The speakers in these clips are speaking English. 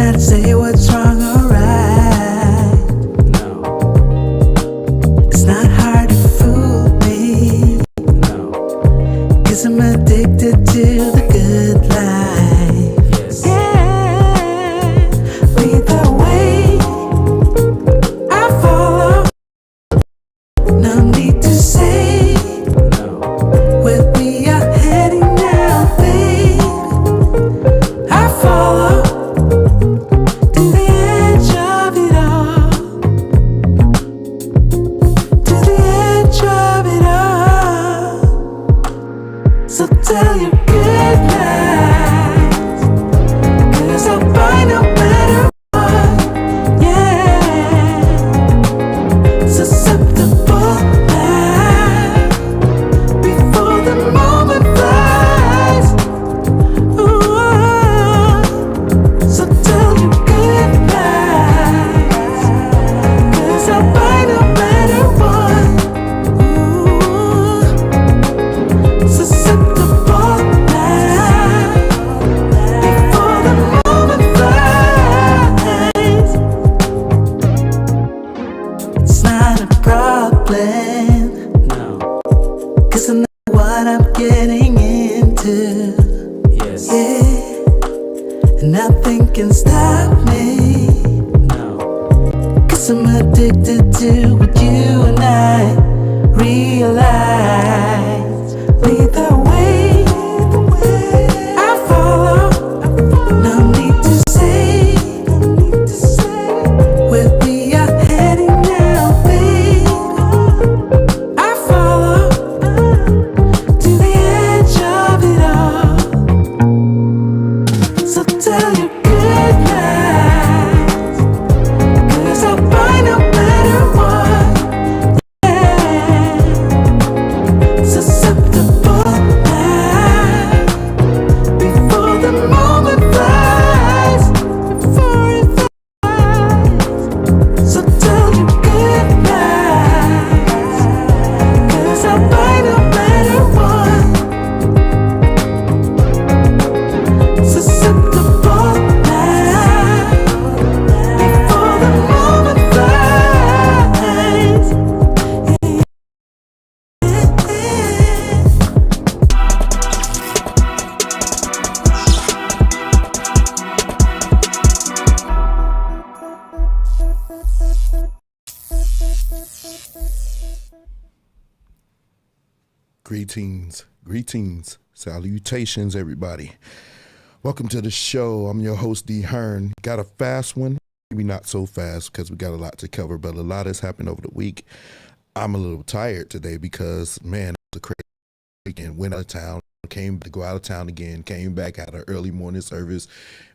not say what's wrong or right. No. It's not hard to fool me. No. 'Cause I'm addicted to the good life. Yes. Yeah. Lead the way. I follow. No need to say. No. Where we are heading now, babe. I follow. To the edge of it all. To the edge of it all. So tell your good lies. 'Cause I'll buy no matter what. Yeah. Susceptible now. Before the moment flies. Ooh. So tell your good lies. 'Cause I'll buy no matter what. Ooh. Susceptible now. Before the moment flies. It's not a problem. No. 'Cause I know what I'm getting into. Yes. Yeah. And nothing can stop me. No. 'Cause I'm addicted to what you and I realize. Lead the way. I follow. No need to say. Where we are heading now, babe. I follow. To the edge of it all. So tell your good lies. 'Cause I'll buy no matter what. Yeah. Susceptible now. Before the moment flies. Before it flies. So tell your good lies. 'Cause I'll buy no matter what. Susceptible now. Before the moment flies. Greetings, salutations, everybody. Welcome to the show. I'm your host, D. Hearn. Got a fast one, maybe not so fast because we got a lot to cover, but a lot has happened over the week. I'm a little tired today because, man, it was a crazy weekend. Went out of town, came to go out of town again, came back out of early morning service.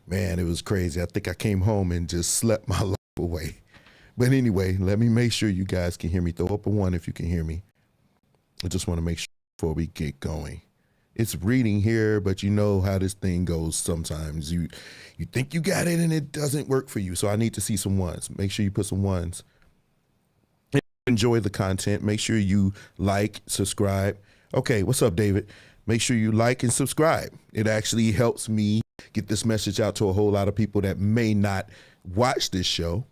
Man, it was crazy. I think I came home and just slept my life away. But anyway, let me make sure you guys can hear me. Throw up a 1 if you can hear me. I just want to make sure before we get going. It's reading here, but you know how this thing goes sometimes. You think you got it and it doesn't work for you. So I need to see some 1s. Make sure you put some 1s. Enjoy the content. Make sure you like, subscribe. Okay, what's up, David? Make sure you like and subscribe. It actually helps me get this message out to a whole lot of people that may not watch this show.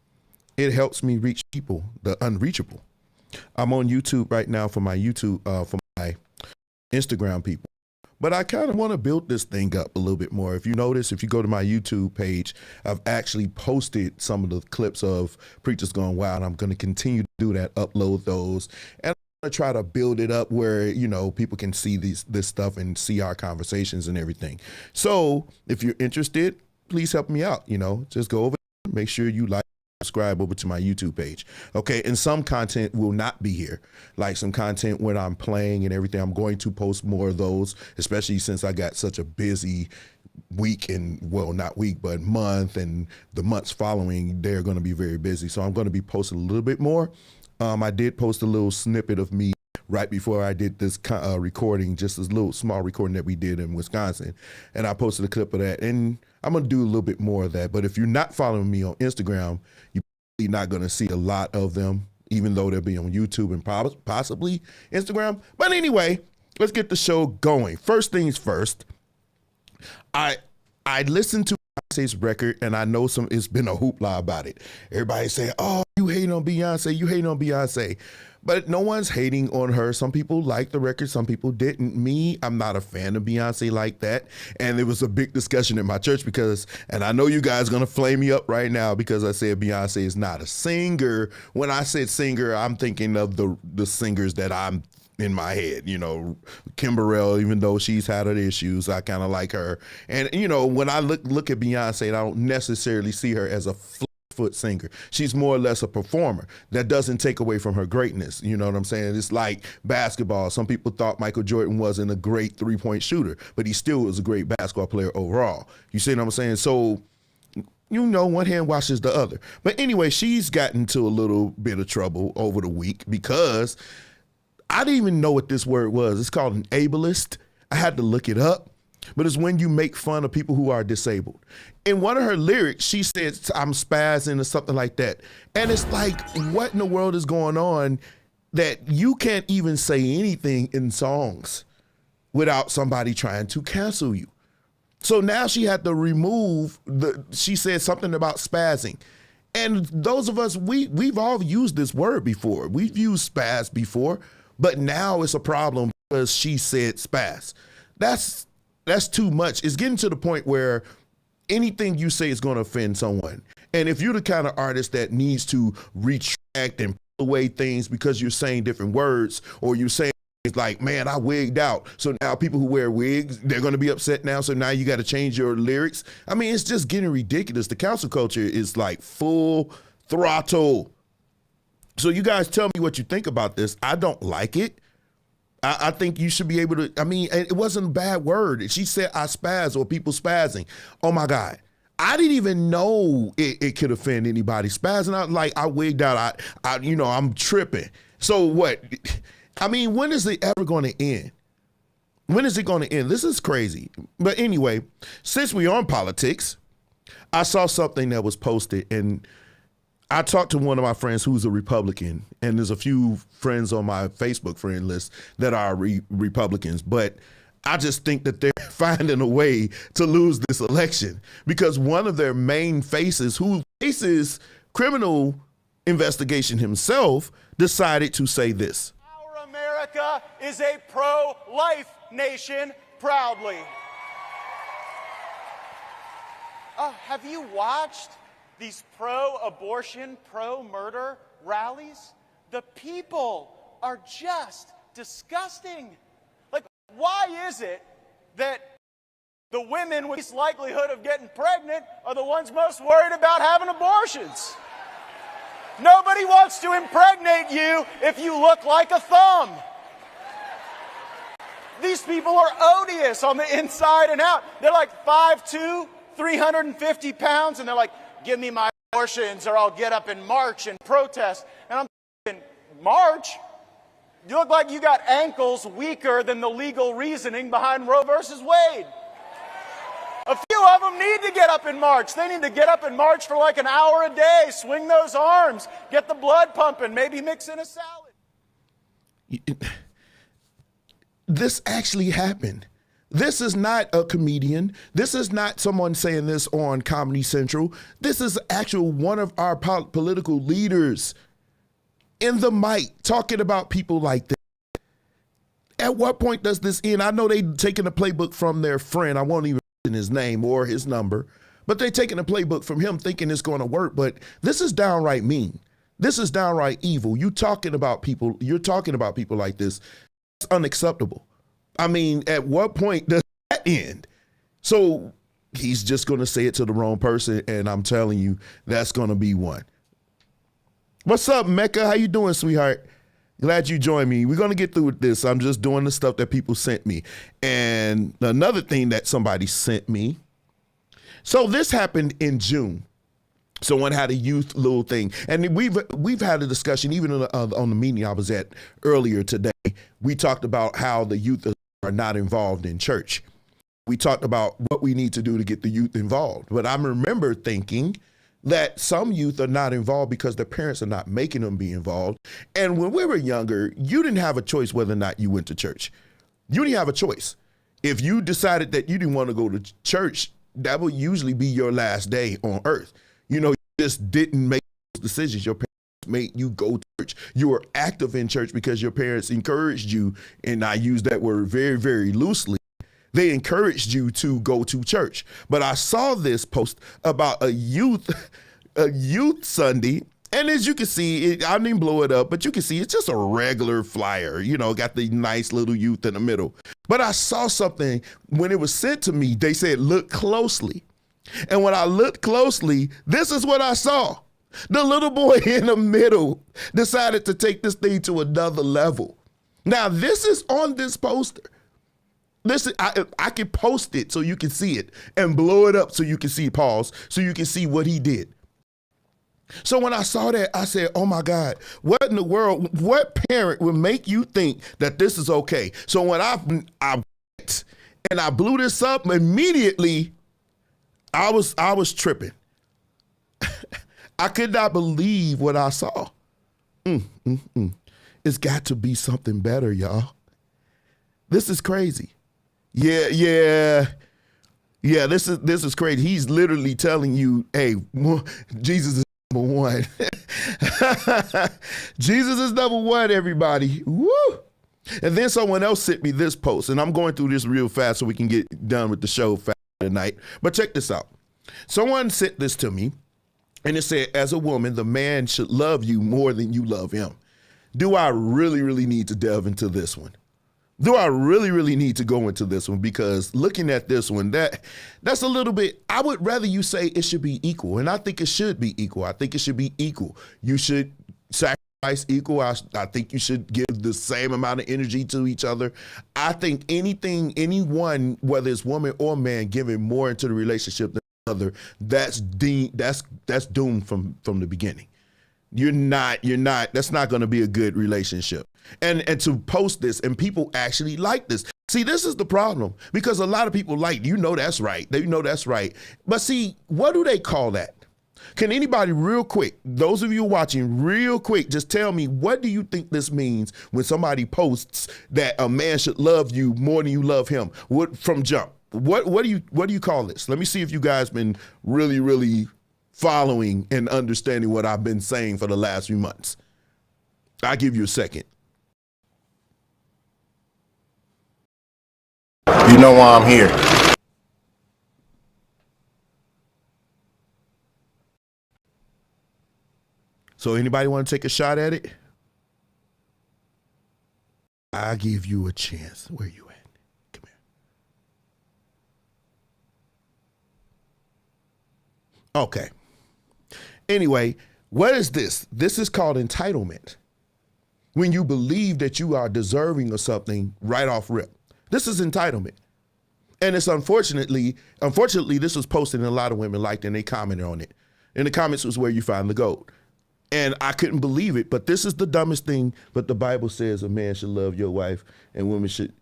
It helps me reach people, the unreachable. I'm on YouTube right now for my Instagram people. But I kind of want to build this thing up a little bit more. If you notice, if you go to my YouTube page, I've actually posted some of the clips of Preachers Gone Wild. I'm going to continue to do that, upload those. And I'm going to try to build it up where, you know, people can see this stuff and see our conversations and everything. So if you're interested, please help me out. You know, just go over there, make sure you like, subscribe over to my YouTube page. Okay, and some content will not be here. Like some content when I'm playing and everything, I'm going to post more of those, especially since I got such a busy week and, well, not week, but month, and the months following, they're going to be very busy. So I'm going to be posting a little bit more. I did post a little snippet of me right before I did this recording, just this little small recording that we did in Wisconsin. And I posted a clip of that. And I'm going to do a little bit more of that. But if you're not following me on Instagram, you're probably not going to see a lot of them, even though they'll be on YouTube and possibly Instagram. But anyway, let's get the show going. First things first, I listened to Beyonce's record, and I know it's been a hoopla about it. Everybody saying, "Oh, you hating on Beyonce, you hating on Beyonce," but no one's hating on her. Some people liked the record, some people didn't. Me, I'm not a fan of Beyonce like that, and there was a big discussion in my church because, and I know you guys gonna flame me up right now because I said Beyonce is not a singer. When I said singer, I'm thinking of the singers that I'm in my head, Kimberell, even though she's had her issues, I kind of like her. And, when I look at Beyonce, I don't necessarily see her as a foot singer. She's more or less a performer. That doesn't take away from her greatness. You know what I'm saying? It's like basketball. Some people thought Michael Jordan wasn't a great 3-point shooter, but he still was a great basketball player overall. You see what I'm saying? So, one hand washes the other. But anyway, she's gotten into a little bit of trouble over the week because I didn't even know what this word was. It's called an ableist. I had to look it up. But it's when you make fun of people who are disabled. In one of her lyrics, she said, "I'm spazzing," or something like that. And it's like, what in the world is going on that you can't even say anything in songs without somebody trying to cancel you? So now she had to remove she said something about spazzing. And those of us, we've all used this word before. We've used spaz before. But now it's a problem because she said spaz. That's too much. It's getting to the point where anything you say is going to offend someone. And if you're the kind of artist that needs to retract and pull away things because you're saying different words, or you're saying things like, "Man, I wigged out," so now people who wear wigs, they're going to be upset now, so now you got to change your lyrics. I mean, it's just getting ridiculous. The cancel culture is like full throttle. So you guys tell me what you think about this. I don't like it. I think you should be able to, it wasn't a bad word. She said I spaz or people spazzing. Oh my God. I didn't even know it could offend anybody. Spazzing out, like I wigged out, I'm tripping. So what? When is it ever going to end? When is it going to end? This is crazy. But anyway, since we're on politics, I saw something that was posted, and I talked to one of my friends who's a Republican, and there's a few friends on my Facebook friend list that are Republicans, but I just think that they're finding a way to lose this election because one of their main faces, who faces criminal investigation himself, decided to say this. Our America is a pro-life nation, proudly. Have you watched these pro-abortion, pro-murder rallies? The people are just disgusting. Like, why is it that the women with least likelihood of getting pregnant are the ones most worried about having abortions? Nobody wants to impregnate you if you look like a thumb. These people are odious on the inside and out. They're like 5'2", 350 pounds, and they're like, "Give me my abortions or I'll get up and march and protest." And I'm thinking, march? You look like you got ankles weaker than the legal reasoning behind Roe versus Wade. A few of them need to get up and march. They need to get up and march for like an hour a day, swing those arms, get the blood pumping, maybe mix in a salad. This actually happened. This is not a comedian. This is not someone saying this on Comedy Central. This is actual one of our political leaders in the mic talking about people like this. At what point does this end? I know they've taken a playbook from their friend. I won't even mention his name or his number, but they're taking a playbook from him thinking it's going to work. But this is downright mean. This is downright evil. You're talking about people like this. It's unacceptable. At what point does that end? So he's just going to say it to the wrong person, and I'm telling you, that's going to be one. What's up, Mecca? How you doing, sweetheart? Glad you joined me. We're going to get through with this. I'm just doing the stuff that people sent me. And another thing that somebody sent me. So this happened in June. Someone had a youth little thing. And we've had a discussion, even on the meeting I was at earlier today. We talked about how the youth are not involved in church. We talked about what we need to do to get the youth involved. But I remember thinking that some youth are not involved because their parents are not making them be involved. And when we were younger, you didn't have a choice whether or not you went to church. You didn't have a choice. If you decided that you didn't want to go to church, that will usually be your last day on earth. You just didn't make those decisions. Your parents made you go to church. You were active in church because your parents encouraged you, and I use that word very, very loosely. They encouraged you to go to church. But I saw this post about a youth Sunday. And as you can see, I didn't even blow it up, but you can see it's just a regular flyer, got the nice little youth in the middle. But I saw something when it was sent to me. They said, look closely. And when I looked closely, this is what I saw. The little boy in the middle decided to take this thing to another level. Now, this is on this poster. Listen, I can post it so you can see it and blow it up so you can see, pause, so you can see what he did. So when I saw that, I said, oh my God, what in the world, what parent would make you think that this is okay? So when I went and I blew this up, immediately I was tripping. I could not believe what I saw. It's got to be something better, y'all. This is crazy. Yeah. This is crazy. He's literally telling you, hey, Jesus is number one. Jesus is number one, everybody. Woo! And then someone else sent me this post, and I'm going through this real fast so we can get done with the show fast tonight. But check this out. Someone sent this to me, and it said, as a woman, the man should love you more than you love him. Do I really, really need to delve into this one? Do I really, really need to go into this one? Because looking at this one, that's a little bit, I would rather you say it should be equal. And I think it should be equal. I think it should be equal. You should sacrifice equal. I think you should give the same amount of energy to each other. I think anyone, whether it's woman or man, giving more into the relationship than the other, that's doomed from the beginning. You're not, that's not going to be a good relationship. And to post this, and people actually like this. See, this is the problem, because a lot of people that's right. They know that's right. But see, what do they call that? Can anybody real quick, those of you watching real quick, just tell me, what do you think this means when somebody posts that a man should love you more than you love him? What from jump? What do you call this? Let me see if you guys been really, really following and understanding what I've been saying for the last few months. I'll give you a second. You know why I'm here. So anybody want to take a shot at it? I'll give you a chance. Where you at? Come here. Okay. Anyway, what is this? This is called entitlement. When you believe that you are deserving of something right off rip. This is entitlement. And it's unfortunately, this was posted and a lot of women liked it and they commented on it. And the comments was where you find the gold. And I couldn't believe it, but this is the dumbest thing. But the Bible says a man should love your wife and women should.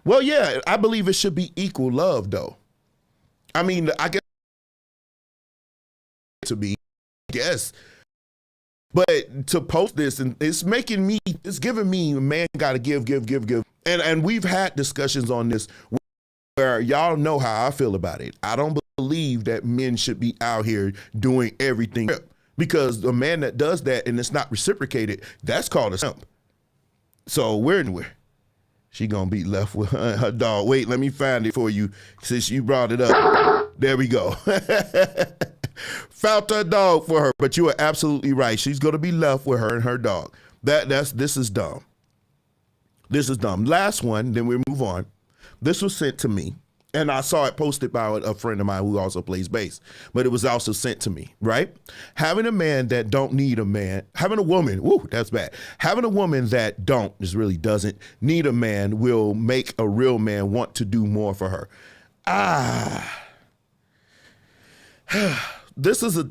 Well, yeah, I believe it should be equal love, though. I mean, I guess to be, yes. But to post this, and it's giving me, a man got to give. And we've had discussions on this where y'all know how I feel about it. I don't believe that men should be out here doing everything. Because a man that does that and it's not reciprocated, that's called a simp. So where? She gonna be left with her dog. Wait, let me find it for you since you brought it up. There we go. Found her dog for her, but you are absolutely right. She's gonna be left with her and her dog. This is dumb. This is dumb. Last one, then we move on. This was sent to me. And I saw it posted by a friend of mine who also plays bass, but it was also sent to me, right? Having a man that don't need a man, having a woman, woo, that's bad. Having a woman that really doesn't need a man will make a real man want to do more for her. This is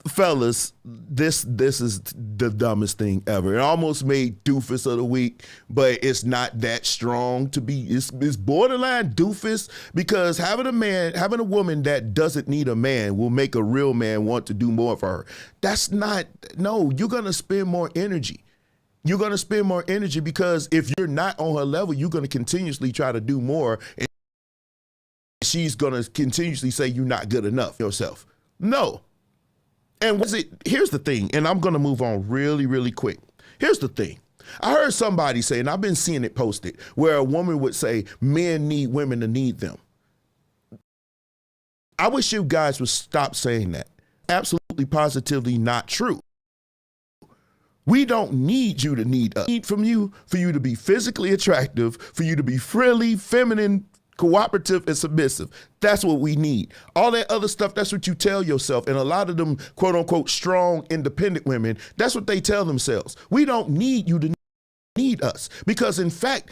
fellas, this is the dumbest thing ever. It almost made doofus of the week, but it's not that strong to be. It's borderline doofus, because having a woman that doesn't need a man will make a real man want to do more for her. You're gonna spend more energy. You're gonna spend more energy because if you're not on her level, you're gonna continuously try to do more. And she's going to continuously say you're not good enough yourself. No. And here's the thing, and I'm going to move on really, really quick. Here's the thing. I heard somebody say, and I've been seeing it posted, where a woman would say, men need women to need them. I wish you guys would stop saying that. Absolutely, positively not true. We don't need you to need us. We need from you for you to be physically attractive, for you to be friendly, feminine, cooperative, and submissive. That's what we need. All that other stuff, that's what you tell yourself. And a lot of them, quote unquote, strong, independent women, that's what they tell themselves. We don't need you to need us. Because in fact,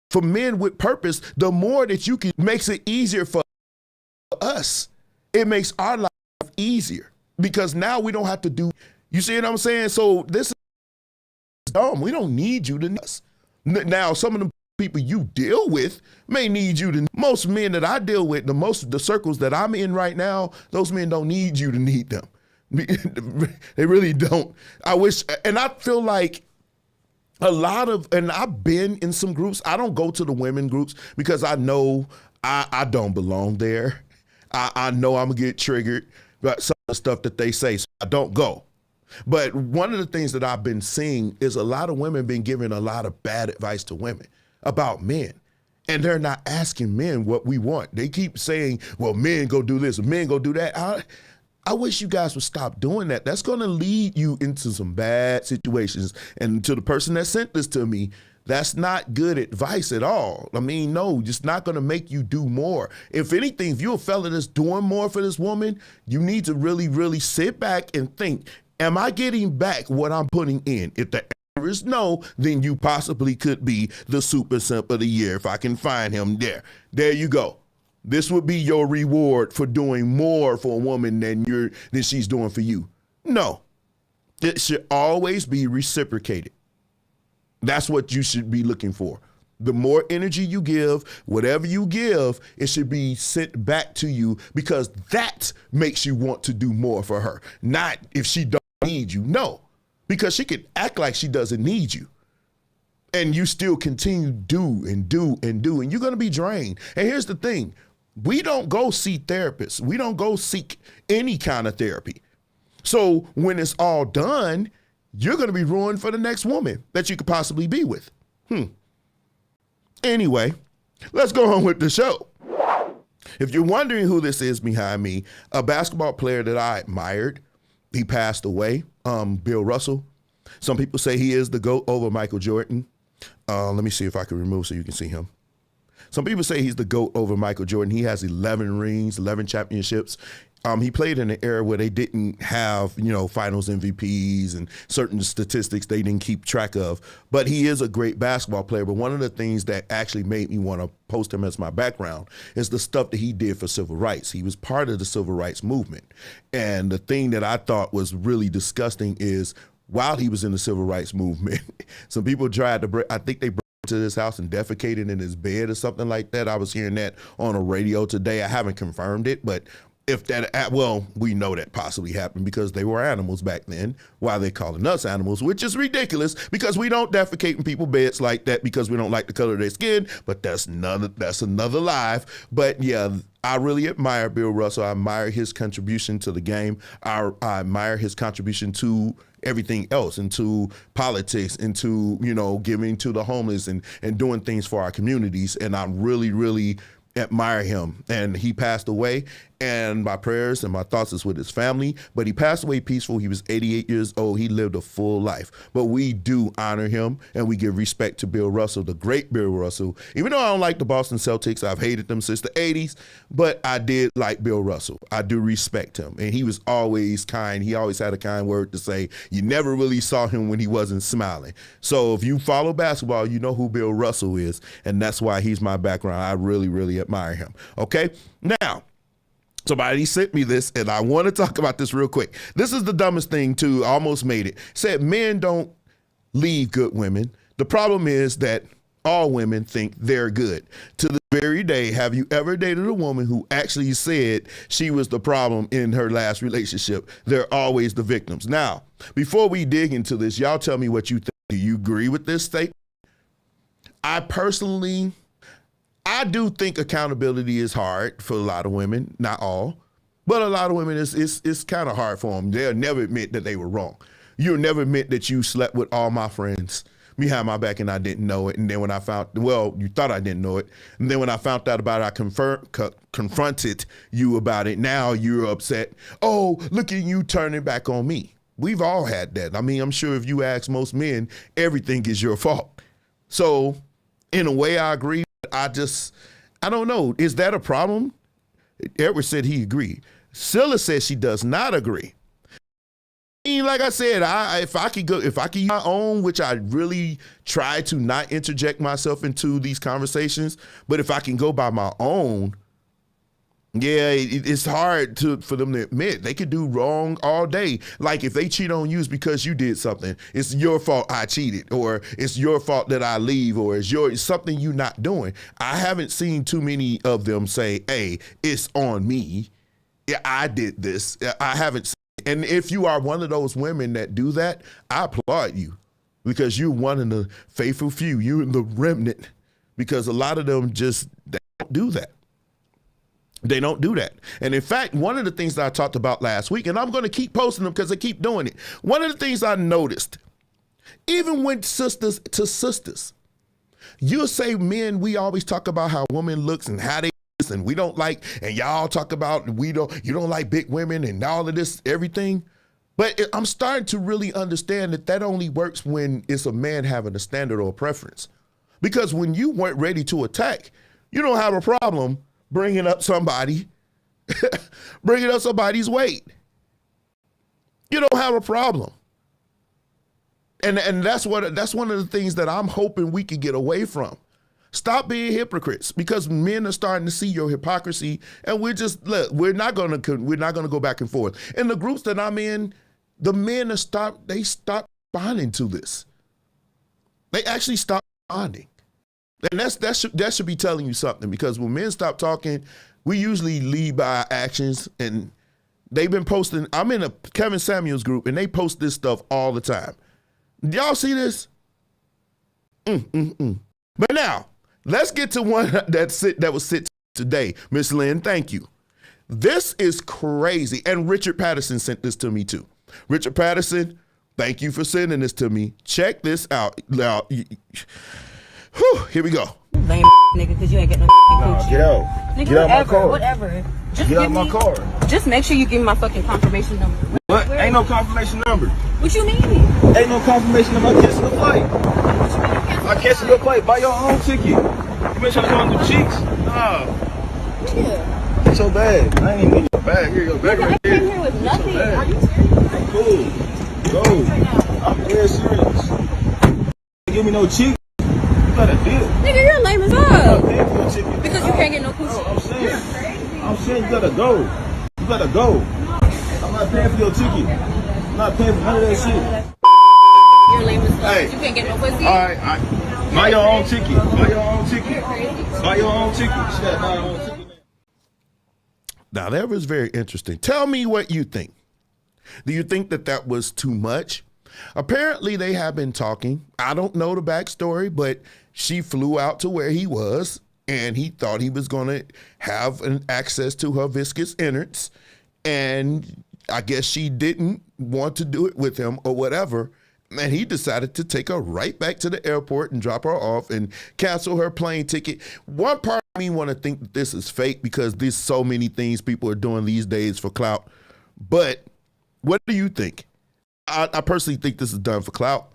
for men with purpose, the more that you can, makes it easier for us. It makes our life easier because now we don't have to do, you see what I'm saying? So this is dumb. We don't need you to need us. Now, some of the people you deal with may need you to. Most men that I deal with, the circles that I'm in right now, those men don't need you to need them. They really don't. I wish, and I feel like a lot of, and I've been in some groups. I don't go to the women groups because I know I don't belong there. I know I'm gonna get triggered by some of the stuff that they say, so I don't go. But one of the things that I've been seeing is a lot of women been giving a lot of bad advice to women about men. And they're not asking men what we want. They keep saying, well, men go do this, men go do that. I wish you guys would stop doing that. That's gonna lead you into some bad situations. And to the person that sent this to me, that's not good advice at all. I mean, no, just not going to make you do more. If anything, if you're a fella that's doing more for this woman, you need to really, really sit back and think, am I getting back what I'm putting in? If the answer is no, then you possibly could be the super simp of the year if I can find him there. There you go. This would be your reward for doing more for a woman than she's doing for you. No, it should always be reciprocated. That's what you should be looking for. The more energy you give, whatever you give, it should be sent back to you because that makes you want to do more for her. Not if she don't need you. No, because she could act like she doesn't need you. And you still continue to do and do and do, and you're going to be drained. And here's the thing. We don't go see therapists. We don't go seek any kind of therapy. So when it's all done, you're going to be ruined for the next woman that you could possibly be with. Anyway, let's go on with the show. If you're wondering who this is behind me, a basketball player that I admired, he passed away, Bill Russell. Some people say he is the GOAT over Michael Jordan. Let me see if I can remove so you can see him. Some people say he's the GOAT over Michael Jordan. He has 11 rings, 11 championships. He played in an era where they didn't have, finals MVPs and certain statistics they didn't keep track of. But he is a great basketball player. But one of the things that actually made me want to post him as my background is the stuff that he did for civil rights. He was part of the civil rights movement. And the thing that I thought was really disgusting is while he was in the civil rights movement, some people tried to I think they broke to his house and defecated in his bed or something like that. I was hearing that on a radio today. I haven't confirmed it, but if that, well, we know that possibly happened because they were animals back then. Why they calling us animals, which is ridiculous because we don't defecate in people's beds like that because we don't like the color of their skin. But that's another life. But yeah, I really admire Bill Russell. I admire his contribution to the game. I admire his contribution to everything else, into politics, into giving to the homeless and doing things for our communities. And I really, really admire him. And he passed away, and my prayers and my thoughts is with his family, but he passed away peaceful. He was 88 years old. He lived a full life, but we do honor him and we give respect to Bill Russell, the great Bill Russell. Even though I don't like the Boston Celtics, I've hated them since the 80s, but I did like Bill Russell. I do respect him, and he was always kind. He always had a kind word to say. You never really saw him when he wasn't smiling. So if you follow basketball, you know who Bill Russell is, and that's why he's my background. I really, really admire him. Okay, now, somebody sent me this, and I want to talk about this real quick. This is the dumbest thing, too. I almost made it. Said men don't leave good women. The problem is that all women think they're good. To this very day, have you ever dated a woman who actually said she was the problem in her last relationship? They're always the victims. Now, before we dig into this, y'all tell me what you think. Do you agree with this statement? I I do think accountability is hard for a lot of women, not all, but a lot of women it's kind of hard for them. They'll never admit that they were wrong. You'll never admit that you slept with all my friends behind my back and I didn't know it. And then when I you thought I didn't know it. And then when I found out about it, I confronted you about it. Now you're upset. Oh, look at you turning back on me. We've all had that. I mean, I'm sure if you ask most men, everything is your fault. So in a way, I agree. I don't know. Is that a problem? Edward said he agreed. Scylla says she does not agree. Like I said, if I could use my own, which I really try to not interject myself into these conversations, but if I can go by my own, yeah, it's hard for them to admit they could do wrong all day. Like if they cheat on you, it's because you did something. It's your fault I cheated, or it's your fault that I leave, or it's something you're not doing. I haven't seen too many of them say, hey, it's on me. Yeah, I did this. I haven't seen. And if you are one of those women that do that, I applaud you, because you're one of the faithful few. You're the remnant, because a lot of them they don't do that. They don't do that. And in fact, one of the things that I talked about last week, and I'm going to keep posting them because they keep doing it. One of the things I noticed, even with sisters to sisters, you'll say men, we always talk about how women looks and how they and we don't like, and y'all talk about you don't like big women and all of this, everything. But I'm starting to really understand that only works when it's a man having a standard or a preference. Because when you weren't ready to attack, you don't have a problem bringing up somebody's weight. You don't have a problem. And that's one of the things that I'm hoping we could get away from. Stop being hypocrites, because men are starting to see your hypocrisy, and we're not going to go back and forth. In the groups that I'm in, the men stop responding to this. They actually stop responding. And that should be telling you something, because when men stop talking, we usually lead by our actions. And they've been posting. I'm in a Kevin Samuels group, and they post this stuff all the time. Y'all see this? But now, let's get to one that was sent today. Miss Lynn, thank you. This is crazy. And Richard Patterson sent this to me too. Richard Patterson, thank you for sending this to me. Check this out. Now, here we go. Lame nigga, because you ain't getting no coochie. Get out. Nigga, Get out my car. Whatever. Just Get out my car. Just make sure you give me my fucking confirmation number. What? Ain't no confirmation number. What you mean? Ain't no confirmation number. I'm catching the flight. I catching your flight. Buy your own ticket. You been trying to go on the cheeks? Nah. Yeah. Get your bag. I ain't even need your bag. Here, your bag right I there. came here with nothing. Bag. Are you serious? Cool. Go. I'm dead serious. Give me no cheek. You got a deal. Nigga, you're lame as I'm fuck. paying for your ticket. Because you can't get no coochie. I'm saying you gotta go. You gotta go. I'm not paying for your ticket. I'm not paying for none of that shit. You're lame as fuck. Hey. You can't get no pussy. All right. Buy your own ticket. Buy your own ticket. Buy your own ticket. She gotta buy her own ticket. Now, that was very interesting. Tell me what you think. Do you think that was too much? Apparently, they have been talking. I don't know the backstory, but she flew out to where he was, and he thought he was going to have an access to her viscous innards, and I guess she didn't want to do it with him or whatever, and he decided to take her right back to the airport and drop her off and cancel her plane ticket. One part of me want to think that this is fake, because there's so many things people are doing these days for clout, but what do you think? I personally think this is done for clout,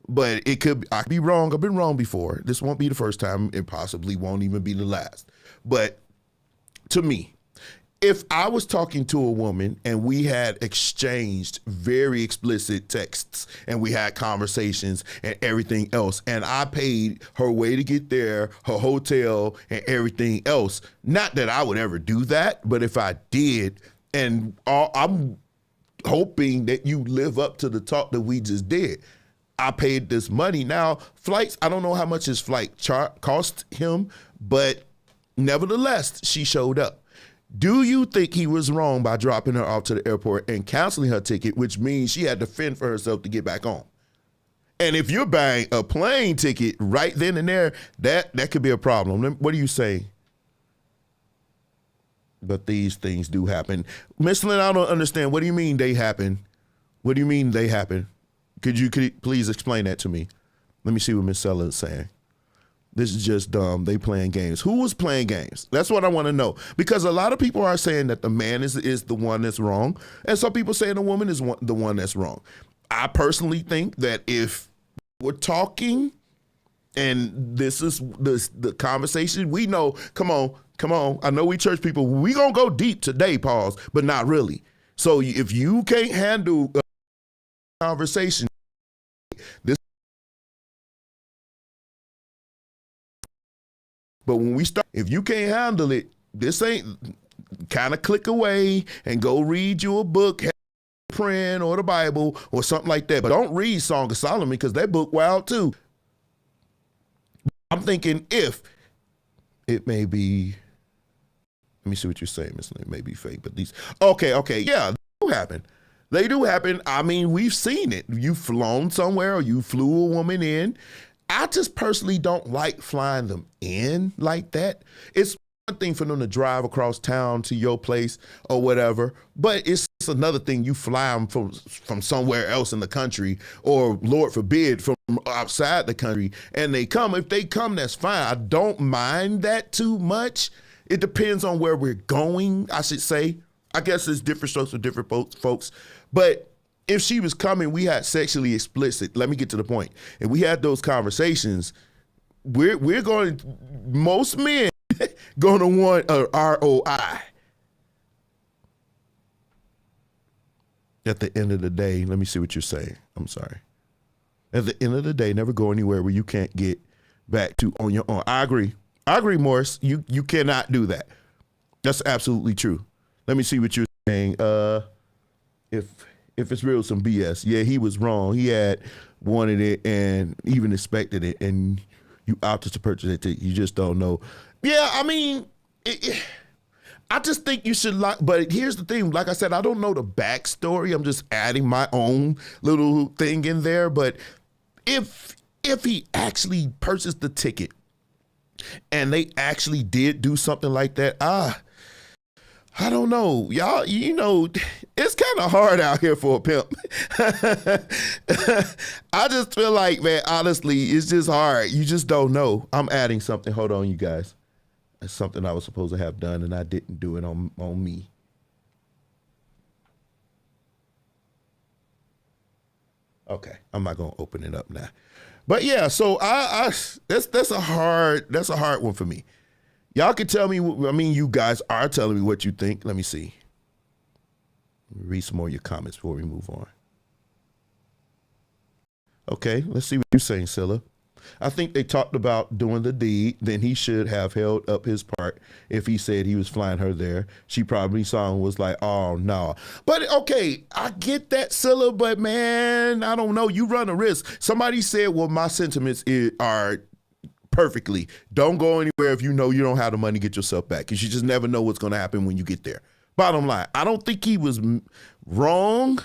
but I could be wrong. I've been wrong before. This won't be the first time. It possibly won't even be the last. But to me, if I was talking to a woman and we had exchanged very explicit texts and we had conversations and everything else, and I paid her way to get there, her hotel and everything else, not that I would ever do that, but if I did, and I'm hoping that you live up to the talk that we just did. I paid this money. Now, flights, I don't know how much his flight cost him, but nevertheless, she showed up. Do you think he was wrong by dropping her off to the airport and canceling her ticket, which means she had to fend for herself to get back on? And if you're buying a plane ticket right then and there, that could be a problem. What do you say? But these things do happen. Miss Lynn, I don't understand. What do you mean they happen? What do you mean they happen? Could you please explain that to me? Let me see what Miss Sella is saying. This is just dumb. They playing games. Who was playing games? That's what I want to know. Because a lot of people are saying that the man is the one that's wrong, and some people saying the woman is the one that's wrong. I personally think that if we're talking, and this is the conversation, we know, come on. I know we church people, we gonna go deep today, pause, but not really. So if you can't handle a conversation, this. But when we start, if you can't handle it, this ain't, kind of click away and go read you a book, print or the Bible or something like that. But don't read Song of Solomon because that book wild too. I'm thinking if it may be, let me see what you're saying, Miss Lynn. It may be fake, but these, okay, yeah, they do happen. They do happen. I mean, we've seen it. You've flown somewhere or you flew a woman in. I just personally don't like flying them in like that. It's one thing for them to drive across town to your place or whatever, but it's another thing you fly them from somewhere else in the country, or Lord forbid from outside the country, and they come. If they come, that's fine. I don't mind that too much. It depends on where we're going, I should say. I guess it's different strokes for different folks. But if she was coming, we had sexually explicit. Let me get to the point. And we had those conversations. We're going, most men going to want a ROI. At the end of the day, let me see what you're saying. I'm sorry. At the end of the day, never go anywhere where you can't get back to on your own. I agree, Morris. You cannot do that. That's absolutely true. Let me see what you're saying. If it's real, some BS. Yeah, he was wrong. He had wanted it and even expected it, and you opted to purchase it. You just don't know. Yeah, I mean, I just think you should like. But here's the thing. Like I said, I don't know the backstory. I'm just adding my own little thing in there. But if he actually purchased the ticket and they actually did do something like that, I don't know. Y'all, it's kind of hard out here for a pimp. I just feel like, man, honestly, it's just hard. You just don't know. I'm adding something. Hold on, you guys. It's something I was supposed to have done, and I didn't do it on me. Okay, I'm not gonna open it up now. But yeah, so that's a hard one for me. Y'all can tell me, you guys are telling me what you think. Let me see. Let me read some more of your comments before we move on. Okay, let's see what you're saying, Scylla. I think they talked about doing the deed. Then he should have held up his part if he said he was flying her there. She probably saw and was like, oh, no. But, okay, I get that, Scylla, but, man, I don't know. You run a risk. Somebody said, well, my sentiments are perfectly. Don't go anywhere if you know you don't have the money to get yourself back, because you just never know what's going to happen when you get there. Bottom line, I don't think he was wrong.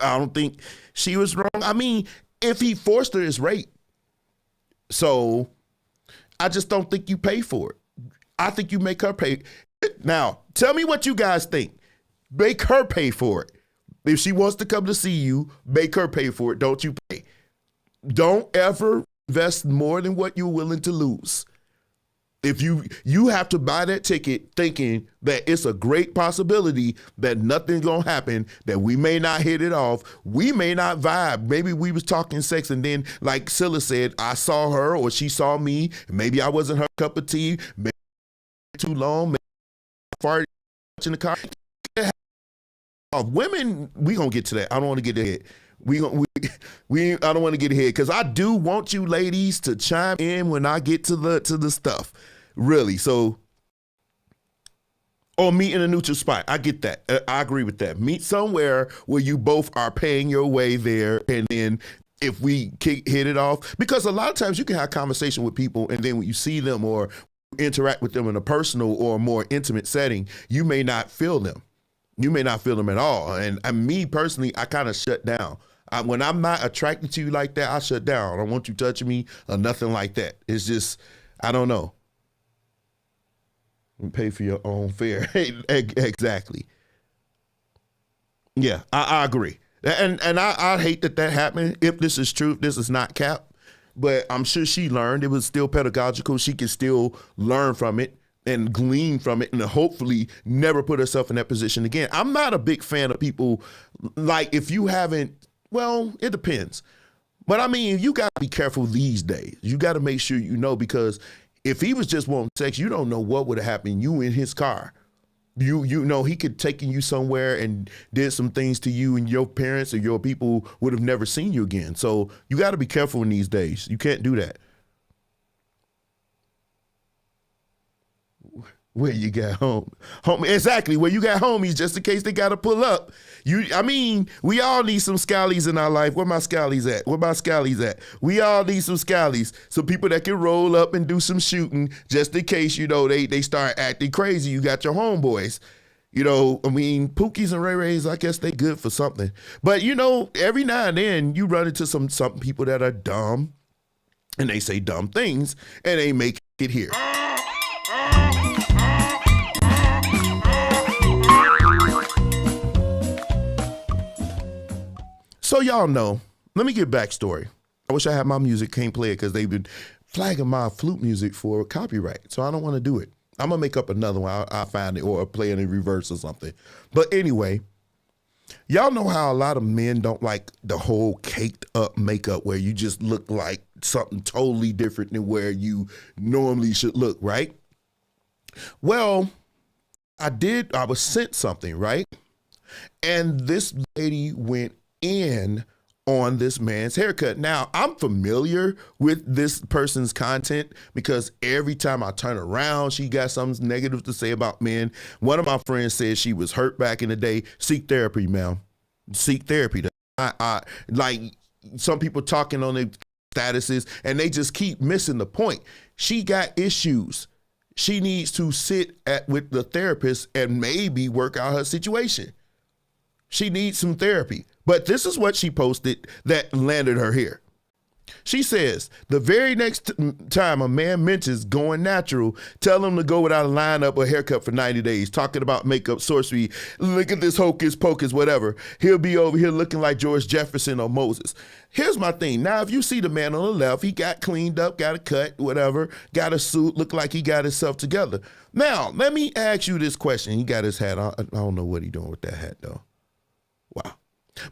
I don't think she was wrong. I mean, if he forced her, it's rape. So I just don't think you pay for it. I think you make her pay. Now, tell me what you guys think. Make her pay for it. If she wants to come to see you, make her pay for it. Don't you pay. Don't ever invest more than what you're willing to lose. If you have to buy that ticket thinking that it's a great possibility that nothing's gonna happen, that we may not hit it off, we may not vibe. Maybe we was talking sex and then, like Scylla said, I saw her or she saw me. Maybe I wasn't her cup of tea. Maybe too long. Maybe farted in the car. Women, we gonna get to that. I don't want to get ahead. I don't want to get ahead because I do want you ladies to chime in when I get to the stuff. Really. So, or meet in a neutral spot. I get that. I agree with that. Meet somewhere where you both are paying your way there, and then if we hit it off, because a lot of times you can have conversation with people, and then when you see them or interact with them in a personal or more intimate setting, you may not feel them. You may not feel them at all. And me personally, I kind of shut down. When I'm not attracted to you like that, I shut down. I don't want you touching me or nothing like that. It's just, I don't know. You pay for your own fare. Exactly. Yeah, I agree. And I hate that happened. If this is true, this is not cap. But I'm sure she learned. It was still pedagogical. She can still learn from it and glean from it and hopefully never put herself in that position again. I'm not a big fan of people, like, if you haven't, well, it depends. But I mean, you got to be careful these days. You got to make sure you know, because if he was just wanting sex, you don't know what would have happened. You in his car. You know, he could taken you somewhere and did some things to you, and your parents or your people would have never seen you again. So you got to be careful in these days. You can't do that. Where you got home, exactly. Where you got homies, just in case they got to pull up. I mean, we all need some scallies in our life. Where my scallies at? Where my scallies at? We all need some scallies, some people that can roll up and do some shooting, just in case, you know, they start acting crazy. You got your homeboys. You know, I mean, Pookies and Ray Rays, I guess they good for something. But you know, every now and then you run into some people that are dumb, and they say dumb things, and they make it here. So y'all know, let me give backstory. I wish I had my music, can't play it because they've been flagging my flute music for copyright. So I don't want to do it. I'm going to make up another one. I'll find it or play it in reverse or something. But anyway, y'all know how a lot of men don't like the whole caked up makeup where you just look like something totally different than where you normally should look, right? Well, I was sent something, right? And this lady went in on this man's haircut. Now, I'm familiar with this person's content because every time I turn around, she got something negative to say about men. One of my friends said she was hurt back in the day. Seek therapy, ma'am. Seek therapy. I like some people talking on their statuses and they just keep missing the point. She got issues. She needs to sit with the therapist and maybe work out her situation. She needs some therapy. But this is what she posted that landed her here. She says, the very next time a man mentions going natural, tell him to go without a lineup or haircut for 90 days, talking about makeup, sorcery, look at this hocus pocus, whatever. He'll be over here looking like George Jefferson or Moses. Here's my thing. Now, if you see the man on the left, he got cleaned up, got a cut, whatever, got a suit, look like he got himself together. Now, let me ask you this question. He got his hat on. I don't know what he's doing with that hat, though. Wow.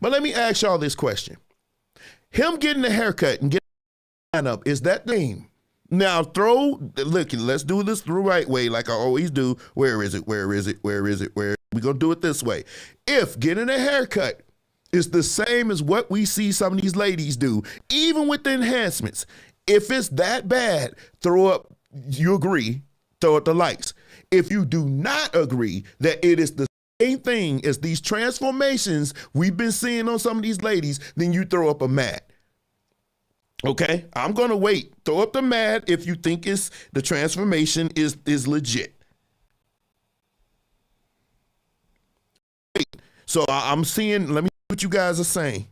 But let me ask y'all this question. Him getting a haircut and getting a lineup, is that the thing? Now look, let's do this the right way like I always do. Where is it? We're going to do it this way. If getting a haircut is the same as what we see some of these ladies do, even with the enhancements, if it's that bad, throw up the likes. If you do not agree that it is the same thing as these transformations we've been seeing on some of these ladies, then you throw up a mad. Okay, I'm gonna wait. Throw up the mad if you think the transformation is legit. So I'm seeing. Let me see what you guys are saying.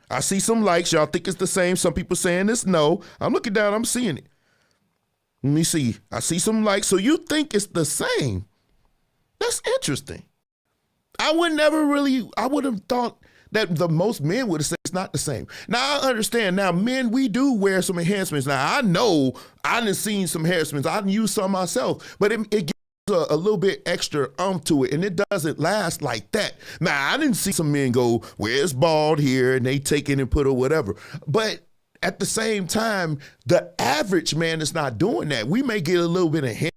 I see some likes. Y'all think it's the same. Some people saying this. No, I'm looking down. I'm seeing it. Let me see. I see some likes. So you think it's the same? That's interesting. I would have thought that the most men would have said it's not the same. Now, I understand. Now, men, we do wear some enhancements. Now, I know I done seen some enhancements. I done used some myself, but it gives a little bit extra to it, and it doesn't last like that. Now, I didn't see some men go, where's bald here, and they take it and put or whatever. But at the same time, the average man is not doing that. We may get a little bit of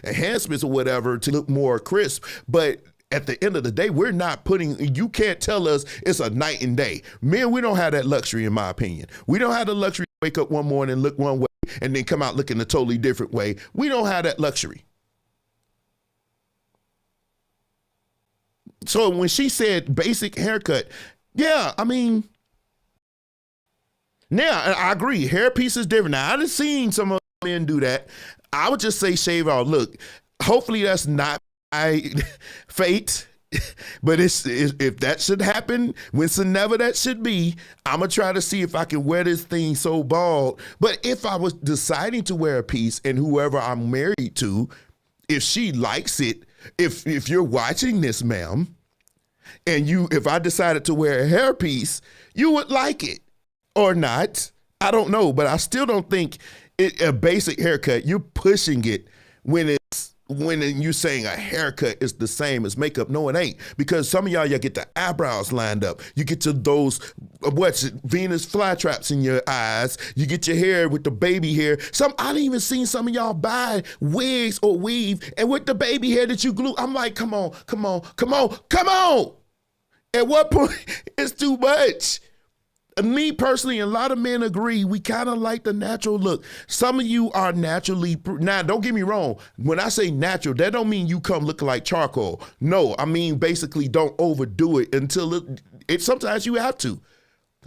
enhancements or whatever to look more crisp, but at the end of the day, you can't tell us it's a night and day. Men, we don't have that luxury, in my opinion. We don't have the luxury to wake up one morning and look one way and then come out looking a totally different way. We don't have that luxury. So when she said basic haircut, yeah, I mean, yeah, I agree. Hairpiece is different. Now, I done seen some men do that. I would just say shave off. Look, hopefully that's not I fate. But if that should happen, whensoever that should be, I'm going to try to see if I can wear this thing so bald. But if I was deciding to wear a piece and whoever I'm married to, if she likes it, if you're watching this, ma'am, and if I decided to wear a hairpiece, you would like it or not. I don't know, but I still don't think a basic haircut, you're pushing it when you're saying a haircut is the same as makeup. No, it ain't. Because some of y'all get the eyebrows lined up. You get to those, Venus flytraps in your eyes. You get your hair with the baby hair. I done even seen some of y'all buy wigs or weave, and with the baby hair that you glue, I'm like, come on. At what point, it's too much. Me personally, and a lot of men agree, we kind of like the natural look. Some of you are naturally, now don't get me wrong, when I say natural, that don't mean you come looking like charcoal. No, I mean basically don't overdo it until it sometimes you have to.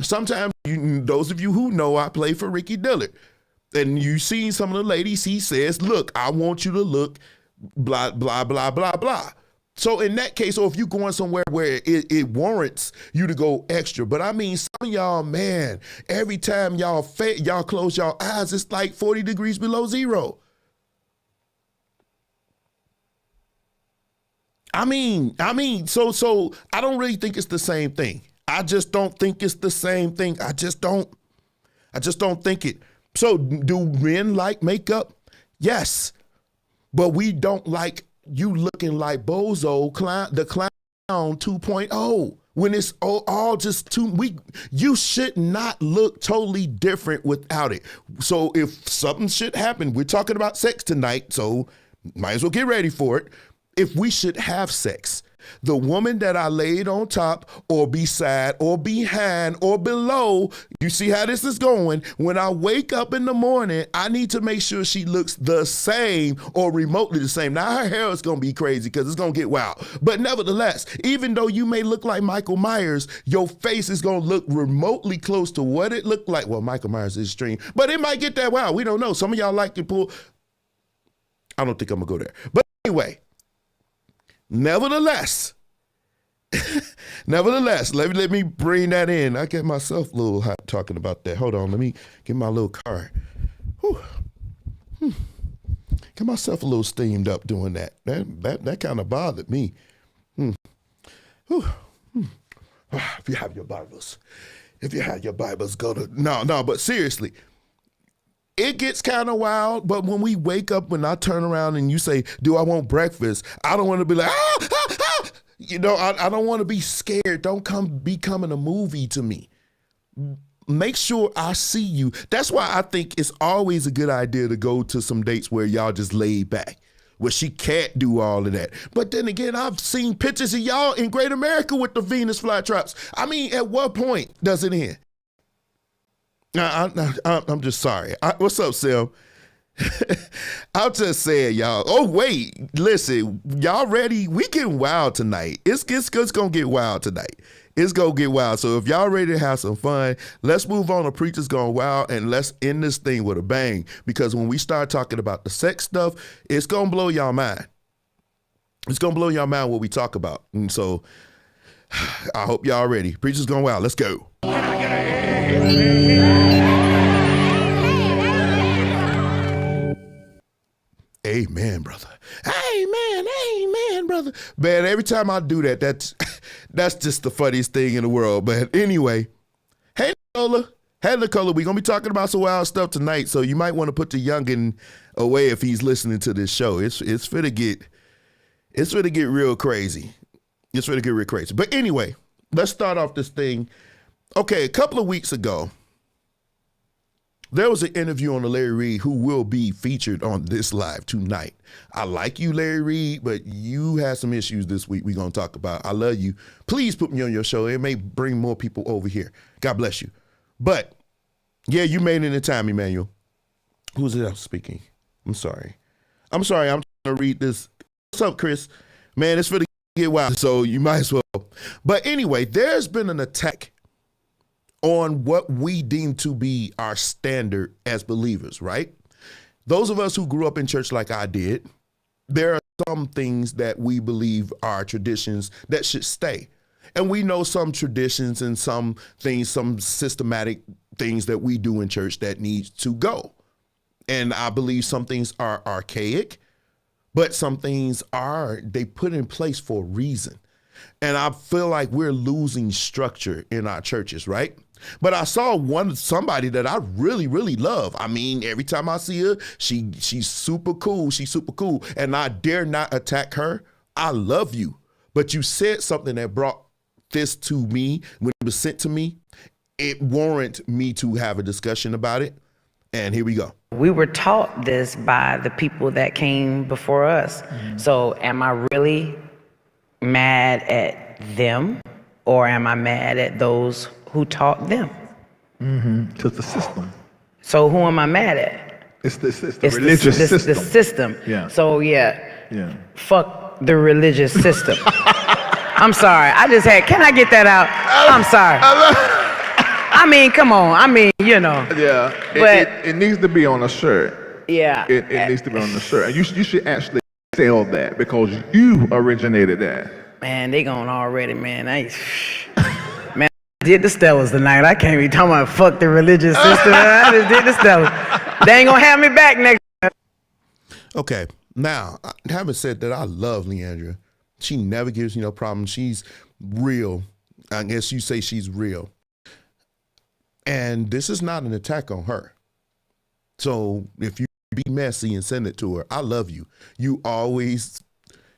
Sometimes, those of you who know, I play for Ricky Dillard. And you seen some of the ladies, he says, look, I want you to look blah, blah, blah, blah, blah. So in that case, or if you're going somewhere where it warrants you to go extra, but I mean, some of y'all, man, every time y'all close y'all eyes, it's like 40 degrees below zero. I mean, so I don't really think it's the same thing. I just don't think it's the same thing. I just don't think it. So do men like makeup? Yes, but we don't like you looking like Bozo, the clown 2.0, when it's all just you should not look totally different without it. So if something should happen, we're talking about sex tonight, so might as well get ready for it. If we should have sex, the woman that I laid on top or beside or behind or below, you see how this is going? When I wake up in the morning, I need to make sure she looks the same or remotely the same. Now, her hair is going to be crazy because it's going to get wild. But nevertheless, even though you may look like Michael Myers, your face is going to look remotely close to what it looked like. Well, Michael Myers is extreme, but it might get that wild. We don't know. Some of y'all like to pull. I don't think I'm going to go there. But anyway. Nevertheless, let me bring that in. I get myself a little hot talking about that. Hold on, let me get my little card. Get myself a little steamed up doing that. That kind of bothered me. If you have your Bibles, go to, no, but seriously, it gets kind of wild, but when we wake up, when I turn around and you say, do I want breakfast? I don't want to be like, I don't want to be scared. Don't be coming a movie to me. Make sure I see you. That's why I think it's always a good idea to go to some dates where y'all just laid back, where she can't do all of that. But then again, I've seen pictures of y'all in Great America with the Venus flytraps. I mean, at what point does it end? I'm just sorry. What's up, Sim? I'm just saying, y'all. Oh, wait. Listen, y'all ready? We getting wild tonight. It's going to get wild tonight. It's going to get wild. So if y'all ready to have some fun, let's move on to Preachers Gone Wild and let's end this thing with a bang. Because when we start talking about the sex stuff, it's going to blow y'all mind. It's going to blow y'all mind what we talk about. And so I hope y'all ready. Preachers Gone Wild. Let's go. Amen, brother. Amen, brother. Man, every time I do that, that's just the funniest thing in the world. But anyway, hey, Nicola. We're going to be talking about some wild stuff tonight, so you might want to put the youngin' away if he's listening to this show. It's finna get real crazy. It's finna get real crazy. But anyway, let's start off this thing. Okay, a couple of weeks ago, there was an interview on the Larry Reed who will be featured on this live tonight. I like you, Larry Reed, but you had some issues this week we're going to talk about. I love you. Please put me on your show. It may bring more people over here. God bless you. But, yeah, you made it in time, Emmanuel. Who's it else speaking? I'm sorry. I'm trying to read this. What's up, Chris? Man, it's for the get wild, so you might as well. But anyway, there's been an attack on what we deem to be our standard as believers, right? Those of us who grew up in church like I did, there are some things that we believe are traditions that should stay. And we know some traditions and some things, some systematic things that we do in church that needs to go. And I believe some things are archaic, but some things they put in place for a reason. And I feel like we're losing structure in our churches, right? But I saw somebody that I really, really love. I mean, every time I see her, she's super cool. She's super cool. And I dare not attack her. I love you. But you said something that brought this to me when it was sent to me. It warrants me to have a discussion about it. And here we go. We were taught this by the people that came before us. Mm-hmm. So am I really mad at them, or am I mad at those who taught them? Mm-hmm. To the system. So who am I mad at? It's the religious system. The system. Yeah. So yeah. Fuck the religious system. I'm sorry. Can I get that out? I'm sorry. I mean, come on. I mean, Yeah. But it needs to be on a shirt. Yeah. It needs to be on the shirt. And you should actually sell that because you originated that. Man, they gone already, man. Man, I did the Stellars tonight. I can't be talking about fuck the religious system. I just did the Stellars. They ain't gonna have me back next time. Okay. Now, having said that, I love Leandra. She never gives me no problem. She's real. I guess you say she's real. And this is not an attack on her. So if you be messy and send it to her, I love you. You always,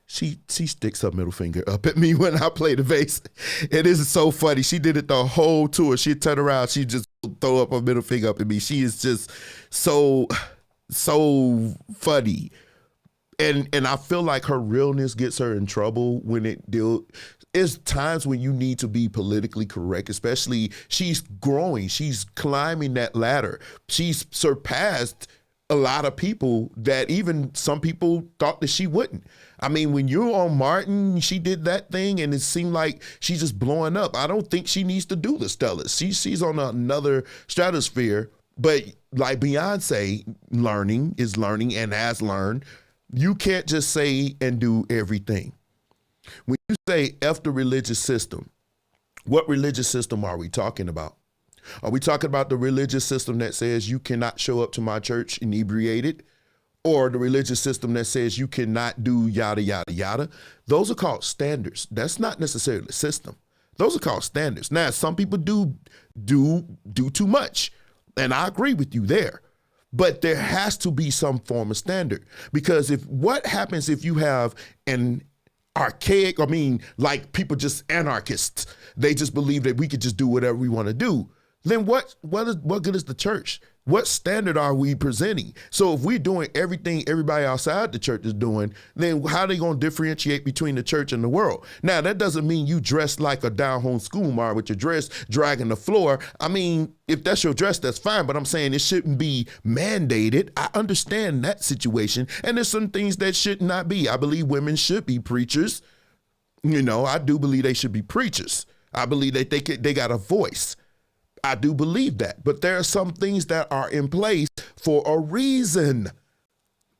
she sticks her middle finger up at me when I play the bass. It is so funny. She did it the whole tour. She'd turn around, she just throw up her middle finger up at me. She is just so funny. And I feel like her realness gets her in trouble when it's times when you need to be politically correct, especially she's growing, she's climbing that ladder. She's surpassed a lot of people that even some people thought that she wouldn't. I mean, when you're on Martin, she did that thing and it seemed like she's just blowing up. I don't think she needs to do the Stellas. She's on another stratosphere, but like Beyonce is learning and has learned. You can't just say and do everything. When you say F the religious system, what religious system are we talking about? Are we talking about the religious system that says you cannot show up to my church inebriated? Or the religious system that says you cannot do yada, yada, yada? Those are called standards. That's not necessarily a system. Those are called standards. Now, some people do too much, and I agree with you there. But there has to be some form of standard, because what happens if you have an archaic, like people just anarchists, they just believe that we could just do whatever we want to do. Then what good is the church? What standard are we presenting? So if we're doing everything everybody outside the church is doing, then how are they going to differentiate between the church and the world? Now, that doesn't mean you dress like a down-home schoolmarm with your dress dragging the floor. I mean, if that's your dress, that's fine, but I'm saying it shouldn't be mandated. I understand that situation, and there's some things that should not be. I believe women should be preachers. I do believe they should be preachers. I believe that they got a voice. I do believe that, but there are some things that are in place for a reason.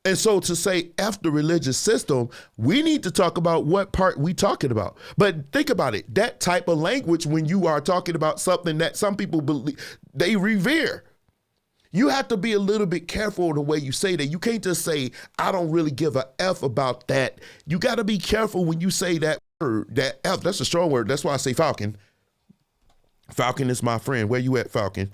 And so to say F the religious system, we need to talk about what part we talking about. But think about it, that type of language when you are talking about something that some people believe, they revere. You have to be a little bit careful in the way you say that. You can't just say, I don't really give a F about that. You got to be careful when you say that word, that F, that's a strong word. That's why I say Falcon. Falcon is my friend. Where you at, Falcon?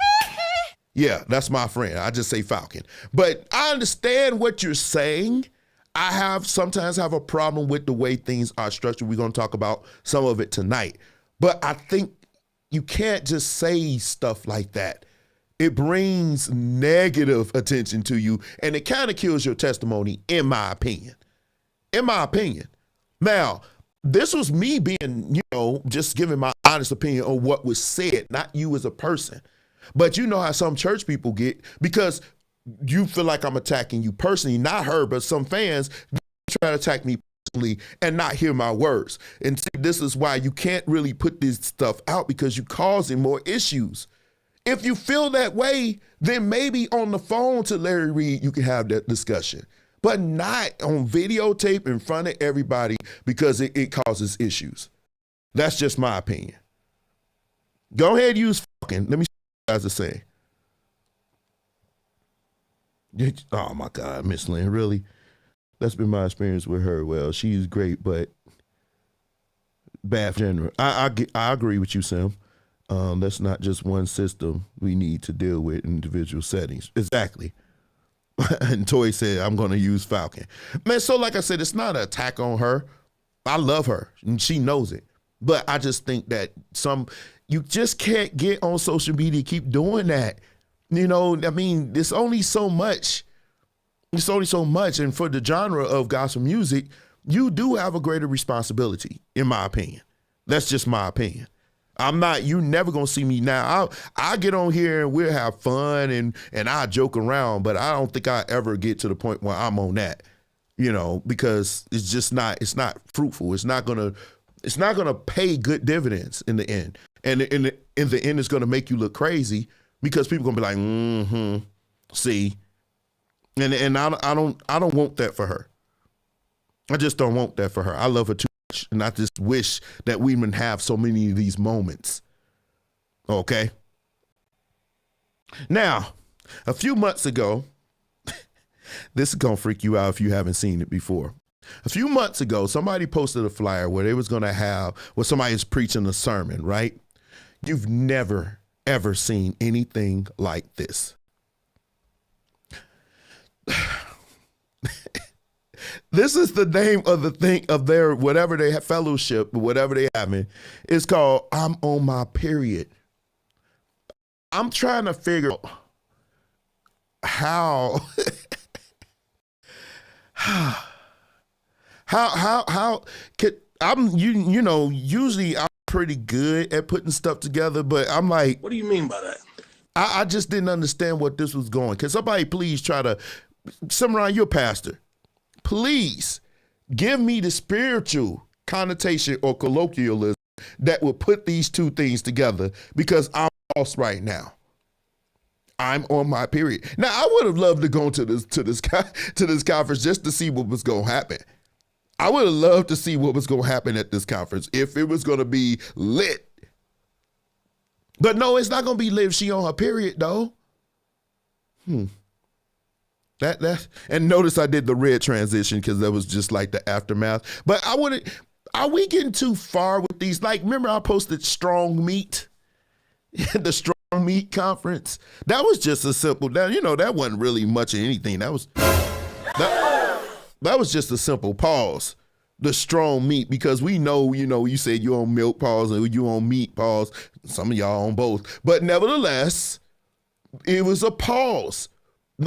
Yeah, that's my friend. I just say Falcon. But I understand what you're saying. I sometimes have a problem with the way things are structured. We're going to talk about some of it tonight. But I think you can't just say stuff like that. It brings negative attention to you, and it kind of kills your testimony, in my opinion. In my opinion. Now, this was me being, just giving my honest opinion on what was said, not you as a person. But you know how some church people get, because you feel like I'm attacking you personally, not her, but some fans try to attack me personally and not hear my words. And see, this is why you can't really put this stuff out, because you're causing more issues. If you feel that way, then maybe on the phone to Larry Reed, you can have that discussion. but not on videotape in front of everybody because it causes issues. That's just my opinion. Go ahead and use fucking. Let me see what you guys are saying. Oh my God, Miss Lynn, really? That's been my experience with her. Well, she's great, but bad for general. I agree with you, Sam. That's not just one system we need to deal with in individual settings. Exactly. And Toy said, I'm going to use Falcon. Man, so like I said, it's not an attack on her. I love her, and she knows it. But I just think that you just can't get on social media, keep doing that. You know, I mean, there's only so much. It's only so much. And for the genre of gospel music, you do have a greater responsibility, in my opinion. That's just my opinion. You never gonna see me now. I get on here and we'll have fun and I joke around, but I don't think I ever get to the point where I'm on that, you know, because it's not fruitful. It's not gonna pay good dividends in the end. And in the end, it's gonna make you look crazy because people gonna be like, see. And I don't want that for her. I just don't want that for her. I love her too much, and I just wish that we would have so many of these moments. Okay. Now, a few months ago, this is gonna freak you out if you haven't seen it before. A few months ago, somebody posted a flyer where they was gonna have somebody is preaching a sermon, right? You've never ever seen anything like this. This is the name of the thing of their whatever they have fellowship, whatever they having. It's called I'm on my period. I'm trying to figure out how could you know, usually I'm pretty good at putting stuff together, but I'm like, What do you mean by that? I just didn't understand what this was going. Can somebody please try to summarize your pastor? Please give me the spiritual connotation or colloquialism that would put these two things together, because I'm lost right now. I'm on my period. Now, I would have loved to go to this conference just to see what was going to happen. I would have loved to see what was going to happen at this conference if it was going to be lit. But no, it's not going to be lit if she on her period, though. And notice I did the red transition because that was just like the aftermath. But are we getting too far with these? Like, remember I posted Strong Meat, the Strong Meat conference? That was just a simple, that wasn't really much of anything. That was just a simple pause. The Strong Meat, because we know, you said you on milk pause and you on meat pause. Some of y'all on both. But nevertheless, it was a pause.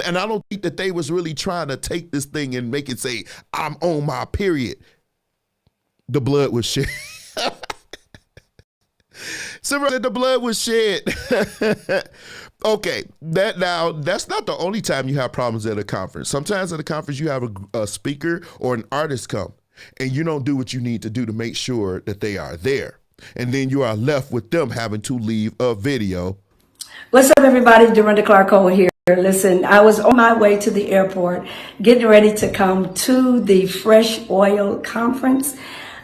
And I don't think that they was really trying to take this thing and make it say, I'm on my period. The blood was shed. Somebody said the blood was shed. Okay, that's not the only time you have problems at a conference. Sometimes at a conference you have a speaker or an artist come and you don't do what you need to do to make sure that they are there. And then you are left with them having to leave a video. What's up, everybody? Dorinda Clark-Cole here. Listen, I was on my way to the airport, getting ready to come to the Fresh Oil Conference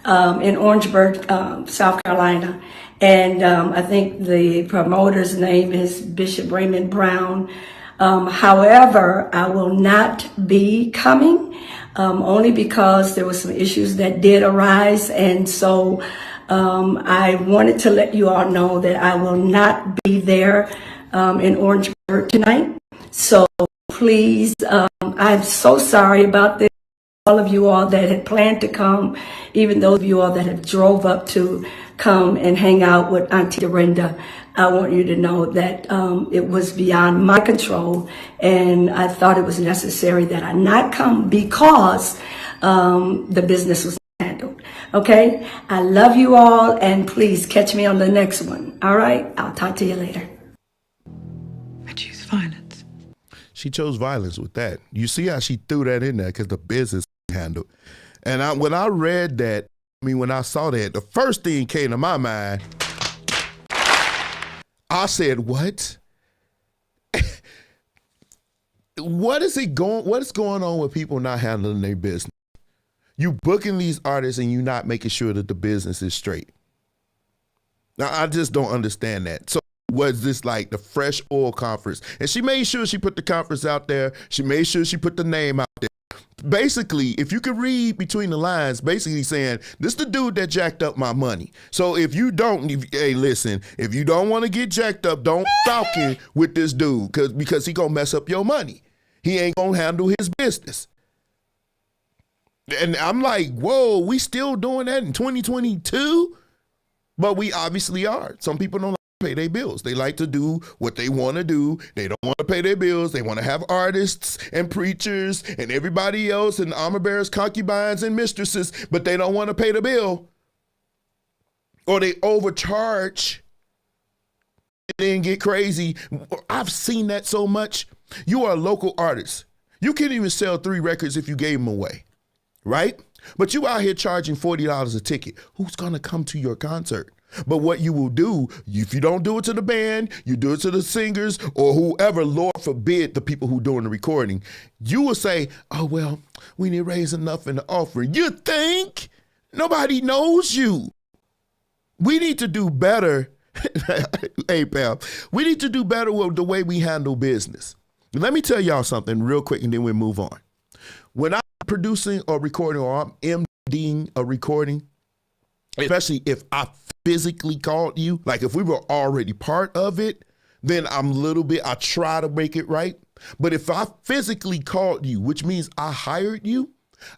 in Orangeburg, South Carolina. And I think the promoter's name is Bishop Raymond Brown. However, I will not be coming, only because there were some issues that did arise. And so I wanted to let you all know that I will not be there in Orangeburg tonight. So please, I'm so sorry about this. All of you all that had planned to come, even those of you all that have drove up to come and hang out with Auntie Dorinda, I want you to know that it was beyond my control, and I thought it was necessary that I not come because the business was handled. Okay? I love you all, and please catch me on the next one. All right? I'll talk to you later. I choose violence. She chose violence with that. You see how she threw that in there because the business handled. And when I read that, when I saw that, the first thing came to my mind, I said, what? what is going on with people not handling their business? You booking these artists and you not making sure that the business is straight. Now, I just don't understand that. So was this like the Fresh Oil Conference? And she made sure she put the conference out there. She made sure she put the name out there. Basically, if you could read between the lines, basically saying, this the dude that jacked up my money. So if you don't, hey, listen, if you don't want to get jacked up, don't falcon with this dude because he gonna mess up your money. He ain't gonna handle his business. And I'm like, whoa, we still doing that in 2022? But we obviously are. Some people don't like to pay their bills. They like to do what they want to do. They don't want to pay their bills. They want to have artists and preachers and everybody else and armor bearers, concubines, and mistresses, but they don't want to pay the bill. Or they overcharge and then get crazy. I've seen that so much. You are a local artist. You can't even sell 3 records if you gave them away. Right? But you out here charging $40 a ticket. Who's going to come to your concert? But what you will do, if you don't do it to the band, you do it to the singers or whoever, Lord forbid, the people who doing the recording, you will say, oh, well, we need to raise enough in the offering. You think? Nobody knows you. We need to do better. Hey, pal, we need to do better with the way we handle business. Let me tell y'all something real quick and then we'll move on. When I'm producing or recording or I'm MDing a recording, especially if I physically called you, like if we were already part of it, then I try to make it right. But if I physically called you, which means I hired you,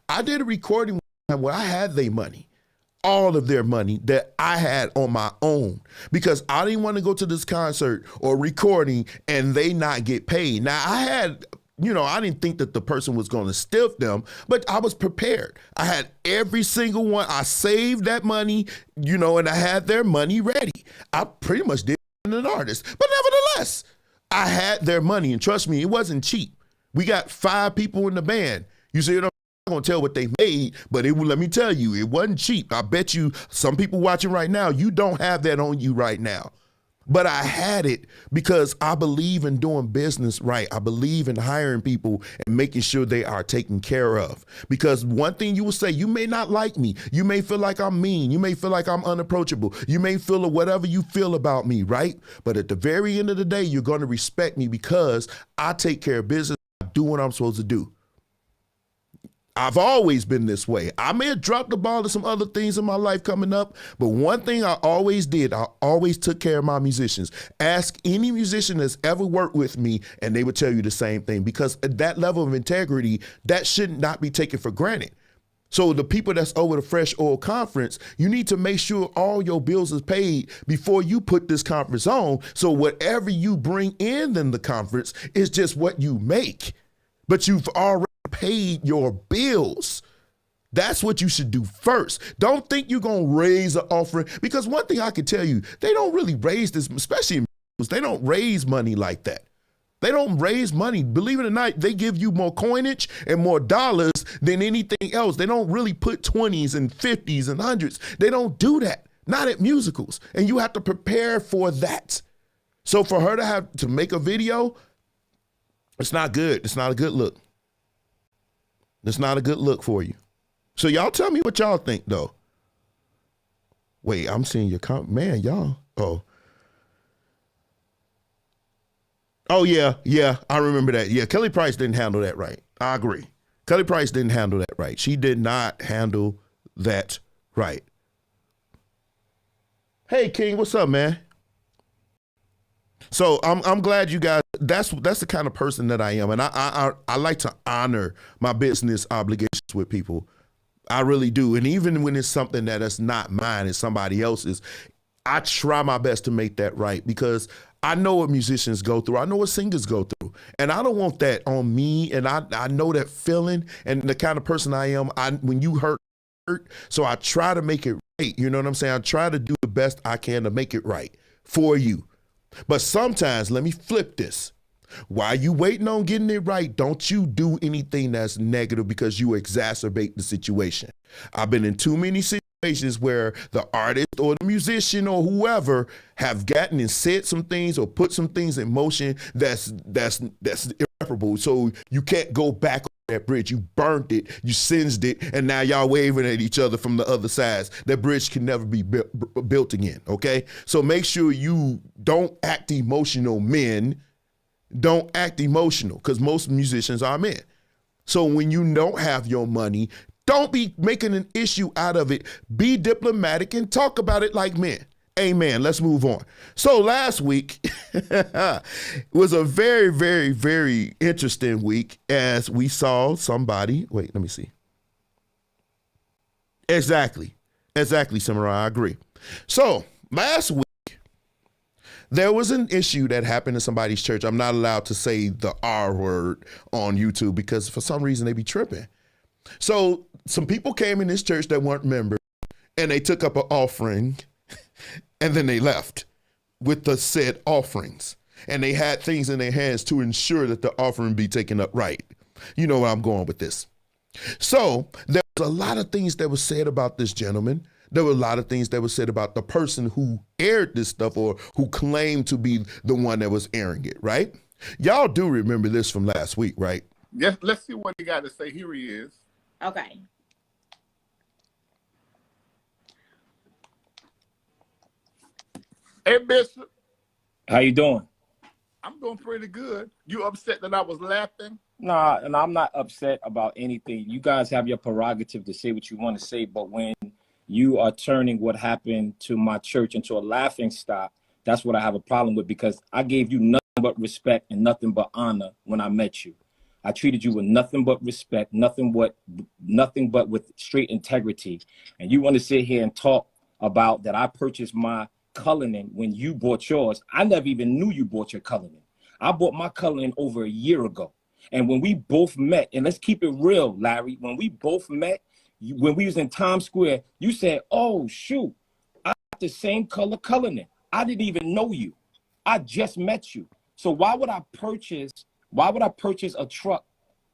I did a recording where I had their money, all of their money that I had on my own, because I didn't want to go to this concert or recording and they not get paid. Now I didn't think that the person was going to stiff them, but I was prepared. I had every single one. I saved that money, and I had their money ready. I pretty much did an artist, but nevertheless, I had their money. And trust me, it wasn't cheap. We got 5 people in the band. You see, I'm not going to tell what they made, but let me tell you, it wasn't cheap. I bet you some people watching right now, you don't have that on you right now. But I had it because I believe in doing business right. I believe in hiring people and making sure they are taken care of. Because one thing you will say, you may not like me. You may feel like I'm mean. You may feel like I'm unapproachable. You may feel whatever you feel about me, right? But at the very end of the day, you're going to respect me because I take care of business. I do what I'm supposed to do. I've always been this way. I may have dropped the ball to some other things in my life coming up, but one thing I always did, I always took care of my musicians. Ask any musician that's ever worked with me, and they would tell you the same thing, because at that level of integrity, that should not be taken for granted. So the people that's over the Fresh Oil Conference, you need to make sure all your bills is paid before you put this conference on. So whatever you bring in the conference is just what you make, but you've already paid your bills. That's what you should do first. Don't think you're going to raise an offering, because one thing I can tell you, they don't really raise this, especially in they don't raise money like that. They don't raise money. Believe it or not, they give you more coinage and more dollars than anything else. They don't really put 20s and 50s and 100s. They don't do that. Not at musicals. And you have to prepare for that. So for her to have to make a video, it's not good. It's not a good look. It's not a good look for you. So y'all tell me what y'all think, though. Wait, I'm seeing your man, y'all. Oh, yeah, I remember that. Yeah, Kelly Price didn't handle that right. I agree. Kelly Price didn't handle that right. She did not handle that right. Hey, King, what's up, man? So I'm glad you guys, that's the kind of person that I am. And I like to honor my business obligations with people. I really do. And even when it's something that is not mine, it's somebody else's, I try my best to make that right, because I know what musicians go through. I know what singers go through. And I don't want that on me. And I know that feeling, and the kind of person I am, when you hurt, so I try to make it right. You know what I'm saying? I try to do the best I can to make it right for you. But sometimes, let me flip this. While you waiting on getting it right, don't you do anything that's negative, because you exacerbate the situation. I've been in too many situations situations where the artist or the musician or whoever have gotten and said some things or put some things in motion that's irreparable. So you can't go back on that bridge. You burned it, you singed it, and now y'all waving at each other from the other sides. That bridge can never be built again, okay? So make sure you don't act emotional, men. Don't act emotional, because most musicians are men. So when you don't have your money, don't be making an issue out of it. Be diplomatic and talk about it like men. Amen. Let's move on. So last week was a very, very, very interesting week as we saw somebody. Wait, let me see. Exactly, Samurai. I agree. So last week, there was an issue that happened in somebody's church. I'm not allowed to say the R word on YouTube because for some reason they be tripping. So some people came in this church that weren't members, and they took up an offering, and then they left with the said offerings. And they had things in their hands to ensure that the offering be taken up right. You know where I'm going with this. So there was a lot of things that was said about this gentleman. There were a lot of things that were said about the person who aired this stuff or who claimed to be the one that was airing it, right? Y'all do remember this from last week, right? Yes, let's see what he got to say. Here he is. Okay. Hey, Bishop. How you doing? I'm doing pretty good. You upset that I was laughing? Nah, and I'm not upset about anything. You guys have your prerogative to say what you want to say, but when you are turning what happened to my church into a laughing stock, that's what I have a problem with, because I gave you nothing but respect and nothing but honor when I met you. I treated you with nothing but respect, nothing but with straight integrity. And you want to sit here and talk about that I purchased my Cullinan when you bought yours. I never even knew you bought your Cullinan. I bought my Cullinan over a year ago. And when we both met, and let's keep it real, Larry, when we both met, when we was in Times Square, you said, oh, shoot, I got the same color Cullinan. I didn't even know you. I just met you. So why would I purchase a truck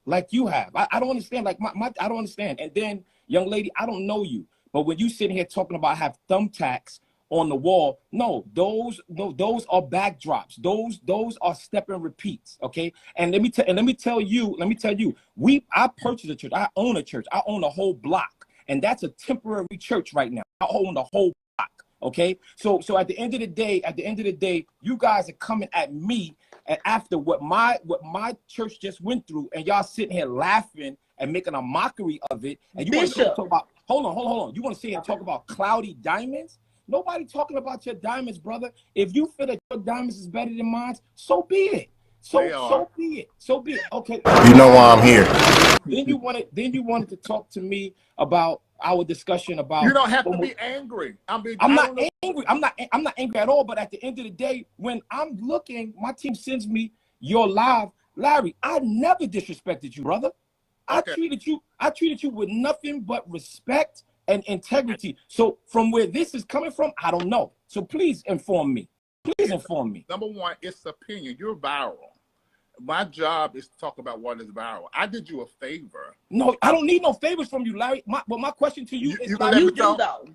like you have? I don't understand. Like I don't understand. And then, young lady, I don't know you. But when you sitting here talking about have thumbtacks on the wall, those are backdrops. Those are step and repeats. Okay. And let me tell you, I purchased a church. I own a church. I own a whole block. And that's a temporary church right now. I own the whole block. Okay. So at the end of the day, you guys are coming at me and after what my church just went through, and y'all sitting here laughing and making a mockery of it. And you want to talk about, hold on. You want to sit here and talk about cloudy diamonds? Nobody talking about your diamonds, brother. If you feel that your diamonds is better than mine, so be it. So be it. Okay. You know why I'm here. Then you wanted to talk to me about our discussion about. You don't have to be angry. I'm not angry. I'm not angry at all. But at the end of the day, when I'm looking, my team sends me your live, Larry. I never disrespected you, brother. Okay. I treated you with nothing but respect and integrity. So from where this is coming from, I don't know. So please inform me. Number one, it's opinion. You're viral. My job is to talk about what is viral. I did you a favor. No, I don't need no favors from you, Larry. But my question to you is, you Larry, you do though.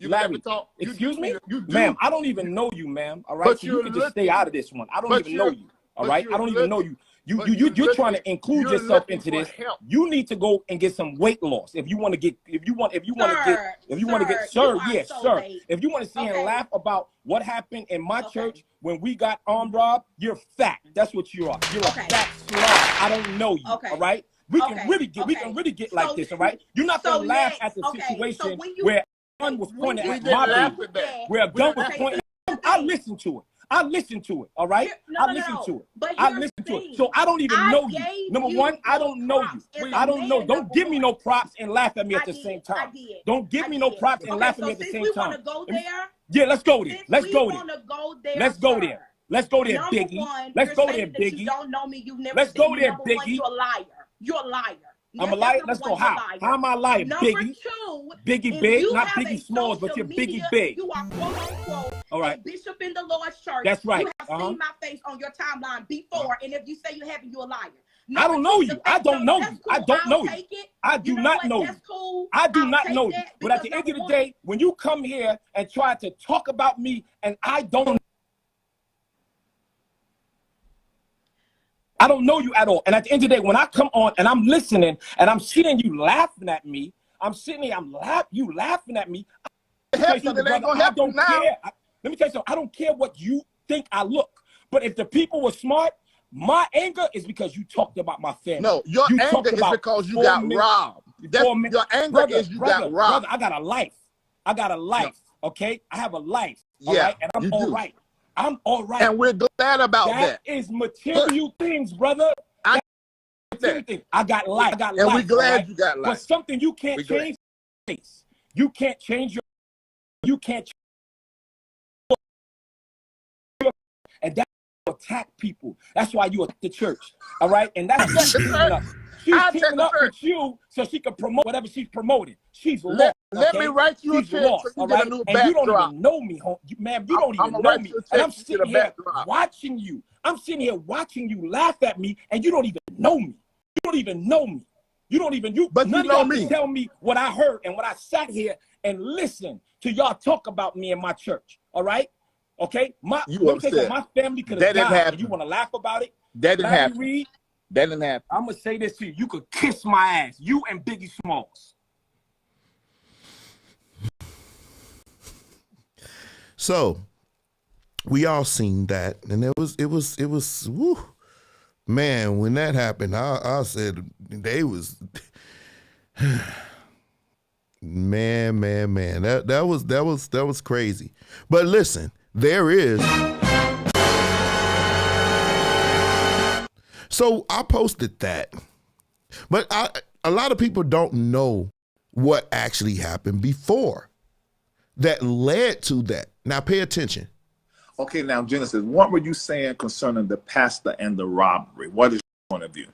Larry, excuse me? Ma'am, I don't even know you, ma'am. All right, so you can just stay out of this one. I don't even know you. All right, I don't even know you. You're trying to include yourself into this. You need to go and get some weight loss if you want to get If you want to sit and laugh about what happened in my church when we got armed robbed, you're fat. That's what you are. You're a fat slob. I don't know you. All right. We can really get like this. All right. You're not gonna laugh at the situation where a gun was pointed at my baby. Where a gun was pointed. I listened to it. All right. I listened to it. So I don't even know you. Number one, I don't know you. I don't know. Don't give me no props and laugh at me at the same time. Don't give me no props and laugh at me at the same time. We want to go there. Yeah, let's go there. Let's go there. Let's go there. Let's go there, Number Biggie. one, Let's go there, Biggie. You don't know me. You've never Let's seen go me. there, Number one, Biggie. You're a liar. I'm a liar. Let's go. How? How am I a liar, Biggie? Two, Biggie Big, not Biggie Smalls, but you're Biggie Big. You are quote unquote all right. a bishop in the Lord's church. That's right. You have seen my face on your timeline before, and if you say you haven't, you're a liar. No, I don't know but you. the I fact- don't know that's you. cool. I don't I'll know you. take it. I do You know not what? know you. That's cool. I do I'll not take know you. that But at the because end of the number day, when you come here and try to talk about me and I don't know you at all. And at the end of the day, when I come on and I'm listening and I'm seeing you laughing at me, I'm sitting here, you laughing at me. Help you, that ain't gonna help you now. Let me tell you something. I don't care what you think I look. But if the people were smart, my anger is because you talked about my family. No, your you anger is because you got robbed. Your anger is you got robbed. Brother, I got a life. Okay? I have a life. Yeah, all right? And I'm you all do. right. I'm all right. And we're glad about that. That is material things, brother. I I got life. I got and life. we're glad all right? you got life. But something you can't change. You can't change you can't and that attack people. That's why you attack the church. All right? And that's she's teaming up. She's teaming up with you so she can promote whatever she's promoting. She's lost. Let me write you a check so you get a new backdrop. And you don't even know me, man. You don't even know me. And I'm sitting here watching you. I'm sitting here watching you laugh at me, and you don't even know me. You don't even know me. You don't even But none you know of y'all me. can tell me what I heard and what I sat here and listened to y'all talk about me in my church. All right? Okay? Let me tell you something. My family could have died, and you want to laugh about it? That didn't happen. Reed, that didn't happen. I'm gonna say this to you. You could kiss my ass. You and Biggie Smalls. So we all seen that, and it was woo. Man, when that happened, I said they was man. That was crazy. But listen, there is. So I posted that, but a lot of people don't know what actually happened before that led to that. Now pay attention. Okay, now Genesis, what were you saying concerning the pastor and the robbery? What is your point of view?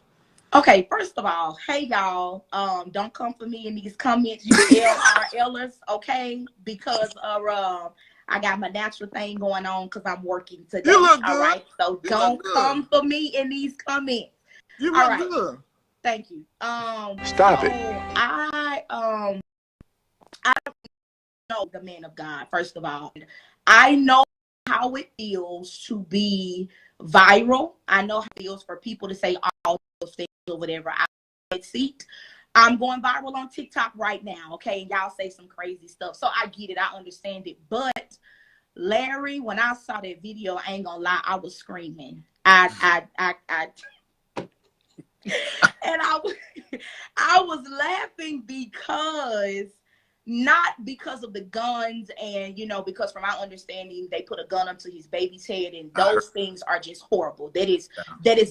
Okay, first of all, hey y'all, don't come for me in these comments, you LRLers, okay? Because I got my natural thing going on because I'm working today. You look good. All right, so don't come for me in these comments. You look good. Thank you. Stop it. I don't know the man of God. First of all, I know how it feels to be viral. I know how it feels for people to say all those things or whatever. I see. I'm going viral on TikTok right now, okay? And y'all say some crazy stuff. So I get it. I understand it. But Larry, when I saw that video, I ain't gonna lie, I was screaming. And I was laughing because not because of the guns and, you know, because from my understanding, they put a gun up to his baby's head and those things are just horrible. That is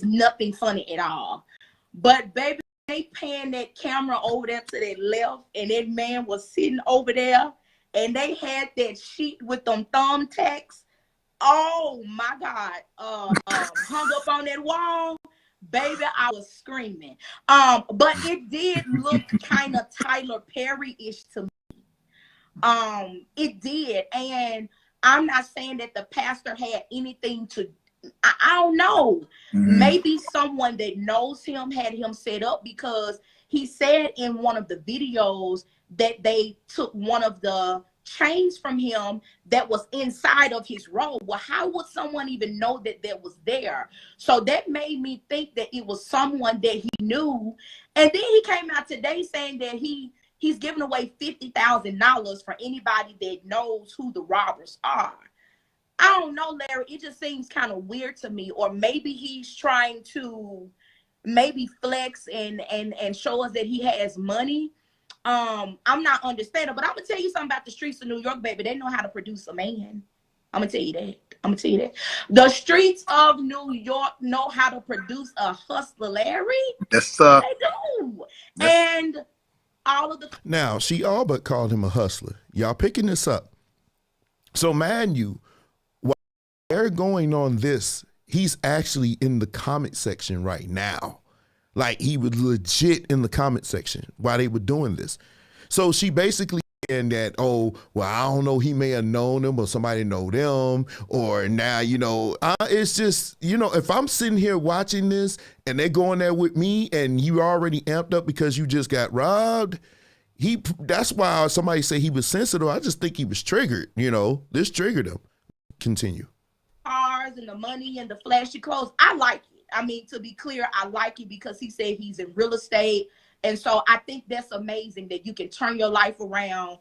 nothing funny at all. But baby, they pan that camera over there to that left and that man was sitting over there and they had that sheet with them thumbtacks. Oh my God. Hung up on that wall. Baby, I was screaming. But it did look kind of Tyler Perry-ish to me. It did. And I'm not saying that the pastor had anything to, I don't know. Maybe someone that knows him had him set up because he said in one of the videos that they took one of the chains from him that was inside of his robe. Well, how would someone even know that that was there? So that made me think that it was someone that he knew. And then he came out today saying that he's giving away $50,000 for anybody that knows who the robbers are. I don't know, Larry. It just seems kind of weird to me. Or maybe he's trying to maybe flex and show us that he has money. I'm not understanding, but I'm gonna tell you something about the streets of New York, baby. They know how to produce a man. I'm gonna tell you that. The streets of New York know how to produce a hustler, Larry. Yes, sir. They do. Yes. And all of the Now she all but called him a hustler. Y'all picking this up. So mind you, while they're going on this, he's actually in the comment section right now. Like he was legit in the comment section while they were doing this. So she basically saying that, oh, well, I don't know, he may have known them or somebody know them, or now, it's just, if I'm sitting here watching this and they're going there with me and you already amped up because you just got robbed, that's why somebody say he was sensitive. I just think he was triggered, this triggered him. Continue. Cars and the money and the flashy clothes. I like it. I mean, to be clear, I like it because he said he's in real estate. And so I think that's amazing that you can turn your life around,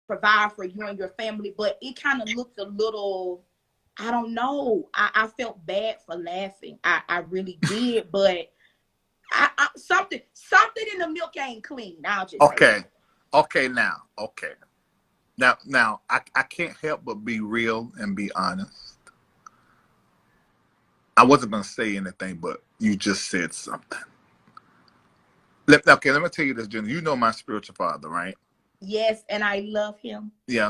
provide for you and your family. But it kind of looked a little, I don't know. I felt bad for laughing. I really did. But something in the milk ain't clean. I'll just say that. Now, I can't help but be real and be honest. I wasn't going to say anything, but you just said something. Let me tell you this, Jenny. You know my spiritual father, right? Yes, and I love him. Yeah.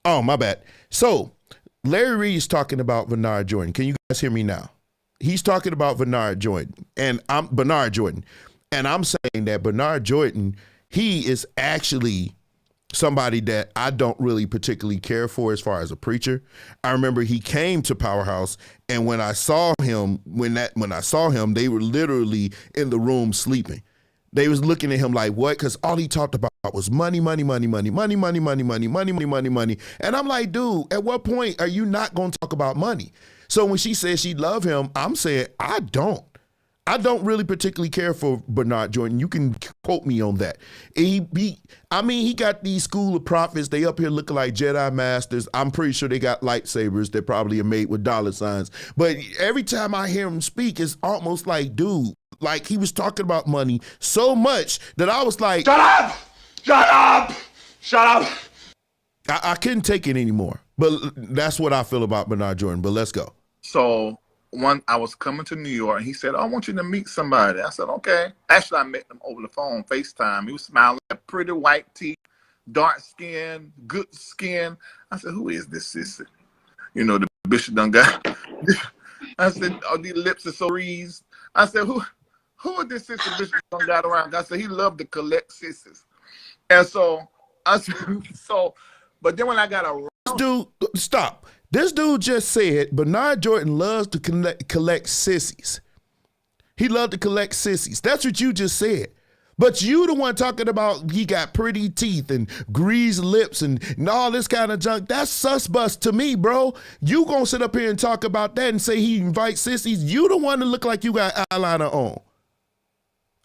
Oh, my bad. So Larry Reed's talking about Bernard Jordan. Can you guys hear me now? He's talking about Bernard Jordan, and I'm saying that Bernard Jordan, he is actually somebody that I don't really particularly care for as far as a preacher. I remember he came to Powerhouse, and when I saw him, they were literally in the room sleeping. They was looking at him like, what? Because all he talked about was money, money, money, money, money, money, money, money, money, money, money, money. And I'm like, dude, at what point are you not going to talk about money? So when she says she love him, I'm saying I don't really particularly care for Bernard Jordan. You can quote me on that. He got these school of prophets. They up here looking like Jedi masters. I'm pretty sure they got lightsabers that probably are made with dollar signs. But every time I hear him speak, it's almost like, dude, like he was talking about money so much that I was like, Shut up! Shut up! Shut up! I couldn't take it anymore. But that's what I feel about Bernard Jordan. But let's go. So I was coming to New York, and he said, I want you to meet somebody. I said, okay. Actually, I met him over the phone, FaceTime. He was smiling, pretty white teeth, dark skin, good skin. I said, who is this sister? The bishop done got. I said, oh, these lips are so raised. I said, who is this sister bishop done got around? I said, he loved to collect sisters. And so I said, but then when I got a dude, stop. This dude just said Bernard Jordan loves to collect sissies. He loved to collect sissies. That's what you just said. But you the one talking about he got pretty teeth and greased lips and all this kind of junk. That's sus bust to me, bro. You gonna sit up here and talk about that and say he invites sissies? You the one that look like you got eyeliner on.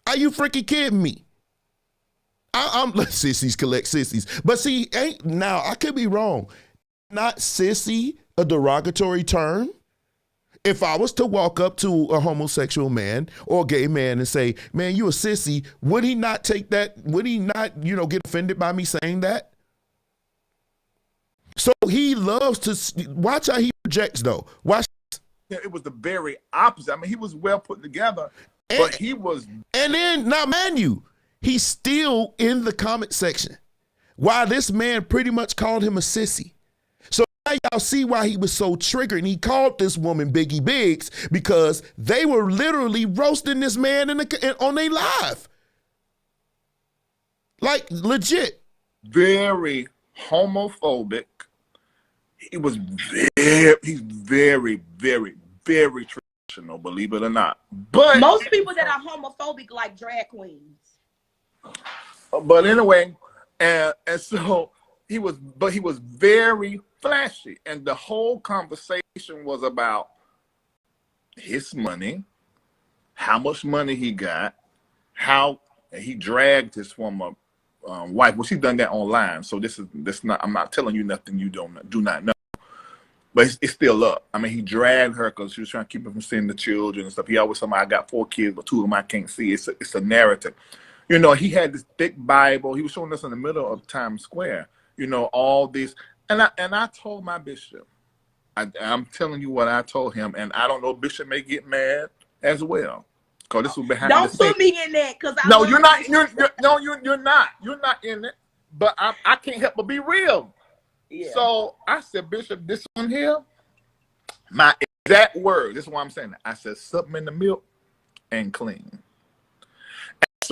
Are you freaking kidding me? I'm sissies collect sissies. But see, I could be wrong. Not sissy a derogatory term? If I was to walk up to a homosexual man or a gay man and say, man, you a sissy, would he not take that? Would he not, get offended by me saying that? So he loves to watch how he projects though. Watch. It was the very opposite. I mean, he was well put together, but he was. And then now, he's still in the comment section. Why this man pretty much called him a sissy. So now y'all see why he was so triggered. And he called this woman Biggie Biggs because they were literally roasting this man on their live. Like legit. Very homophobic. He's very, very, very traditional, believe it or not. But most people that are homophobic like drag queens. But anyway, and so he was very flashy, and the whole conversation was about his money, how much money he got, how he dragged his former wife. Well, she done that online, so this not. I'm not telling you nothing you do not know. But it's still up. I mean, he dragged her because she was trying to keep her from seeing the children and stuff. He always told me, I got 4 kids, but 2 of them I can't see. It's a narrative. You know, he had this thick Bible. He was showing us in the middle of Times Square. You know, all these. And I told my bishop, I'm telling you what I told him, and I don't know, Bishop may get mad as well. Because this was behind the scenes. Don't put me in that, because No, you're not. You're not. You're not in it. But I can't help but be real. Yeah. So I said, Bishop, this one here, my exact word, this is why I'm saying that. I said, something in the milk and clean. And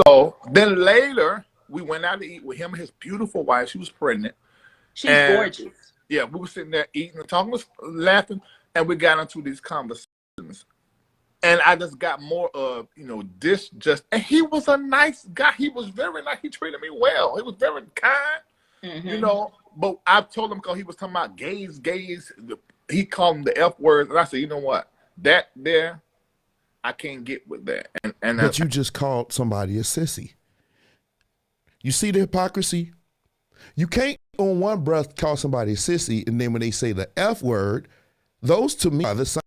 so then later, we went out to eat with him and his beautiful wife. She was pregnant. She's gorgeous. Yeah, we were sitting there eating and talking, laughing, and we got into these conversations. And I just got more of, you know, and he was a nice guy. He was very nice. He treated me well. He was very kind, you know. But I told him, because he was talking about gays. He called them the F words. And I said, you know what? That there, I can't get with that. But you just called somebody a sissy. You see the hypocrisy? You can't on one breath call somebody a sissy, and then when they say the F word, those to me are the same.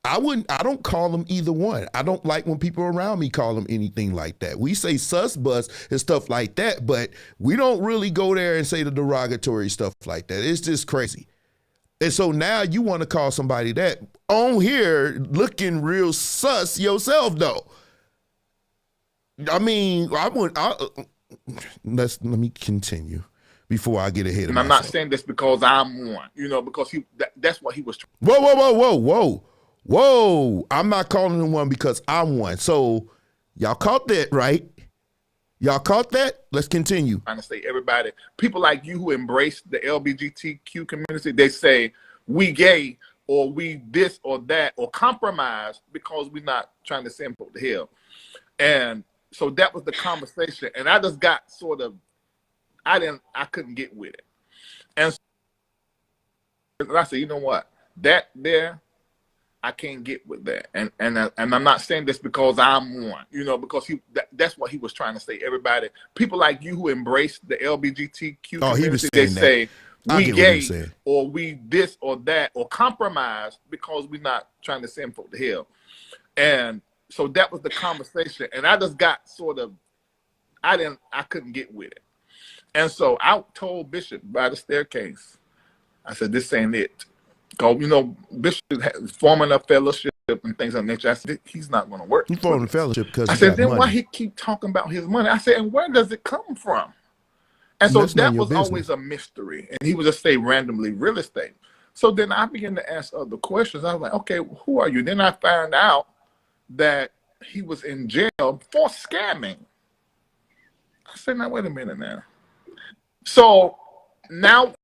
I don't call them either one. I don't like when people around me call them anything like that. We say sus bus and stuff like that, but we don't really go there and say the derogatory stuff like that. It's just crazy. And so now you want to call somebody that on here looking real sus yourself, though. I mean, let me continue before I get ahead of myself. I'm not saying this because I'm one, you know, because that's what he was trying. Whoa, I'm not calling him one because I'm one. So y'all caught that, right? Y'all caught that? Let's continue. Trying to say everybody, people like you who embrace the LGBTQ community, they say we gay or we this or that or compromise because we're not trying to send people to hell. And so that was the conversation. And I just got sort of, I couldn't get with it. And so I said, you know what? That there, I can't get with that, and I'm not saying this because I'm one, you know, because that's what he was trying to say. Everybody, people like you who embrace the LGBTQ community, they say we gay or we this or that or compromise because we're not trying to send folk to hell. And so that was the conversation, and I just got sort of, I couldn't get with it, and so I told Bishop by the staircase, I said, this ain't it. Because, you know, Bishop forming a fellowship and things of that nature. I said, he's not going to work. He's forming a fellowship because I said, then why he keep talking about his money? I said, and where does it come from? And so that was always a mystery. And he would just say randomly real estate. So then I began to ask other questions. I was like, okay, who are you? Then I found out that he was in jail for scamming. I said, now, wait a minute now. So now,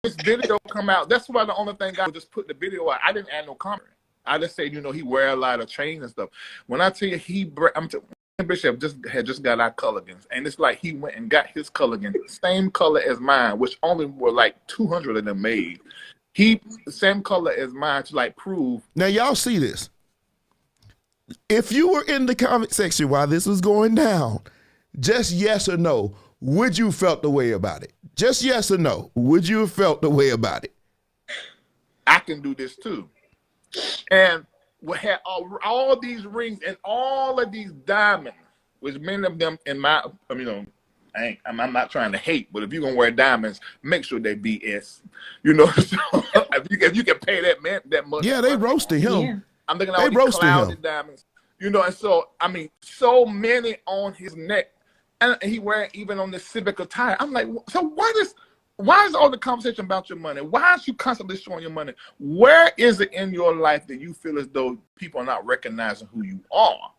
this video come out. That's why the only thing I would just put the video out. I didn't add no comment. I just said, you know, he wear a lot of chains and stuff. When I tell you, Bishop had just got our colorgans, and it's like he went and got his colorgan, same color as mine, which only were like 200 of them made. The same color as mine to like prove. Now y'all see this. If you were in the comment section while this was going down, just yes or no, would you felt the way about it? Just yes or no. Would you have felt the way about it? I can do this too. And we had all these rings and all of these diamonds, which many of them in my, you know, I'm not trying to hate, but if you're gonna wear diamonds, make sure they BS. You know, so if you can pay that much. Yeah, they roasted him. Yeah. I'm looking at all these clouded diamonds. You know, and so I mean, so many on his neck. And he wearing even on the civic attire. I'm like, so why is all the conversation about your money? Why is you constantly showing your money? Where is it in your life that you feel as though people are not recognizing who you are?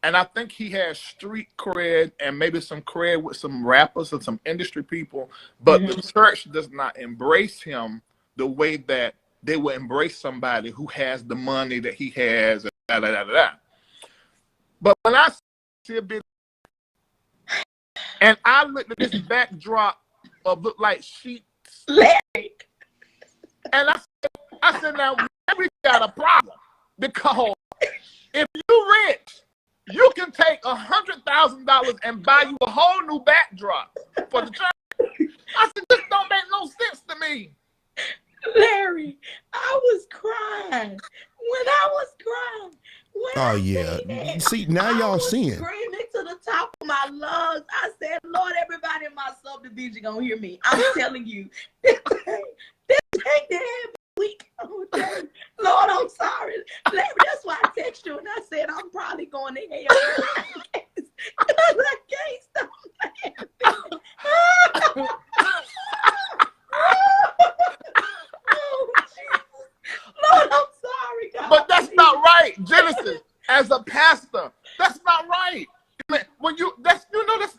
And I think he has street cred and maybe some cred with some rappers and some industry people, but the church does not embrace him the way that they will embrace somebody who has the money that he has. But when I see a bit, and I looked at this backdrop of look like sheets. Larry. And I said, now we got a problem because if you rich, you can take $100,000 and buy you a whole new backdrop for the church. I said, this don't make no sense to me. Larry, I was crying. When I was crying. Oh yeah. See, now y'all seeing. Screaming to the top of my lungs. I said, Lord, everybody in my subdivision gonna hear me. I'm telling you, this ain't the heavy week. Lord, I'm sorry. Larry, that's why I texted you and I said I'm probably going to hell. I can't stop laughing. Oh, Jesus. Lord, I'm sorry, God. But that's not right, Genesis. As a pastor, that's not right. When that's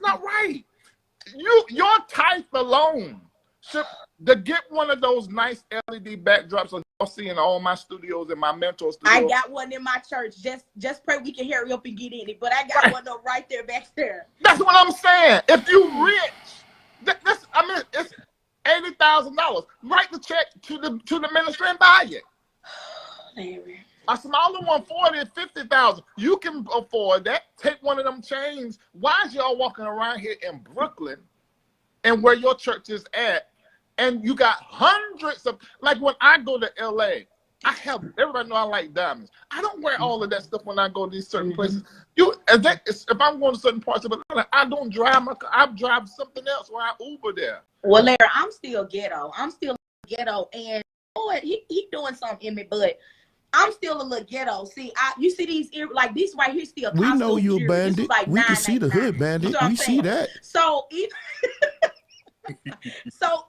not right. Your tithe alone should to get one of those nice LED backdrops like y'all see in all my studios and my mentor studios. I got one in my church. Just pray we can hurry up and get in it. But I got one up right there back there. That's what I'm saying. If you rich, it's $80,000. Write the check to the ministry and buy it. Larry. A smaller one, 40 and 50,000. You can afford that. Take one of them chains. Why is y'all walking around here in Brooklyn and where your church is at, and you got hundreds of, like when I go to LA, everybody know I like diamonds. I don't wear all of that stuff when I go to these certain places. If I'm going to certain parts of Atlanta, I don't drive my car. I drive something else or I Uber there. Well, Larry, I'm still ghetto. And boy, he doing something in me, but I'm still a little ghetto. See, you see these like these right here still. We know you a bandit. Like we can see the hood bandit. You know we see that. So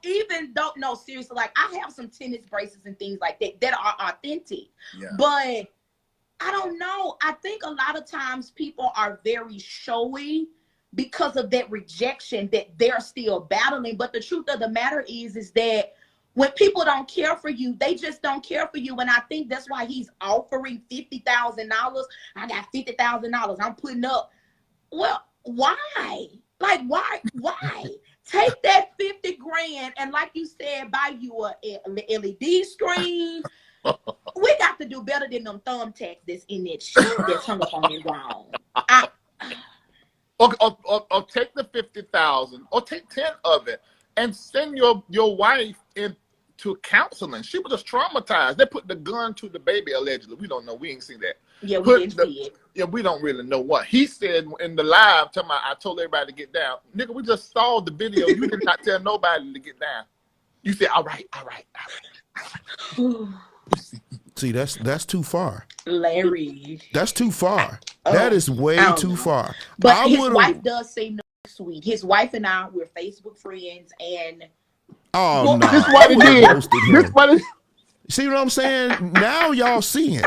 even though, no, seriously, like I have some tennis bracelets and things like that are authentic. Yeah. But I don't know. I think a lot of times people are very showy because of that rejection that they're still battling. But the truth of the matter is that when people don't care for you, they just don't care for you. And I think that's why he's offering $50,000. I got $50,000. I'm putting up. Well, why? Like, why? Take that 50 grand and, like you said, buy you a LED screen. We got to do better than them thumbtacks that's in that shit that's hung up on your wall. Or take the 50,000, or take 10 of it, and send your wife into counseling. She was just traumatized. They put the gun to the baby allegedly. We don't know. We ain't seen that. Yeah, we didn't see it. Yeah, we don't really know what he said in the live. I told everybody to get down. Nigga, we just saw the video. You did not tell nobody to get down. You said, all right. See, that's too far. Larry. That's too far. That is way too far. But his wife does say no, sweet. His wife and I, we're Facebook friends, and no. This is what he did. See what I'm saying? Now y'all seeing.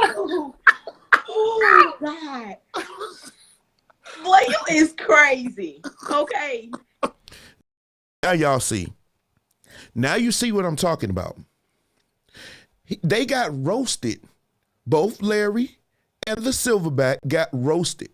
Oh God. Boy, you is crazy. Okay. Now y'all see. Now you see what I'm talking about. They got roasted. Both Larry and the Silverback got roasted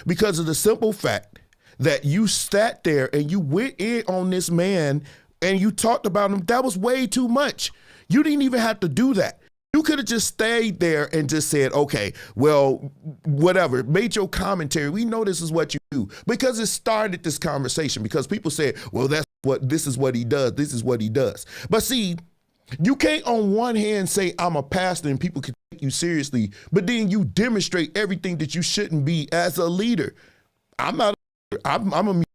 because of the simple fact that you sat there and you went in on this man and you talked about him. That was way too much. You didn't even have to do that. You could have just stayed there and just said, okay, well, whatever, made your commentary. We know this is what you do, because it started this conversation, because people said, well, this is what he does. This is what he does. But see, you can't on one hand say I'm a pastor and people can take you seriously, but then you demonstrate everything that you shouldn't be as a leader. I'm a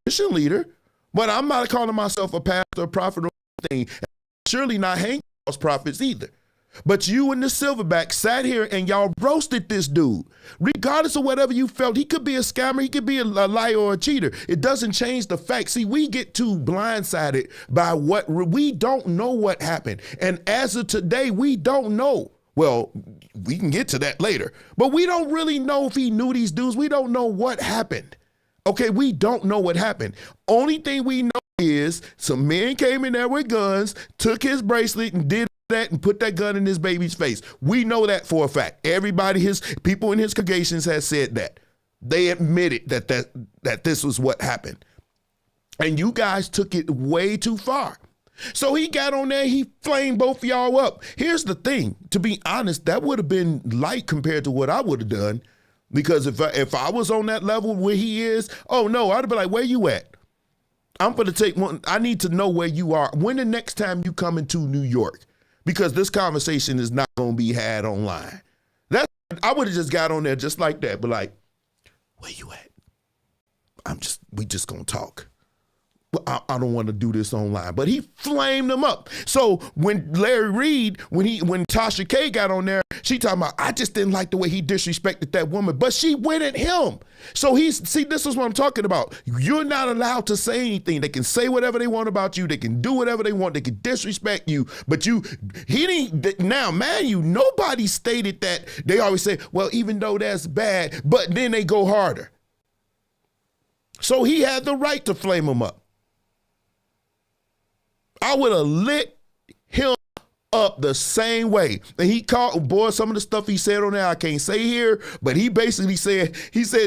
musician leader, but I'm not calling myself a pastor, a prophet, or anything. Surely not hang house prophets either. But you and the Silverback sat here and y'all roasted this dude. Regardless of whatever you felt, he could be a scammer, he could be a liar or a cheater. It doesn't change the fact. See, we get too blindsided by what we don't know what happened. And as of today, we don't know. Well, we can get to that later. But we don't really know if he knew these dudes. We don't know what happened. Okay, we don't know what happened. Only thing we know is some men came in there with guns, took his bracelet and did that and put that gun in his baby's face. We know that for a fact. Everybody, his people in his congregations has said that. They admitted that this was what happened. And you guys took it way too far. So he got on there, he flamed both of y'all up. Here's the thing, to be honest, that would have been light compared to what I would have done. Because if I was on that level where he is, oh no, I'd be like, where you at? I'm going to take one. I need to know where you are. When the next time you come into New York? Because this conversation is not going to be had online. I would have just got on there just like that, but like, where you at? We just going to talk. I don't want to do this online, but he flamed them up. So when Larry Reed, when Tasha K got on there, she talking about, I just didn't like the way he disrespected that woman, but she went at him. So this is what I'm talking about. You're not allowed to say anything. They can say whatever they want about you. They can do whatever they want. They can disrespect you, but nobody stated that. They always say, well, even though that's bad, but then they go harder. So he had the right to flame him up. I would have lit him up the same way. And he called, boy, some of the stuff he said on there, I can't say here, but he basically said,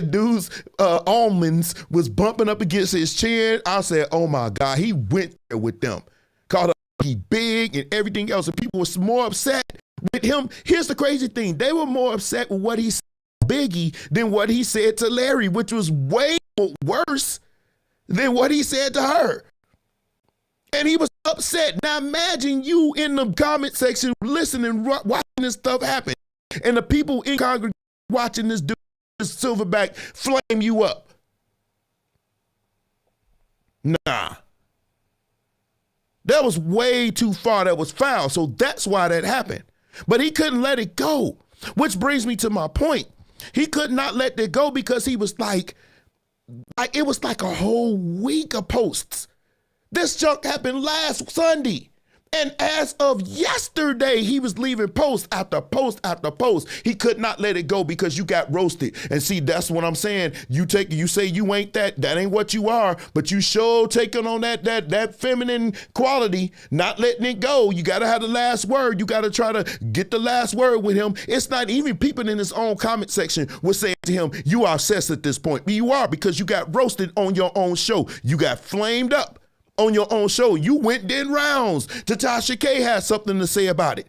dude's almonds was bumping up against his chin. I said, oh my God, he went there with them. Called up he big and everything else. And people were more upset with him. Here's the crazy thing. They were more upset with what he said to Biggie than what he said to Larry, which was way worse than what he said to her. And he was upset. Now imagine you in the comment section listening, watching this stuff happen. And the people in Congress watching this dude, this silverback, flame you up. Nah. That was way too far. That was foul. So that's why that happened. But he couldn't let it go. Which brings me to my point. He could not let it go because he was like it was like a whole week of posts. This junk happened last Sunday. And as of yesterday, he was leaving post after post after post. He could not let it go because you got roasted. And see, that's what I'm saying. You say you ain't that ain't what you are, but you sure taking on that feminine quality, not letting it go. You got to have the last word. You got to try to get the last word with him. It's not even people in his own comment section were saying to him, you are obsessed at this point. But you are, because you got roasted on your own show. You got flamed up on your own show. You went in rounds. Tasha K had something to say about it.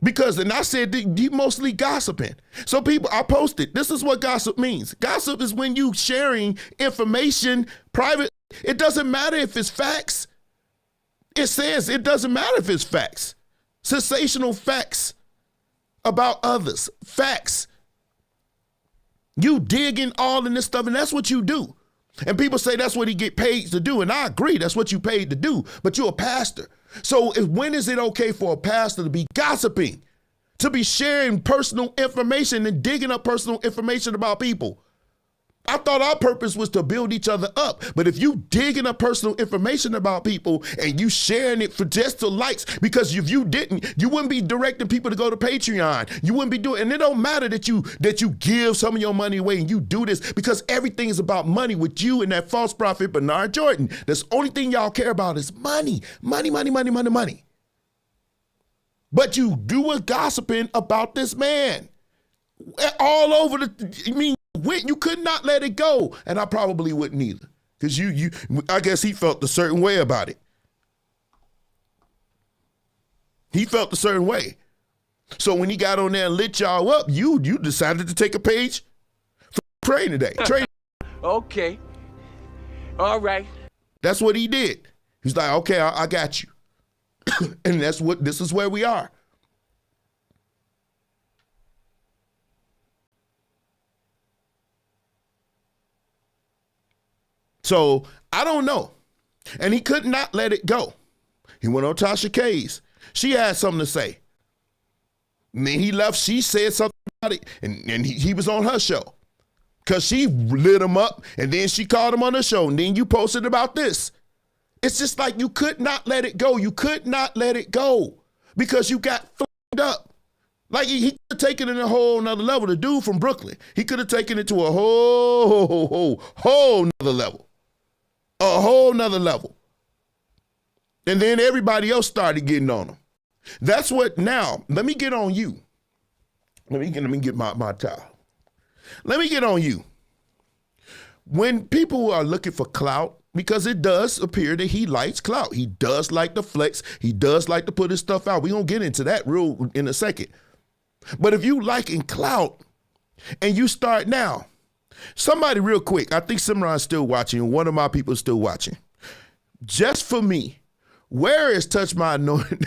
And I said, you mostly gossiping. So people, I posted, this is what gossip means. Gossip is when you sharing information private. It doesn't matter if it's facts. It says it doesn't matter if it's facts. Sensational facts about others. Facts. You digging all in this stuff, and that's what you do. And people say that's what he get paid to do. And I agree, that's what you paid to do. But you're a pastor. So when is it okay for a pastor to be gossiping, to be sharing personal information and digging up personal information about people? I thought our purpose was to build each other up. But if you digging up personal information about people and you sharing it for just the likes, because if you didn't, you wouldn't be directing people to go to Patreon. You wouldn't be doing, and it don't matter that you give some of your money away and you do this, because everything is about money with you and that false prophet Bernard Jordan. That's the only thing y'all care about is money, money, money, money, money, money. But you do a gossiping about this man all over you could not let it go. And I probably wouldn't either. Because I guess he felt a certain way about it. He felt a certain way. So when he got on there and lit y'all up, you decided to take a page from praying today. Okay. All right. That's what he did. He's like, okay, I got you. And this is where we are. So I don't know. And he could not let it go. He went on Tasha K's. She had something to say. And then he left. She said something about it. And he was on her show. Because she lit him up. And then she called him on her show. And then you posted about this. It's just like you could not let it go. You could not let it go. Because you got flamed up. Like he could have taken it a whole nother level. The dude from Brooklyn. He could have taken it to a whole nother level. A whole nother level. And then everybody else started getting on him. That's what now, let me get on you. Let me get my towel. Let me get on you. When people are looking for clout because it does appear that he likes clout. He does like to flex. He does like to put his stuff out. We're going to get into that real in a second. But if you liking clout and you start now, somebody real quick, I think Simran's still watching, and one of my people is still watching. Just for me, where is touch my anointing,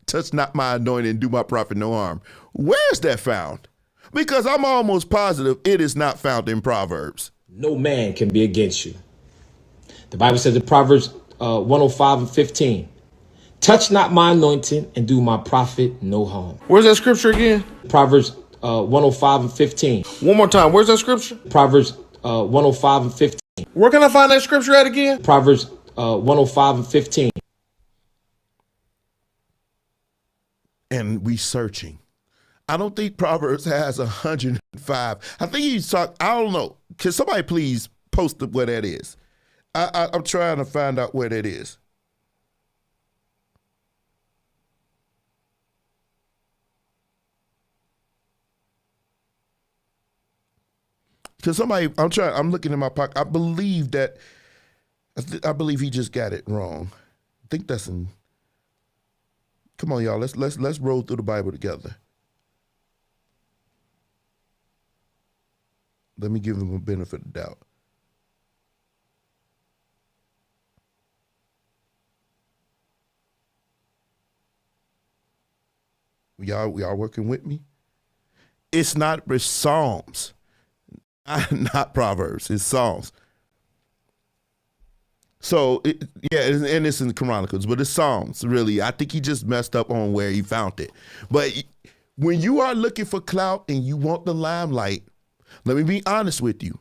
touch not my anointing and do my prophet no harm? Where is that found? Because I'm almost positive it is not found in Proverbs. No man can be against you. The Bible says in Proverbs 105:15, touch not my anointing and do my prophet no harm. Where's that scripture again? Proverbs 105:15. One more time. Where's that scripture? Proverbs 105:15. Where can I find that scripture at again? Proverbs 105:15. And we searching. I don't think Proverbs has 105. I think he's talking, I don't know. Can somebody please post where that is? I'm trying to find out where that is. Because somebody, I'm looking in my pocket. I believe he just got it wrong. I think that's in, come on, y'all. Let's roll through the Bible together. Let me give him a benefit of doubt. Y'all working with me? It's Psalms, not Proverbs. It's Psalms. So and it's in the Chronicles, but it's Psalms. Really, I think he just messed up on where he found it. But when you are looking for clout and you want the limelight, let me be honest with you.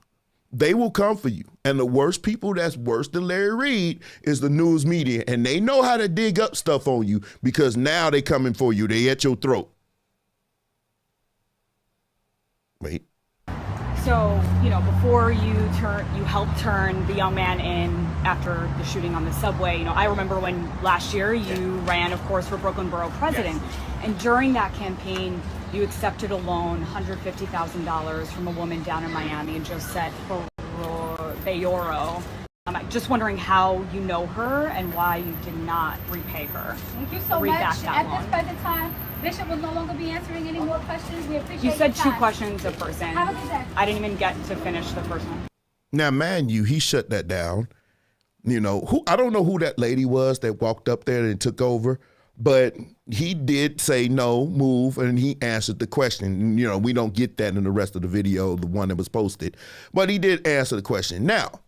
They will come for you. And the worst people that's worse than Larry Reed is the news media. And they know how to dig up stuff on you because now they coming for you. They at your throat. Wait. So, before you helped turn the young man in after the shooting on the subway, I remember when last year you ran, of course, for Brooklyn Borough President. Yes. And during that campaign, you accepted a loan, $150,000 from a woman down in Miami, Josette Bayoro. I'm just wondering how you know her and why you did not repay her. Thank you so much. At this present time, Bishop will no longer be answering any more questions. We appreciate You said your time. 2 questions a person. Have a good day. I didn't even get to finish the first one. Now, man, he shut that down. I don't know who that lady was that walked up there and took over, but he did say no, move, and he answered the question. We don't get that in the rest of the video, the one that was posted, but he did answer the question. Now,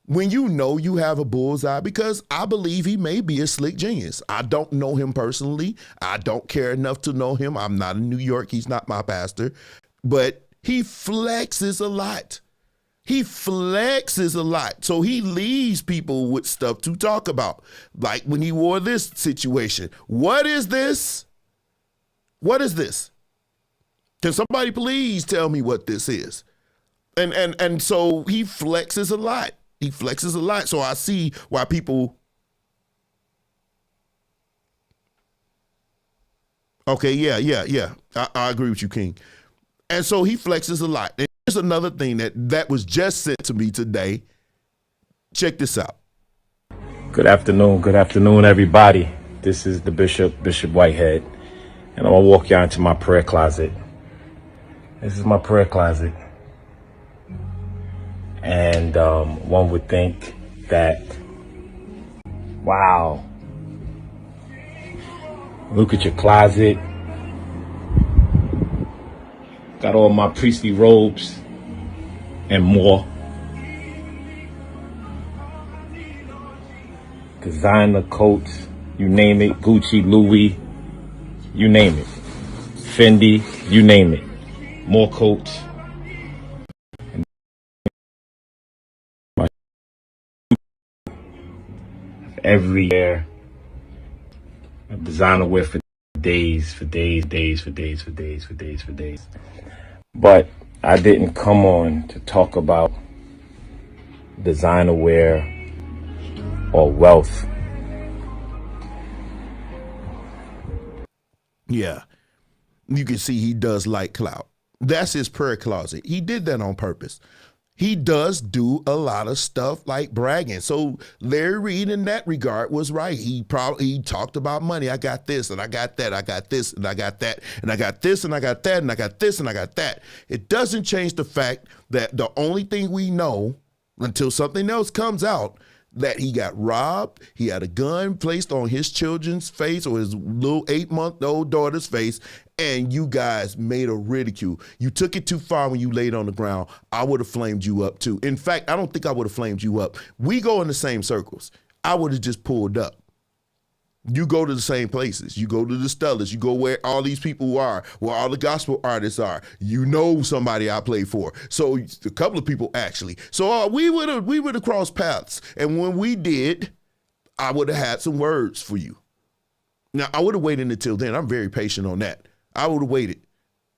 when you have a bullseye, because I believe he may be a slick genius. I don't know him personally. I don't care enough to know him. I'm not in New York. He's not my pastor, but he flexes a lot. So he leaves people with stuff to talk about. Like when he wore this situation. What is this? What is this? Can somebody please tell me what this is? And so he flexes a lot. So I see why people. Okay, yeah. I agree with you, King. And so he flexes a lot. And here's another thing that was just sent to me today. Check this out. Good afternoon, everybody. This is the Bishop Whitehead, and I'm gonna walk y'all into my prayer closet. This is my prayer closet. And one would think that, wow, look at your closet. Got all my priestly robes and more. Designer coats, you name it, Gucci, Louis, you name it. Fendi, you name it. More coats. Every year, designer wear for days. But I didn't come on to talk about designer wear or wealth. Yeah, you can see he does like clout. That's his prayer closet. He did that on purpose. He does do a lot of stuff like bragging. So Larry Reed in that regard was right. He talked about money. I got this and I got that. I got this and I got that. And I got this and I got that. And I got this and I got that. It doesn't change the fact that the only thing we know until something else comes out, that he got robbed, he had a gun placed on his children's face or his little 8-month-old daughter's face, and you guys made a ridicule. You took it too far when you laid on the ground. I would have flamed you up too. In fact, I don't think I would have flamed you up. We go in the same circles. I would have just pulled up. You go to the same places. You go to the Stellas. You go where all these people are, where all the gospel artists are. You know somebody I play for. So a couple of people actually. So we would have crossed paths. And when we did, I would have had some words for you. Now, I would have waited until then. I'm very patient on that. I would have waited.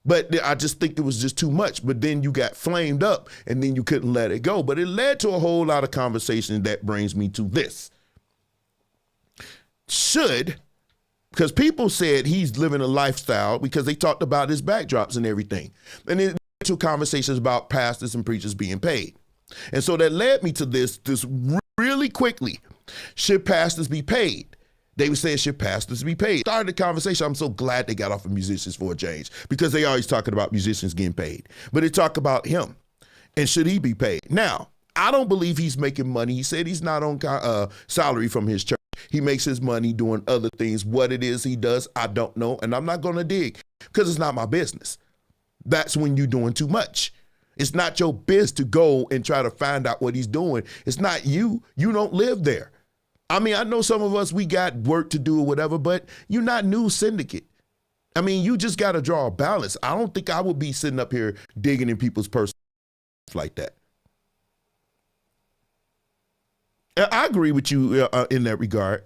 But I just think it was just too much. But then you got flamed up and then you couldn't let it go. But it led to a whole lot of conversation that brings me to this. Because people said he's living a lifestyle because they talked about his backdrops and everything. And it led to conversations about pastors and preachers being paid. And so that led me to this really quickly. Should pastors be paid? They would say, should pastors be paid? Started the conversation. I'm so glad they got off of musicians for a change because they always talking about musicians getting paid. But they talk about him and should he be paid? Now, I don't believe he's making money. He said he's not on salary from his church. He makes his money doing other things. What it is he does, I don't know. And I'm not going to dig because it's not my business. That's when you're doing too much. It's not your biz to go and try to find out what he's doing. It's not you. You don't live there. I mean, I know some of us, we got work to do or whatever, but you're not News Syndicate. I mean, you just got to draw a balance. I don't think I would be sitting up here digging in people's personal life like that. I agree with you in that regard.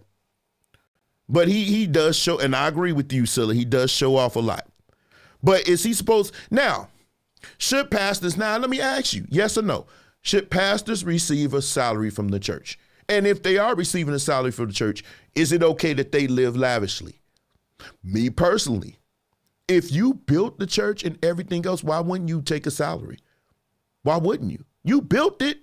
But he does show, and I agree with you, Scylla, he does show off a lot. But is he supposed, now, should pastors, now let me ask you, yes or no, should pastors receive a salary from the church? And if they are receiving a salary from the church, is it okay that they live lavishly? Me personally, if you built the church and everything else, why wouldn't you take a salary? Why wouldn't you? You built it.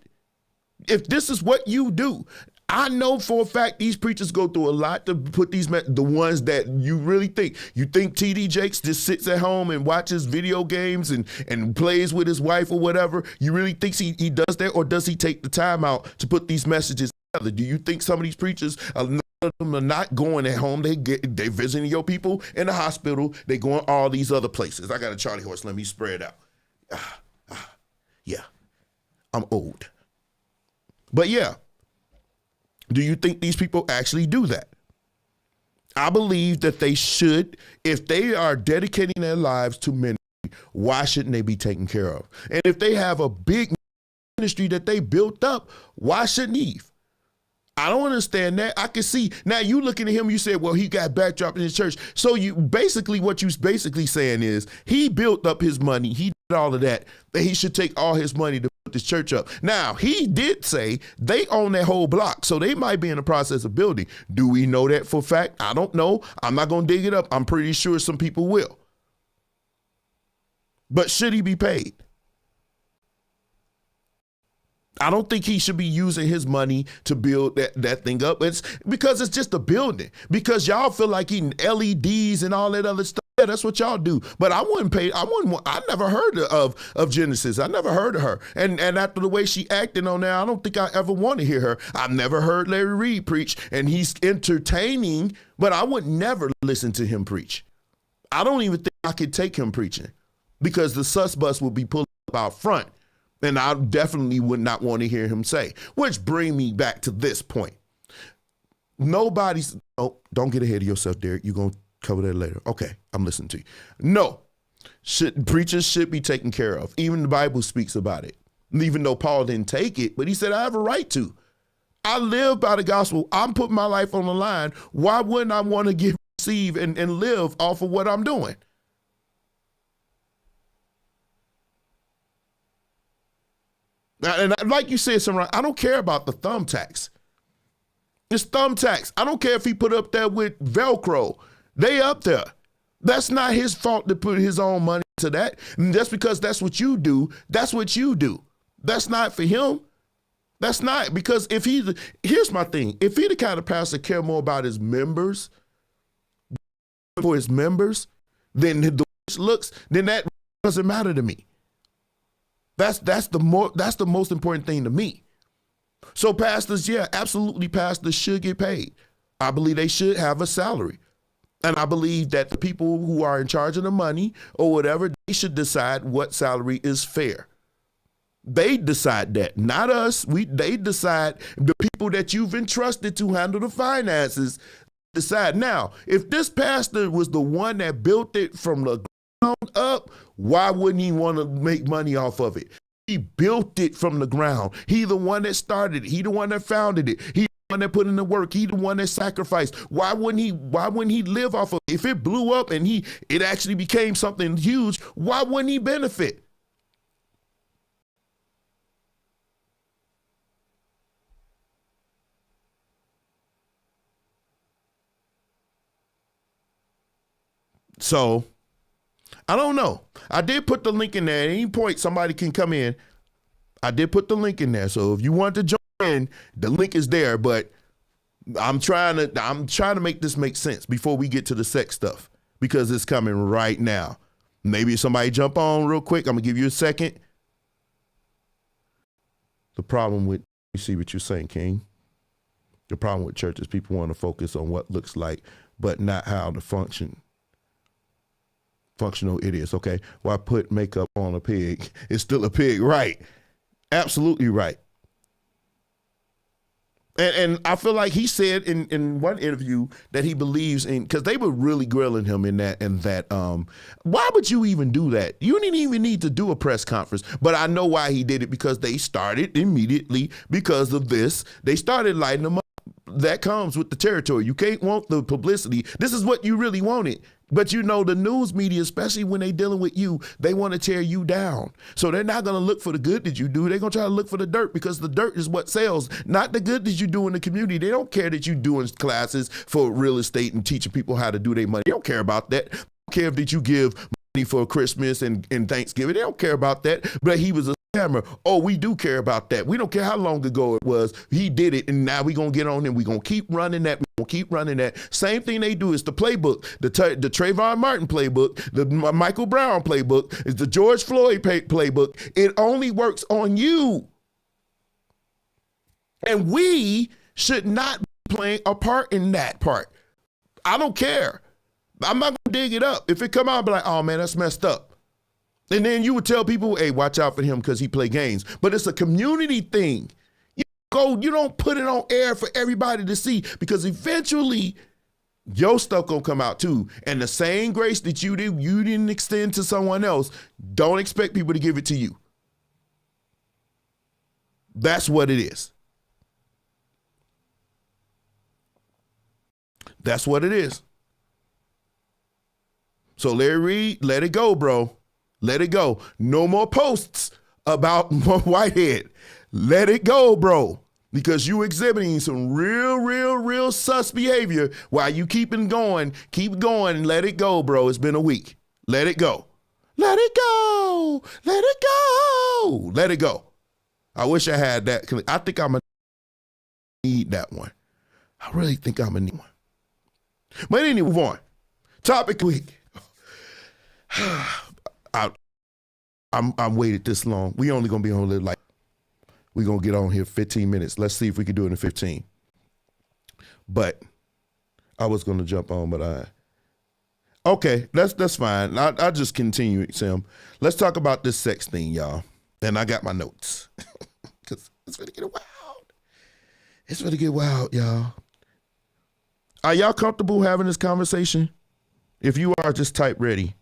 If this is what you do, I know for a fact these preachers go through a lot to put these, the ones that you really think. You think T.D. Jakes just sits at home and watches video games and plays with his wife or whatever? You really think he does that, or does he take the time out to put these messages together? Do you think some of these preachers, a lot of them are not going at home? They visiting your people in the hospital. They going all these other places. I got a Charlie horse. Let me spread out. Yeah, I'm old. But yeah, do you think these people actually do that? I believe that they should. If they are dedicating their lives to ministry, why shouldn't they be taken care of? And if they have a big ministry that they built up, why shouldn't he? I don't understand that. I can see, now you looking at him, you said, well, he got backdrop in his church. So you basically, what you basically saying is he built up his money. He did all of that he should take all his money to put this church up. Now, he did say they own that whole block, so they might be in the process of building. Do we know that for a fact? I don't know. I'm not going to dig it up. I'm pretty sure some people will. But should he be paid? I don't think he should be using his money to build that thing up. It's because it's just a building. Because y'all feel like eating LEDs and all that other stuff. Yeah, that's what y'all do. But I wouldn't pay. I never heard of Genesis. I never heard of her. And after the way she acted on there, I don't think I ever want to hear her. I've never heard Larry Reed preach, and he's entertaining, but I would never listen to him preach. I don't even think I could take him preaching because the sus bus would be pulled up out front. And I definitely would not want to hear him say, which bring me back to this point. Nobody's, oh, don't get ahead of yourself, Derek. You're going to cover that later. Okay, I'm listening to you. No, preachers should be taken care of. Even the Bible speaks about it. Even though Paul didn't take it, but he said, I have a right to. I live by the gospel. I'm putting my life on the line. Why wouldn't I want to receive and live off of what I'm doing? And like you said, Samara, I don't care about the thumbtacks. It's thumbtacks. I don't care if he put up there with Velcro. They up there. That's not his fault to put his own money to that. And that's because that's what you do. That's what you do. That's not for him. That's not, because if here's my thing. If he the kind of pastor care more about his members, for his members, than the looks, then that doesn't matter to me. That's the most important thing to me. So pastors, yeah, absolutely, pastors should get paid. I believe they should have a salary. And I believe that the people who are in charge of the money or whatever, they should decide what salary is fair. They decide that, not us. They decide, the people that you've entrusted to handle the finances decide. Now, if this pastor was the one that built it from the ground up, why wouldn't he want to make money off of it? He built it from the ground. He the one that started it. He the one that founded it. He the one that put in the work. He the one that sacrificed. Why wouldn't he live off of it? If it blew up and it actually became something huge, why wouldn't he benefit? So, I don't know. I did put the link in there. At any point, somebody can come in. I did put the link in there. So if you want to join in, the link is there. But I'm trying to make this make sense before we get to the sex stuff, because it's coming right now. Maybe somebody jump on real quick. I'm gonna give you a second. The problem with, you see what you're saying, King. The problem with church is people want to focus on what looks like, but not how to function. Functional idiots, okay? Why put makeup on a pig? It's still a pig, right? Absolutely right. And I feel like he said in one interview that he believes in, because they were really grilling him in that why would you even do that? You didn't even need to do a press conference. But I know why he did it, because they started immediately because of this. They started lighting him up. That comes with the territory. You can't want the publicity. This is what you really wanted. But you know, the news media, especially when they dealing with you, they want to tear you down. So they're not going to look for the good that you do. They're going to try to look for the dirt, because the dirt is what sells, not the good that you do in the community. They don't care that you doing classes for real estate and teaching people how to do their money. They don't care about that. They don't care that you give money for Christmas and Thanksgiving. They don't care about that. But he was a scammer. Oh, we do care about that. We don't care how long ago it was. He did it, and now we're going to get on and we're going to keep running that. We'll keep running that. Same thing they do. It's the playbook, the Trayvon Martin playbook, the Michael Brown playbook, it's the George Floyd playbook. It only works on you. And we should not be playing a part in that part. I don't care. I'm not going to dig it up. If it come out and be like, oh man, that's messed up. And then you would tell people, hey, watch out for him because he play games. But it's a community thing. You don't put it on air for everybody to see, because eventually your stuff gonna come out too. And the same grace that you didn't extend to someone else, don't expect people to give it to you. That's what it is. That's what it is. So Larry Reed, let it go, bro. Let it go. No more posts about Whitehead. Let it go, bro. Because you exhibiting some real sus behavior while you keep going, and let it go, bro. It's been a week. Let it go. Let it go. Let it go. Let it go. I wish I had that. I think I'm going to need that one. I really think I'm going to need one. But anyway, move on. Topic week. I'm waited this long. We only going to be on like, we're going to get on here 15 minutes. Let's see if we can do it in 15. But I was going to jump on, but okay, that's fine. I'll just continue, Sam. Let's talk about this sex thing, y'all. And I got my notes. Because it's going to get wild. It's going to get wild, y'all. Are y'all comfortable having this conversation? If you are, just type ready.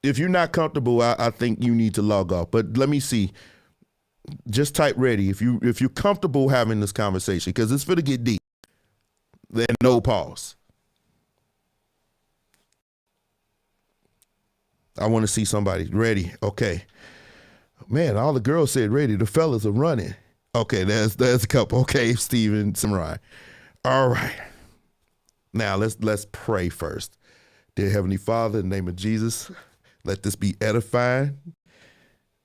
If you're not comfortable, I think you need to log off. But let me see. Just type ready if you're comfortable having this conversation, because it's going to get deep. Then no pause. I want to see somebody ready. Okay. Man, all the girls said ready. The fellas are running. Okay, there's a couple. Okay, Stephen, Samurai. All right. Now let's pray first. Dear Heavenly Father, in the name of Jesus, let this be edifying.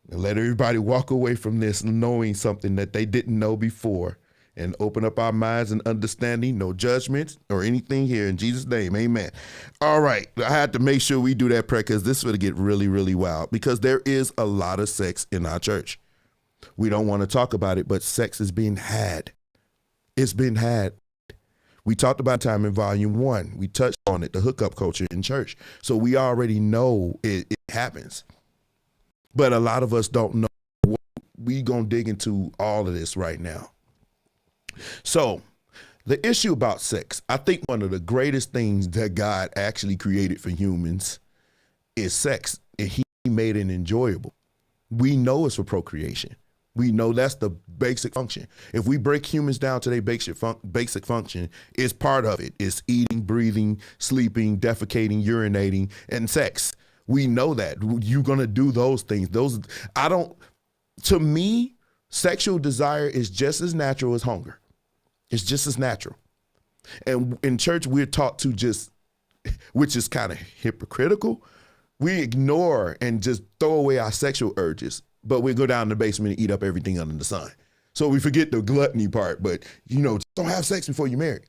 And let everybody walk away from this knowing something that they didn't know before, and open up our minds and understanding. No judgment or anything here in Jesus' name. Amen. All right. I had to make sure we do that prayer because this would get really, really wild, because there is a lot of sex in our church. We don't want to talk about it, but sex is being had. It's been had. We talked about time in volume 1. We touched on it, the hookup culture in church. So we already know it happens. But a lot of us don't know. We gonna dig into all of this right now. So the issue about sex, I think one of the greatest things that God actually created for humans is sex, and he made it enjoyable. We know it's for procreation. We know that's the basic function. If we break humans down to their basic function, it's part of it. It's eating, breathing, sleeping, defecating, urinating, and sex. We know that. You're going to do those things. To me, sexual desire is just as natural as hunger. It's just as natural. And in church, we're taught to just, which is kind of hypocritical, we ignore and just throw away our sexual urges, but we go down in the basement and eat up everything under the sun. So we forget the gluttony part, but don't have sex before you marry.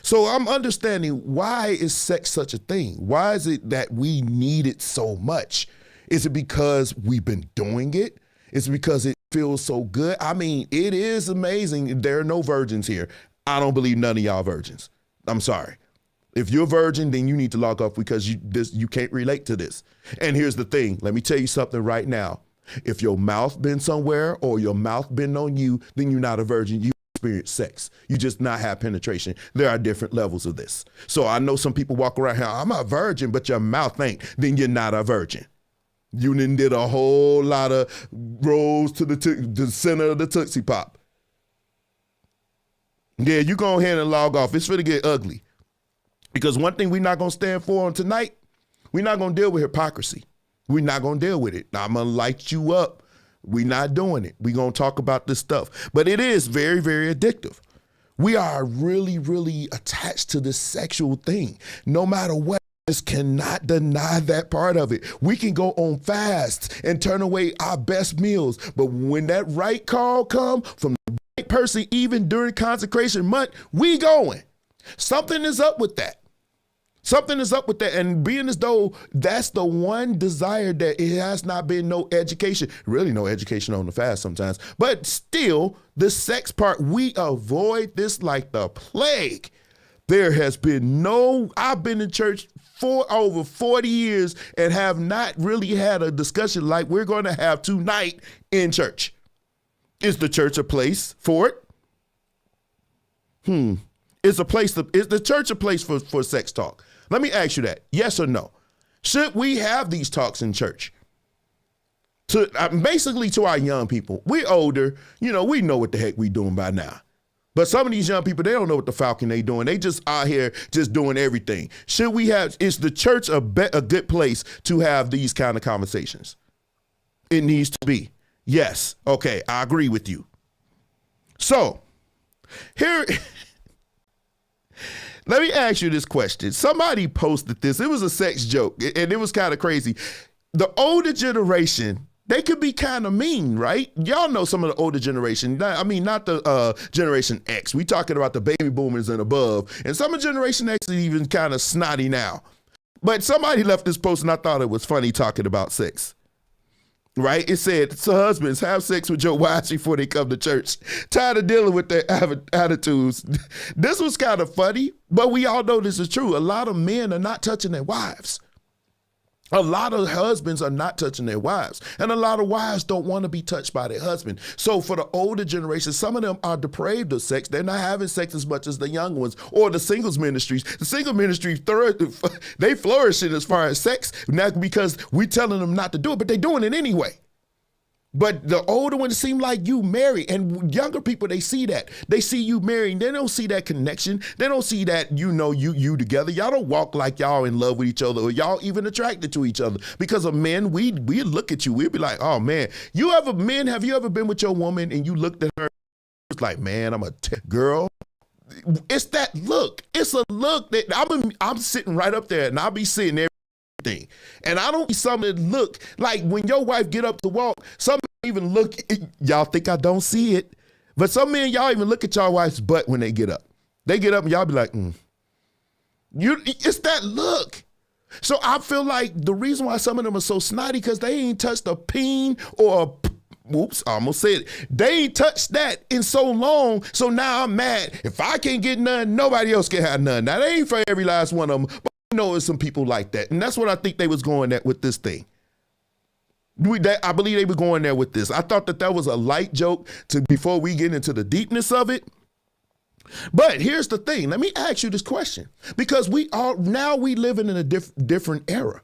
So I'm understanding, why is sex such a thing? Why is it that we need it so much? Is it because we've been doing it? Is it because it feels so good? I mean, it is amazing. There are no virgins here. I don't believe none of y'all virgins. I'm sorry. If you're a virgin, then you need to log off, because you can't relate to this. And here's the thing. Let me tell you something right now. If your mouth been somewhere or your mouth been on you, then you're not a virgin. You experience sex. You just not have penetration. There are different levels of this. So I know some people walk around here, I'm a virgin, but your mouth ain't. Then you're not a virgin. You done did a whole lot of rolls to the center of the Tootsie Pop. Yeah, you go ahead and log off. It's finna get ugly. Because one thing we're not going to stand for on tonight, we're not going to deal with hypocrisy. We're not going to deal with it. I'm going to light you up. We're not doing it. We're going to talk about this stuff. But it is very, very addictive. We are really, really attached to this sexual thing. No matter what, just cannot deny that part of it. We can go on fasts and turn away our best meals. But when that right call comes from the right person, even during consecration month, we going. Something is up with that. Something is up with that. And being as though that's the one desire that it has not been no education, really no education on the fast sometimes, but still the sex part, we avoid this like the plague. There has been I've been in church for over 40 years and have not really had a discussion like we're going to have tonight in church. Is the church a place for it? Is the church a place for sex talk? Let me ask you that. Yes or no? Should we have these talks in church? Basically to our young people. We're older, we know what the heck we doing by now. But some of these young people, they don't know what the falcon they doing. They just out here just doing everything. Is the church a good place to have these kind of conversations? It needs to be. Yes. Okay, I agree with you. So, here, let me ask you this question. Somebody posted this. It was a sex joke, and it was kind of crazy. The older generation, they could be kind of mean, right? Y'all know some of the older generation. I mean, not the Generation X. We talking about the baby boomers and above. And some of Generation X is even kind of snotty now. But somebody left this post, and I thought it was funny talking about sex. Right? It said, so husbands, have sex with your wives before they come to church. Tired of dealing with their attitudes. This was kind of funny, but we all know this is true. A lot of men are not touching their wives. A lot of husbands are not touching their wives, and a lot of wives don't want to be touched by their husband. So for the older generation, some of them are depraved of sex. They're not having sex as much as the young ones or the singles ministries. The single ministry, they flourishing as far as sex, not because we're telling them not to do it, but they're doing it anyway. But the older ones seem like you married, and younger people, they see that. They see you married. They don't see that connection. They don't see that, you together. Y'all don't walk like y'all in love with each other, or y'all even attracted to each other. Because of men, we look at you, we'll be like, oh man, have you ever been with your woman and you looked at her, it's like, man, girl. It's that look. It's a look that I'm sitting right up there, and I'll be sitting there everything. And I don't see some that look like when your wife get up to walk, some even look, y'all think I don't see it, but some men, y'all even look at y'all wife's butt when they get up. They get up and y'all be like, it's that look. So I feel like the reason why some of them are so snotty because they ain't touched a peen or whoops, I almost said it. They ain't touched that in so long. So now I'm mad. If I can't get none, nobody else can have none. Now they ain't for every last one of them, but I know there's some people like that. And that's what I think they was going at with this thing. I believe they were going there with this. I thought that was a light joke before we get into the deepness of it. But here's the thing. Let me ask you this question, because we live in a different era.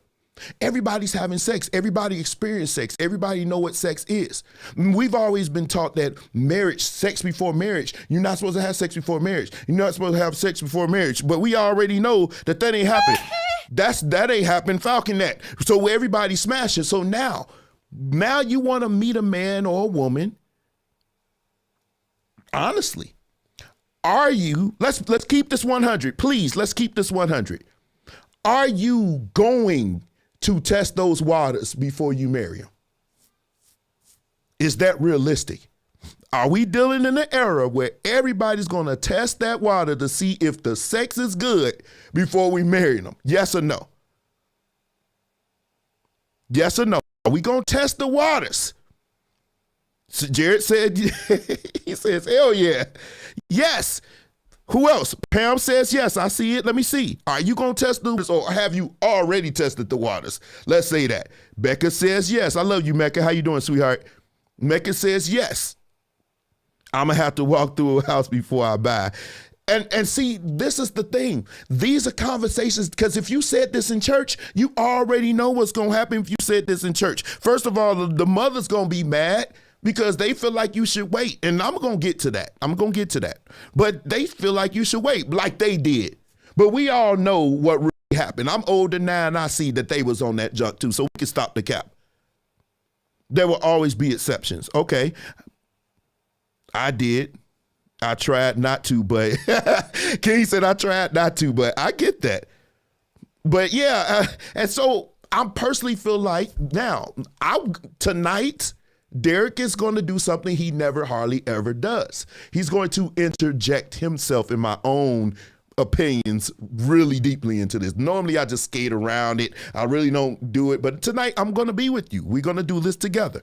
Everybody's having sex. Everybody experience sex. Everybody know what sex is. We've always been taught that sex before marriage, you're not supposed to have sex before marriage. You're not supposed to have sex before marriage. But we already know that ain't happening. That ain't happened. Falcon that. So everybody smashing. So now you want to meet a man or a woman. Honestly. Are you, let's keep this 100, please, let's keep this 100. Are you going to test those waters before you marry them? Is that realistic? Are we dealing in an era where everybody's going to test that water to see if the sex is good before we marry them? Yes or no? Yes or no? Are we going to test the waters? So Jared said, he says, hell yeah. Yes. Who else? Pam says yes. I see it. Let me see. Are you going to test the waters or have you already tested the waters? Let's say that. Becca says yes. I love you, Mecca. How you doing, sweetheart? Mecca says yes. I'm going to have to walk through a house before I buy. And see, this is the thing. These are conversations, because if you said this in church, you already know what's going to happen if you said this in church. First of all, the mother's going to be mad, because they feel like you should wait. And I'm going to get to that. But they feel like you should wait, like they did. But we all know what really happened. I'm older now, and I see that they was on that junk too, so we can stop the cap. There will always be exceptions. Okay. I did. I tried not to, but King said I tried not to, but I get that. But yeah, and so I personally feel like now, tonight, Derek is going to do something he never hardly ever does. He's going to interject himself in my own opinions really deeply into this. Normally I just skate around it. I really don't do it. But tonight I'm going to be with you. We're going to do this together.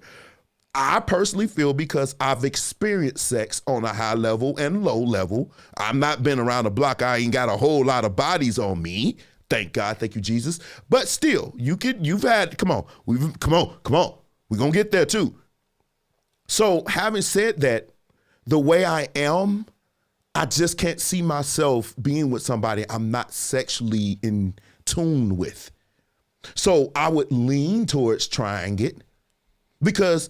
I personally feel, because I've experienced sex on a high level and low level. I've not been around the block. I ain't got a whole lot of bodies on me. Thank God. Thank you, come on. We're going to get there too. So having said that, the way I am, I just can't see myself being with somebody I'm not sexually in tune with. So I would lean towards trying it, because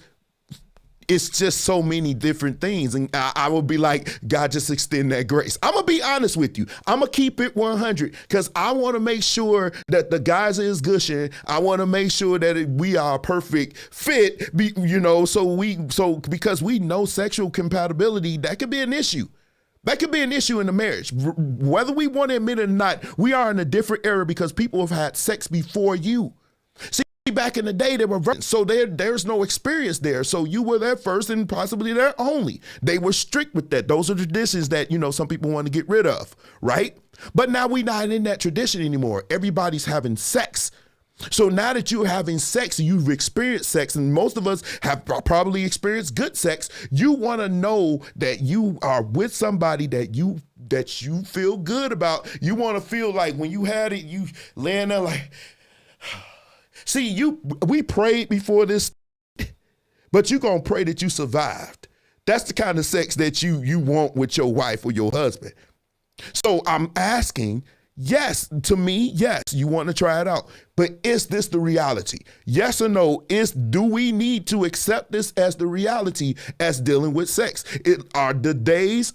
it's just so many different things. And I would be like, God, just extend that grace. I'm going to be honest with you. I'm going to keep it 100, because I want to make sure that the guys is gushing. I want to make sure that we are a perfect fit, because we know sexual compatibility, that could be an issue. That could be an issue in the marriage. Whether we want to admit it or not, we are in a different era because people have had sex before you. See, back in the day, they were so there's no experience there. So you were there first and possibly there only. They were strict with that. Those are traditions that, some people want to get rid of, right? But now we're not in that tradition anymore. Everybody's having sex. So now that you're having sex, you've experienced sex, and most of us have probably experienced good sex. You want to know that you are with somebody that you feel good about. You want to feel like when you had it, you laying there like, see, we prayed before this, but you're going to pray that you survived. That's the kind of sex that you want with your wife or your husband. So I'm asking, yes, to me, yes, you want to try it out. But is this the reality? Yes or no? Do we need to accept this as the reality as dealing with sex? Are the days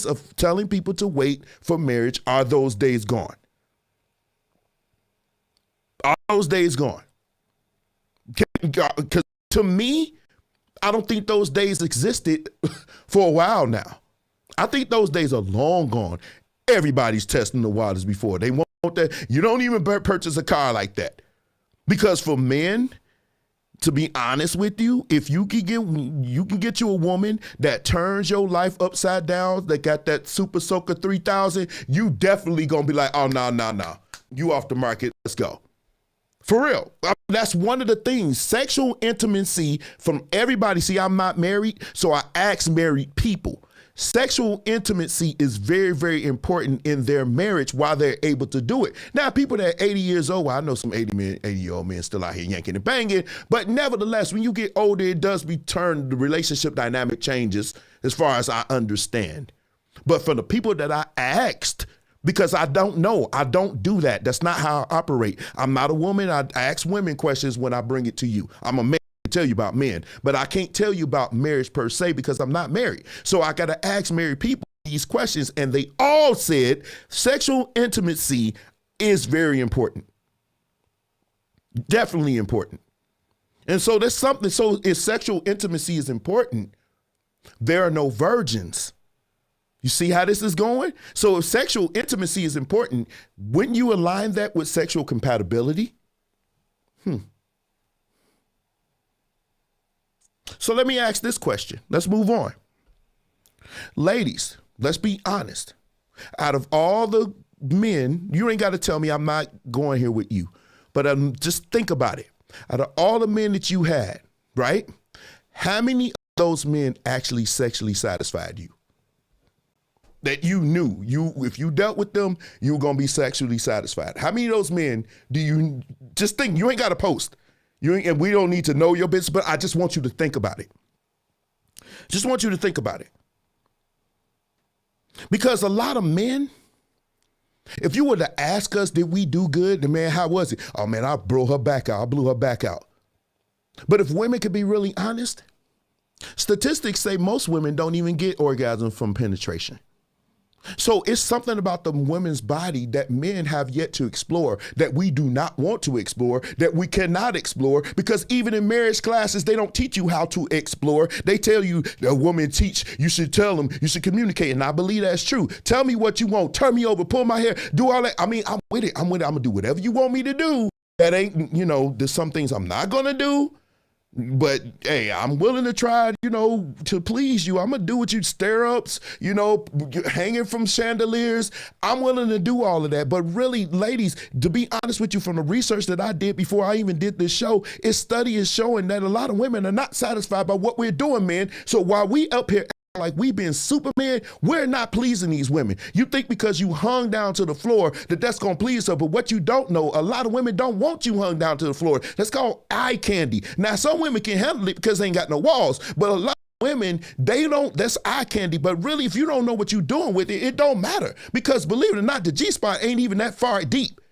of telling people to wait for marriage, are those days gone? Are those days gone? Because to me, I don't think those days existed for a while now. I think those days are long gone. Everybody's testing the waters before. They want want that. You don't even purchase a car like that. Because for men, to be honest with you, if you can get you a woman that turns your life upside down, that got that Super Soaker 3000, you definitely gonna be like, oh, no. You off the market, let's go. For real. That's one of the things. Sexual intimacy from everybody. See, I'm not married, so I ask married people. Sexual intimacy is very, very important in their marriage while they're able to do it. Now, people that are 80 years old, well, I know some 80-year-old men still out here yanking and banging, but nevertheless, when you get older, it does return, the relationship dynamic changes as far as I understand. But for the people that I asked, because I don't know, I don't do that. That's not how I operate. I'm not a woman. I ask women questions when I bring it to you. I'm a man. Tell you about men, but I can't tell you about marriage per se because I'm not married. So I got to ask married people these questions, and they all said sexual intimacy is very important. Definitely important. And so there's something, so if sexual intimacy is important, there are no virgins. You see how this is going? So if sexual intimacy is important, wouldn't you align that with sexual compatibility? So let me ask this question. Let's move on. Ladies, let's be honest. Out of all the men, you ain't got to tell me I'm not going here with you, but just think about it. Out of all the men that you had, right? How many of those men actually sexually satisfied you? That you knew, if you dealt with them, you were going to be sexually satisfied. How many of those men do you, just think, you ain't got to post. And we don't need to know your business, but I just want you to think about it. Just want you to think about it. Because a lot of men, if you were to ask us, did we do good? Then, man, how was it? Oh, man, I blew her back out. But if women could be really honest, statistics say most women don't even get orgasm from penetration. So it's something about the women's body that men have yet to explore, that we do not want to explore, that we cannot explore, because even in marriage classes, they don't teach you how to explore. They tell you, a woman teach, you should tell them, you should communicate. And I believe that's true. Tell me what you want. Turn me over, pull my hair, do all that. I mean, I'm with it. I'm going to do whatever you want me to do. That ain't, there's some things I'm not going to do. But hey, I'm willing to try, to please you. I'm going to do what you stir-ups, hanging from chandeliers. I'm willing to do all of that. But really, ladies, to be honest with you, from the research that I did before I even did this show, study is showing that a lot of women are not satisfied by what we're doing, man. So while we up here like we been Superman, we're not pleasing these women. You think because you hung down to the floor that's going to please her, but what you don't know, a lot of women don't want you hung down to the floor. That's called eye candy. Now, some women can handle it because they ain't got no walls, but a lot of women, they don't, that's eye candy. But really, if you don't know what you're doing with it, it don't matter, because believe it or not, the G-spot ain't even that far deep.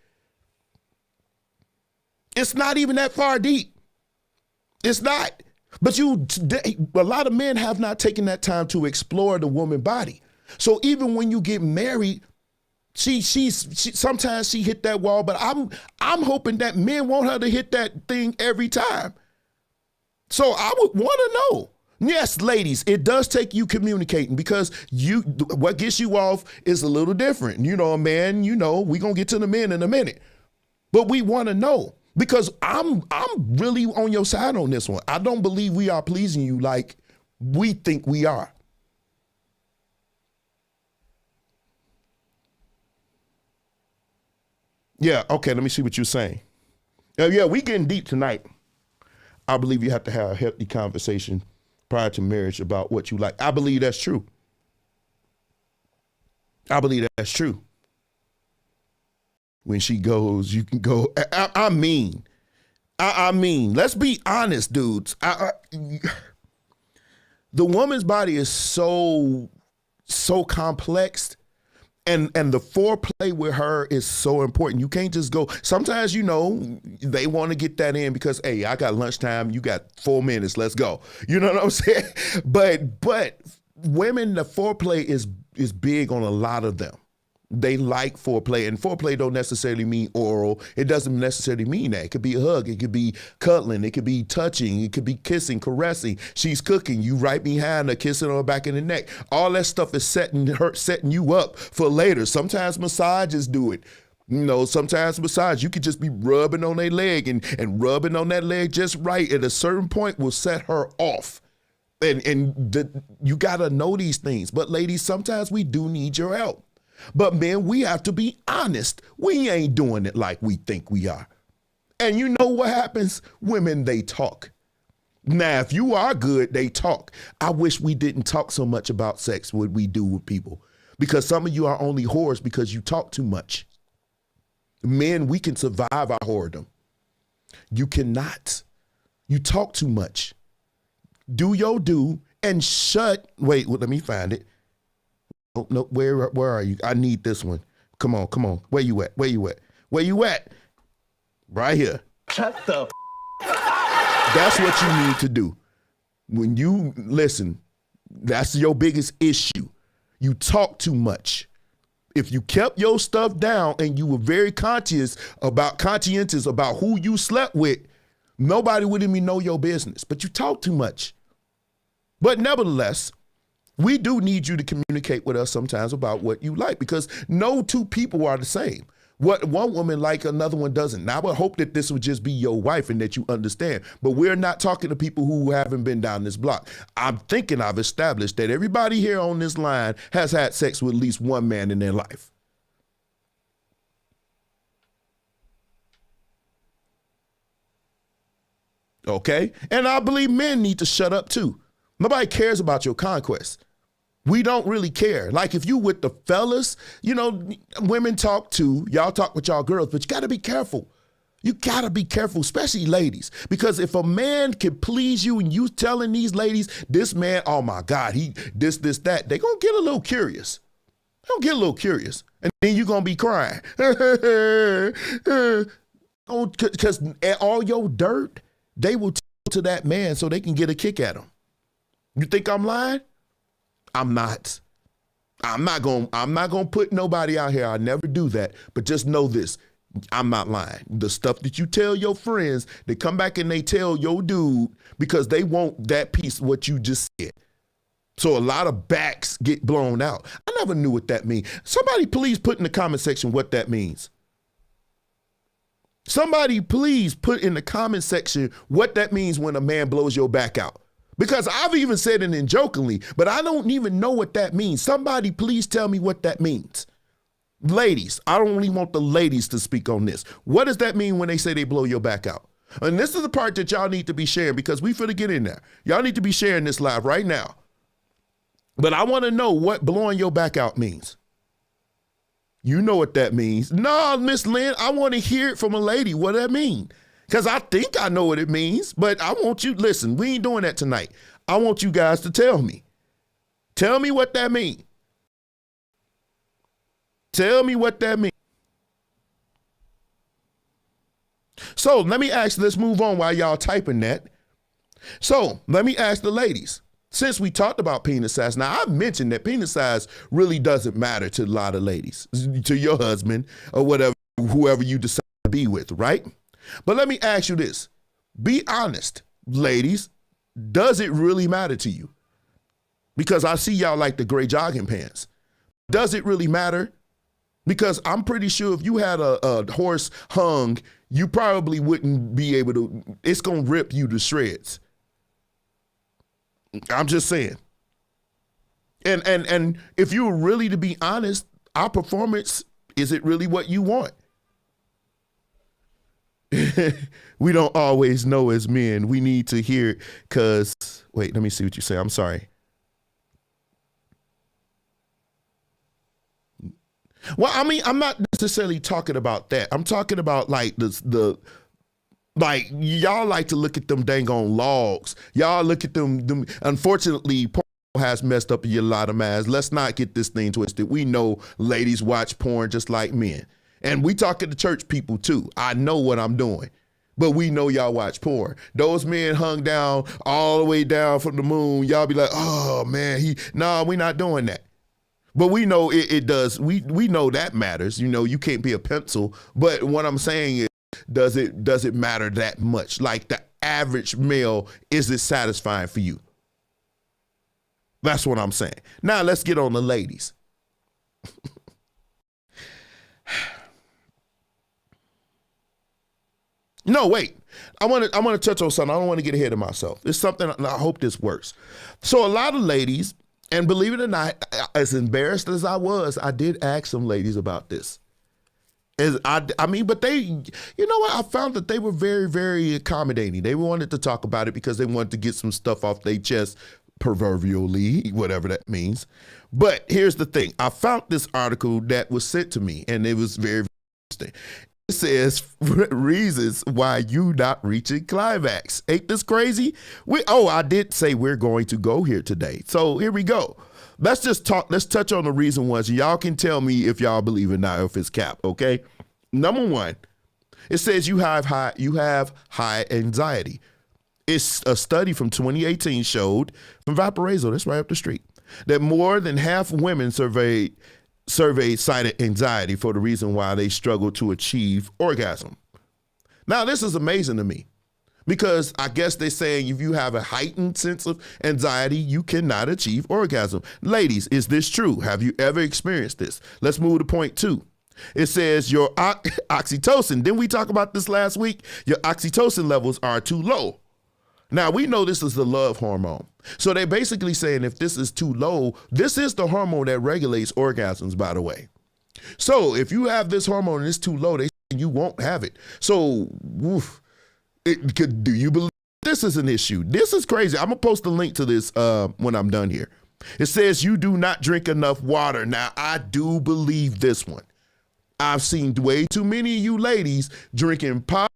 It's not even that far deep. It's not. But a lot of men have not taken that time to explore the woman body. So even when you get married, she sometimes she hit that wall, but I'm hoping that men want her to hit that thing every time. So I would want to know. Yes, ladies, it does take you communicating, because what gets you off is a little different. Man, we're going to get to the men in a minute. But we want to know. Because I'm really on your side on this one. I don't believe we are pleasing you like we think we are. Yeah, okay, let me see what you're saying. Yeah, we getting deep tonight. I believe you have to have a healthy conversation prior to marriage about what you like. I believe that's true. When she goes, you can go. I mean, let's be honest, dudes. The woman's body is so complex, and the foreplay with her is so important. You can't just go. Sometimes, they want to get that in because, hey, I got lunchtime. You got 4 minutes. Let's go. You know what I'm saying? But women, the foreplay is big on a lot of them. They like foreplay, and foreplay don't necessarily mean oral. It doesn't necessarily mean that. It could be a hug. It could be cuddling. It could be touching. It could be kissing, caressing. She's cooking. You right behind her, kissing her back in the neck. All that stuff is setting you up for later. Sometimes massages do it. You know, sometimes massage, you could just be rubbing on their leg and rubbing on that leg just right at a certain point will set her off. You got to know these things. But ladies, sometimes we do need your help. But men, we have to be honest. We ain't doing it like we think we are. And you know what happens? Women, they talk. Now, if you are good, they talk. I wish we didn't talk so much about sex, what we do with people. Because some of you are only whores because you talk too much. Men, we can survive our whoredom. You cannot. You talk too much. Do your do and wait, let me find it. Oh, no, where are you? I need this one. Come on. Where you at? Where you at? Right here. Shut the That's what you need to do. When you listen, that's your biggest issue. You talk too much. If you kept your stuff down and you were very conscientious about who you slept with, nobody would even know your business. But you talk too much. But nevertheless, we do need you to communicate with us sometimes about what you like, because no two people are the same. What one woman like, another one doesn't. Now, I would hope that this would just be your wife and that you understand. But we're not talking to people who haven't been down this block. I'm thinking I've established that everybody here on this line has had sex with at least one man in their life. Okay? And I believe men need to shut up too. Nobody cares about your conquest. We don't really care. Like if you with the fellas, you know, women talk too. Y'all talk with y'all girls, but you got to be careful. You got to be careful, especially ladies, because if a man can please you and you telling these ladies, this man, oh my God, he this, that, they going to get a little curious. They'll get a little curious. And then you're going to be crying. Because all your dirt, they will tell to that man so they can get a kick at him. You think I'm lying? I'm not. I'm not gonna put nobody out here. I never do that. But just know this. I'm not lying. The stuff that you tell your friends, they come back and they tell your dude because they want that piece of what you just said. So a lot of backs get blown out. I never knew what that means. Somebody please put in the comment section what that means. Somebody please put in the comment section what that means when a man blows your back out. Because I've even said it in jokingly, but I don't even know what that means. Somebody please tell me what that means. Ladies, I don't really want the ladies to speak on this. What does that mean when they say they blow your back out? And this is the part that y'all need to be sharing because we finna get in there. Y'all need to be sharing this live right now. But I want to know what blowing your back out means. You know what that means. No, Miss Lynn, I want to hear it from a lady. What does that mean? Because I think I know what it means, but I want you, listen, we ain't doing that tonight. I want you guys to tell me. Tell me what that means. Tell me what that means. So let me ask, let's move on while y'all typing that. So let me ask the ladies, since we talked about penis size, now I mentioned that penis size really doesn't matter to a lot of ladies, to your husband or whatever, whoever you decide to be with, right? But let me ask you this. Be honest, ladies. Does it really matter to you? Because I see y'all like the gray jogging pants. Does it really matter? Because I'm pretty sure if you had a horse hung, you probably wouldn't be able to, it's going to rip you to shreds. I'm just saying. And if you were really to be honest, our performance, is it really what you want? We don't always know as men. We need to hear it because, wait, let me see what you say. I'm sorry. Well, I mean, I'm not necessarily talking about that. I'm talking about like like y'all like to look at them dang on logs. Y'all look at them. Unfortunately, porn has messed up a lot of minds. Let's not get this thing twisted. We know ladies watch porn just like men. And we talking to church people too. I know what I'm doing. But we know y'all watch porn. Those men hung down all the way down from the moon. Y'all be like, oh man, nah, we not doing that. But we know it does. We know that matters. You know, you can't be a pencil. But what I'm saying is, does it matter that much? Like the average male, is it satisfying for you? That's what I'm saying. Now let's get on the ladies. No, wait. I want to touch on something. I don't want to get ahead of myself. It's something, I hope this works. So a lot of ladies, and believe it or not, as embarrassed as I was, I did ask some ladies about this. But they, you know what? I found that they were very, very accommodating. They wanted to talk about it because they wanted to get some stuff off their chest, proverbially, whatever that means. But here's the thing. I found this article that was sent to me, and it was very, very interesting. It says reasons why you not reaching climax. Ain't this crazy? I did say we're going to go here today. So here we go. Let's just talk. Let's touch on the reason ones. Y'all can tell me if y'all believe it or not, or if it's cap. Okay. Number one, it says you have high anxiety. It's a study from 2018 showed from Valparaiso, that's right up the street, that more than half of women surveyed cited anxiety for the reason why they struggle to achieve orgasm. Now, this is amazing to me because I guess they're saying if you have a heightened sense of anxiety, you cannot achieve orgasm. Ladies, is this true? Have you ever experienced this? Let's move to point 2. It says your oxytocin, didn't we talk about this last week? Your oxytocin levels are too low. Now, we know this is the love hormone. So they're basically saying if this is too low, this is the hormone that regulates orgasms, by the way. So if you have this hormone and it's too low, they say you won't have it. So do you believe this is an issue? This is crazy. I'm going to post a link to this when I'm done here. It says you do not drink enough water. Now, I do believe this one. I've seen way too many of you ladies drinking pop.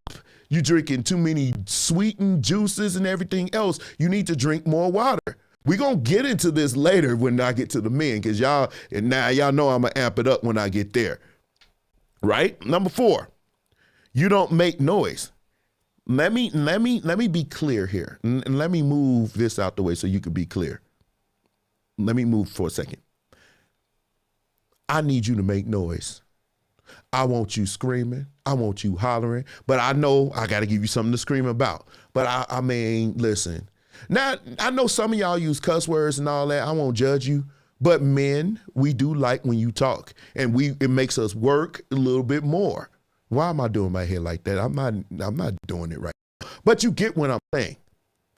You drinking too many sweetened juices and everything else. You need to drink more water. We're going to get into this later when I get to the men because y'all know I'm going to amp it up when I get there. Right? Number 4, you don't make noise. Let me be clear here. And let me move this out the way so you can be clear. Let me move for a second. I need you to make noise. I want you screaming. I want you hollering. But I know I got to give you something to scream about. But I mean, listen. Now, I know some of y'all use cuss words and all that. I won't judge you. But men, we do like when you talk. And it makes us work a little bit more. Why am I doing my hair like that? I'm not doing it right. But you get what I'm saying,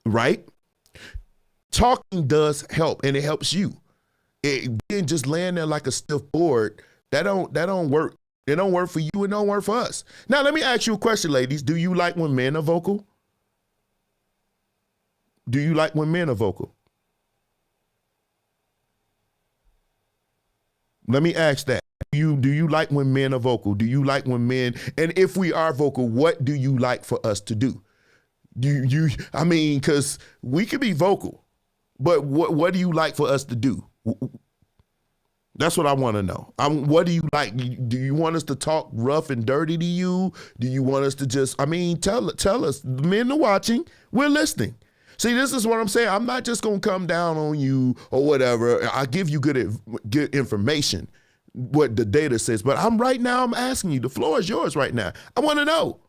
right? Talking does help, and it helps you. Being just laying there like a stiff board, that don't work. It don't work for you. It don't work for us. Now, let me ask you a question, ladies. Do you like when men are vocal? Do you like when men are vocal? Let me ask that. Do you like when men are vocal? Do you like when men, and if we are vocal, what do you like for us to do? Because we could be vocal, but what do you like for us to do? That's what I want to know. What do you like? Do you want us to talk rough and dirty to you? Do you want us to just, tell us. The men are watching. We're listening. See, this is what I'm saying. I'm not just going to come down on you or whatever. I give you good information, what the data says. But I'm asking you. The floor is yours right now. I want to know.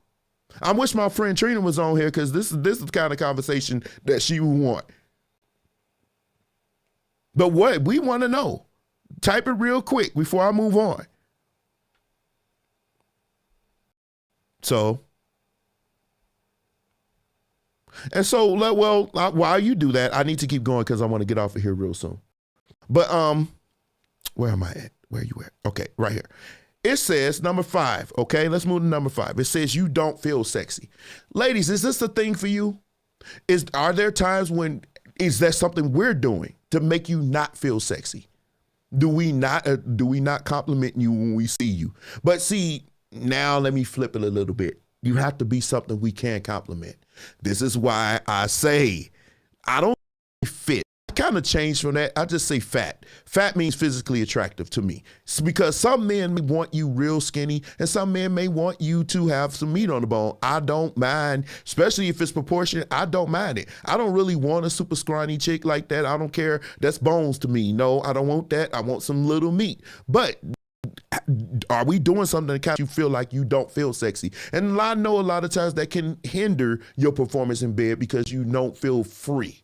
I wish my friend Trina was on here because this is the kind of conversation that she would want. But what we want to know. Type it real quick before I move on. So, while you do that, I need to keep going because I want to get off of here real soon. But where am I at? Where are you at? Okay, right here. It says number 5. Okay, let's move to number 5. It says you don't feel sexy. Ladies, is this a thing for you? Are there times when is that something we're doing to make you not feel sexy? Do we not compliment you when we see you? But see, now let me flip it a little bit. You have to be something we can compliment. This is why I say I don't fit. I kind of changed from that. I just say fat. Fat means physically attractive to me. It's because some men may want you real skinny and some men may want you to have some meat on the bone. I don't mind, especially if it's proportionate. I don't mind it. I don't really want a super scrawny chick like that. I don't care. That's bones to me. No, I don't want that. I want some little meat. But are we doing something to kind of you feel like you don't feel sexy? And I know a lot of times that can hinder your performance in bed because you don't feel free.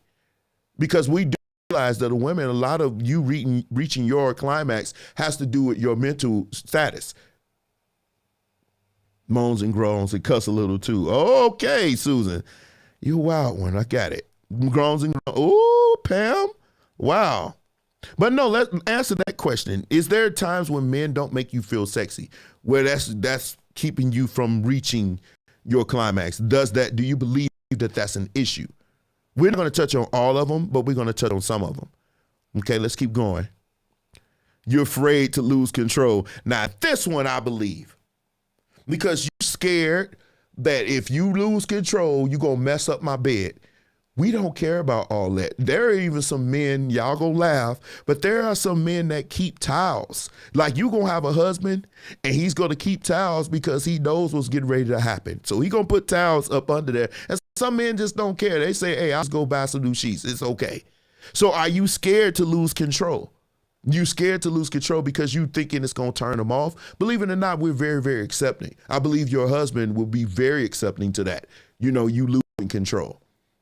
Because we do realize that a lot of you reaching your climax has to do with your mental status. Moans and groans and cuss a little too. Okay, Susan. You a wild one. I got it. Groans and groans. Oh, Pam. Wow. But no, let's answer that question. Is there times when men don't make you feel sexy? Where that's keeping you from reaching your climax? Do you believe that that's an issue? We're not going to touch on all of them, but we're going to touch on some of them. Okay, let's keep going. You're afraid to lose control. Now, this one I believe. Because you're scared that if you lose control, you're going to mess up my bed. We don't care about all that. There are even some men, y'all gonna laugh, but there are some men that keep towels. Like you gonna have a husband and he's gonna keep towels because he knows what's getting ready to happen. So he gonna put towels up under there. And some men just don't care. They say, hey, I'll just go buy some new sheets. It's okay. So are you scared to lose control? You scared to lose control because you thinking it's going to turn them off? Believe it or not, we're very, very accepting. I believe your husband will be very accepting to that. You know, you losing control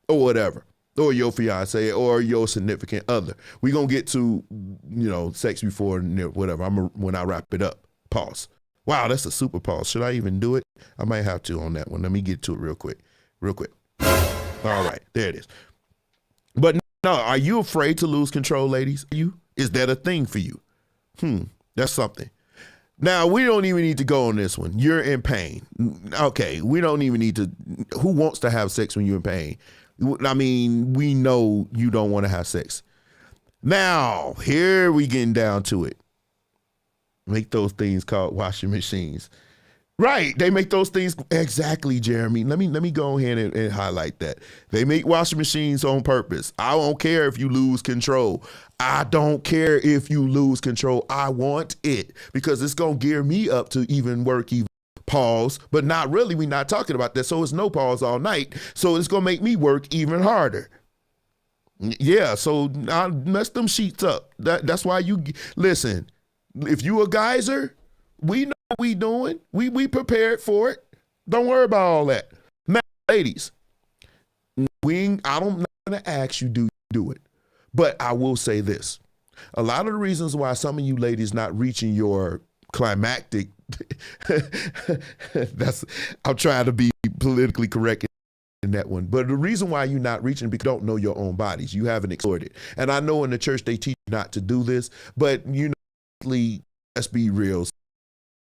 or whatever, or your fiance or your significant other. We're going to get to, you know, sex before whatever. When I wrap it up. Pause. Wow, that's a super pause. Should I even do it? I might have to on that one. Let me get to it real quick. All right, there it is. But no, are you afraid to lose control, ladies? Is that a thing for you? That's something. Now, we don't even need to go on this one. You're in pain. Okay, we don't even need to. Who wants to have sex when you're in pain? I mean, we know you don't want to have sex. Now, here we getting down to it. Make those things called washing machines. Right, they make those things exactly, Jeremy. Let me go ahead and highlight that. They make washing machines on purpose. I don't care if you lose control. I don't care if you lose control. I want it because it's gonna gear me up to even work even. Pause, but not really. We're not talking about that. So it's no pause all night. So it's gonna make me work even harder. Yeah. So I mess them sheets up. That's why you listen. If you a geyser, we know what we doing. We prepared for it. Don't worry about all that. Now, ladies, I'm not gonna ask you do it, but I will say this: a lot of the reasons why some of you ladies not reaching your climactic. I'm trying to be politically correct in that one. But the reason why you're not reaching because you don't know your own bodies. You haven't explored it. And I know in the church they teach you not to do this, but you know, let's be real,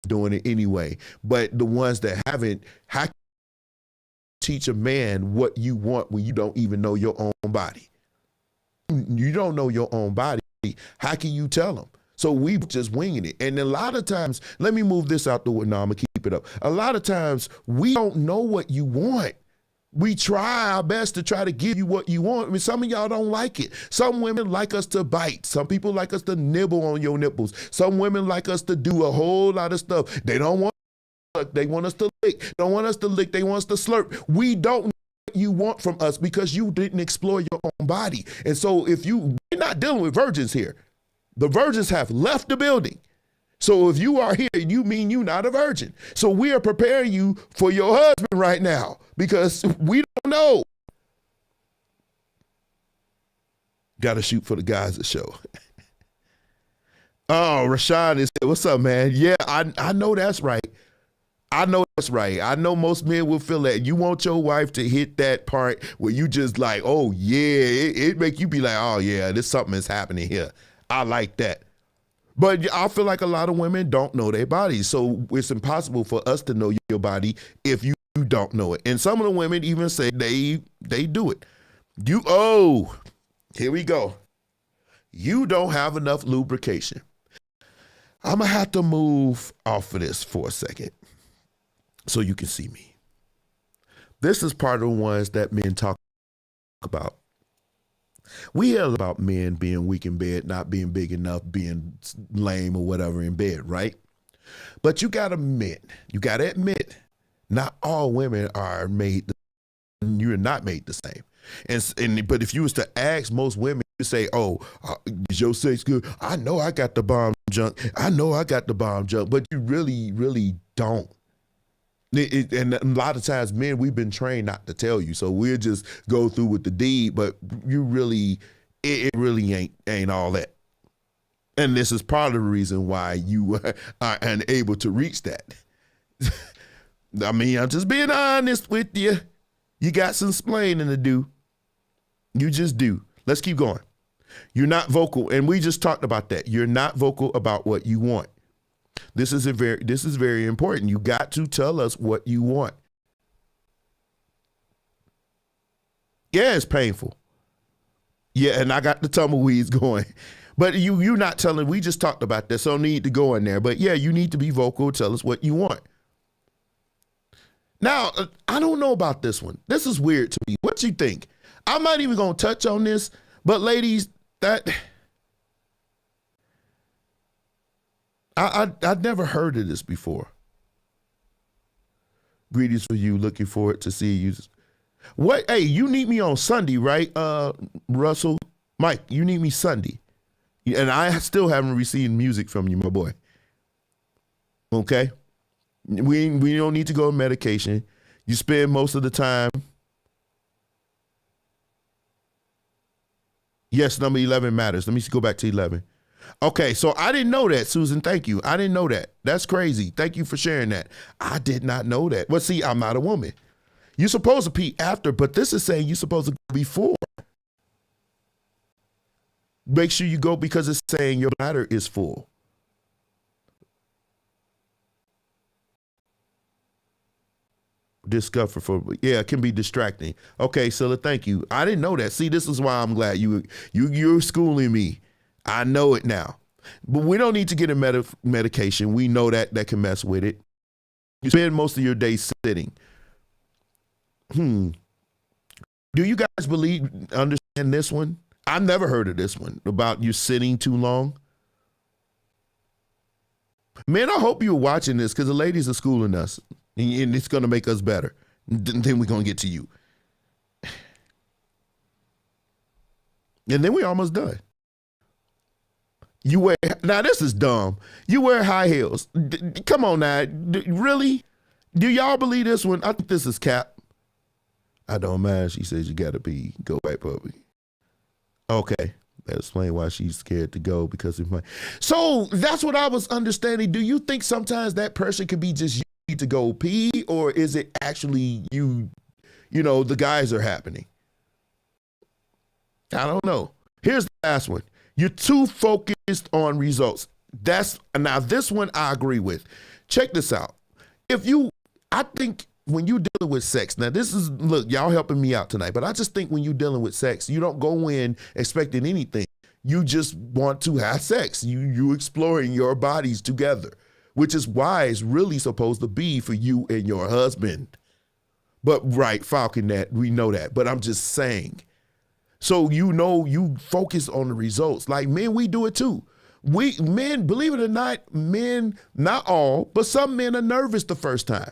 doing it anyway. But the ones that haven't, how can you teach a man what you want when you don't even know your own body? You don't know your own body. How can you tell them? So we just winging it. And a lot of times, let me move this out the way. No, I'm going to keep it up. A lot of times, we don't know what you want. We try our best to try to give you what you want. I mean, some of y'all don't like it. Some women like us to bite. Some people like us to nibble on your nipples. Some women like us to do a whole lot of stuff. They don't want they want us to lick. They don't want us to lick. They want us to slurp. We don't know what you want from us because you didn't explore your own body. And so we're not dealing with virgins here. The virgins have left the building. So if you are here, you mean you're not a virgin. So we are preparing you for your husband right now because we don't know. Got to shoot for the guys at the show. Oh, Rashad is here. What's up, man? Yeah, I know that's right. I know that's right. I know most men will feel that. You want your wife to hit that part where you just like, oh, yeah, it make you be like, oh, yeah, this something is happening here. I like that. But I feel like a lot of women don't know their bodies. So it's impossible for us to know your body if you don't know it. And some of the women even say they do it. Here we go. You don't have enough lubrication. I'm going to have to move off of this for a second so you can see me. This is part of the ones that men talk about. We hear about men being weak in bed, not being big enough, being lame or whatever in bed, right? But you got to admit, not all women are made, you're not made the same. But if you was to ask most women, you say, oh, is your sex good? I know I got the bomb junk. But you really, really don't. And a lot of times, men, we've been trained not to tell you, so we'll just go through with the deed. But you really, it really ain't all that. And this is part of the reason why you are unable to reach that. I mean, I'm just being honest with you. You got some explaining to do. You just do. Let's keep going. You're not vocal, and we just talked about that. You're not vocal about what you want. This is very important. You got to tell us what you want. Yeah, it's painful. Yeah, and I got the tumbleweeds going. But you're not telling, we just talked about that, so need to go in there. But yeah, you need to be vocal, tell us what you want. Now, I don't know about this one. This is weird to me. What you think? I'm not even going to touch on this, but ladies, that I'd never heard of this before. Greetings for you. Looking forward to see you. What? Hey, you need me on Sunday, right? Russell, Mike, you need me Sunday. And I still haven't received music from you, my boy. Okay? We don't need to go on medication. You spend most of the time. Yes, number 11 matters. Let me go back to 11. Okay, so I didn't know that, Susan. Thank you. I didn't know that. That's crazy. Thank you for sharing that. I did not know that. Well, see, I'm not a woman. You're supposed to pee after, but this is saying you're supposed to go before. Make sure you go because it's saying your bladder is full. Discomfort for, yeah, it can be distracting. Okay, Scylla, thank you. I didn't know that. See, this is why I'm glad you're schooling me. I know it now. But we don't need to get a medication. We know that can mess with it. You spend most of your day sitting. Do you guys understand this one? I've never heard of this one about you sitting too long. Man, I hope you're watching this because the ladies are schooling us and it's going to make us better. Then we're going to get to you. And then we're almost done. Now this is dumb. You wear high heels. Come on now. Really? Do y'all believe this one? I think this is cap. I don't mind. She says you got to be go back puppy. Okay. That explains why she's scared to go because of my. So that's what I was understanding. Do you think sometimes that person could be just you need to go pee, or is it actually you know, the guys are happening? I don't know. Here's the last one. You're too focused on results. Now this one I agree with. Check this out. I think when you're dealing with sex, now this is, look, y'all helping me out tonight, but I just think when you're dealing with sex, you don't go in expecting anything. You just want to have sex. You exploring your bodies together, which is why it's really supposed to be for you and your husband. But right, Falcon, that we know that, but I'm just saying. So you focus on the results. Like men, we do it too. Men, believe it or not, men, not all, but some men are nervous the first time.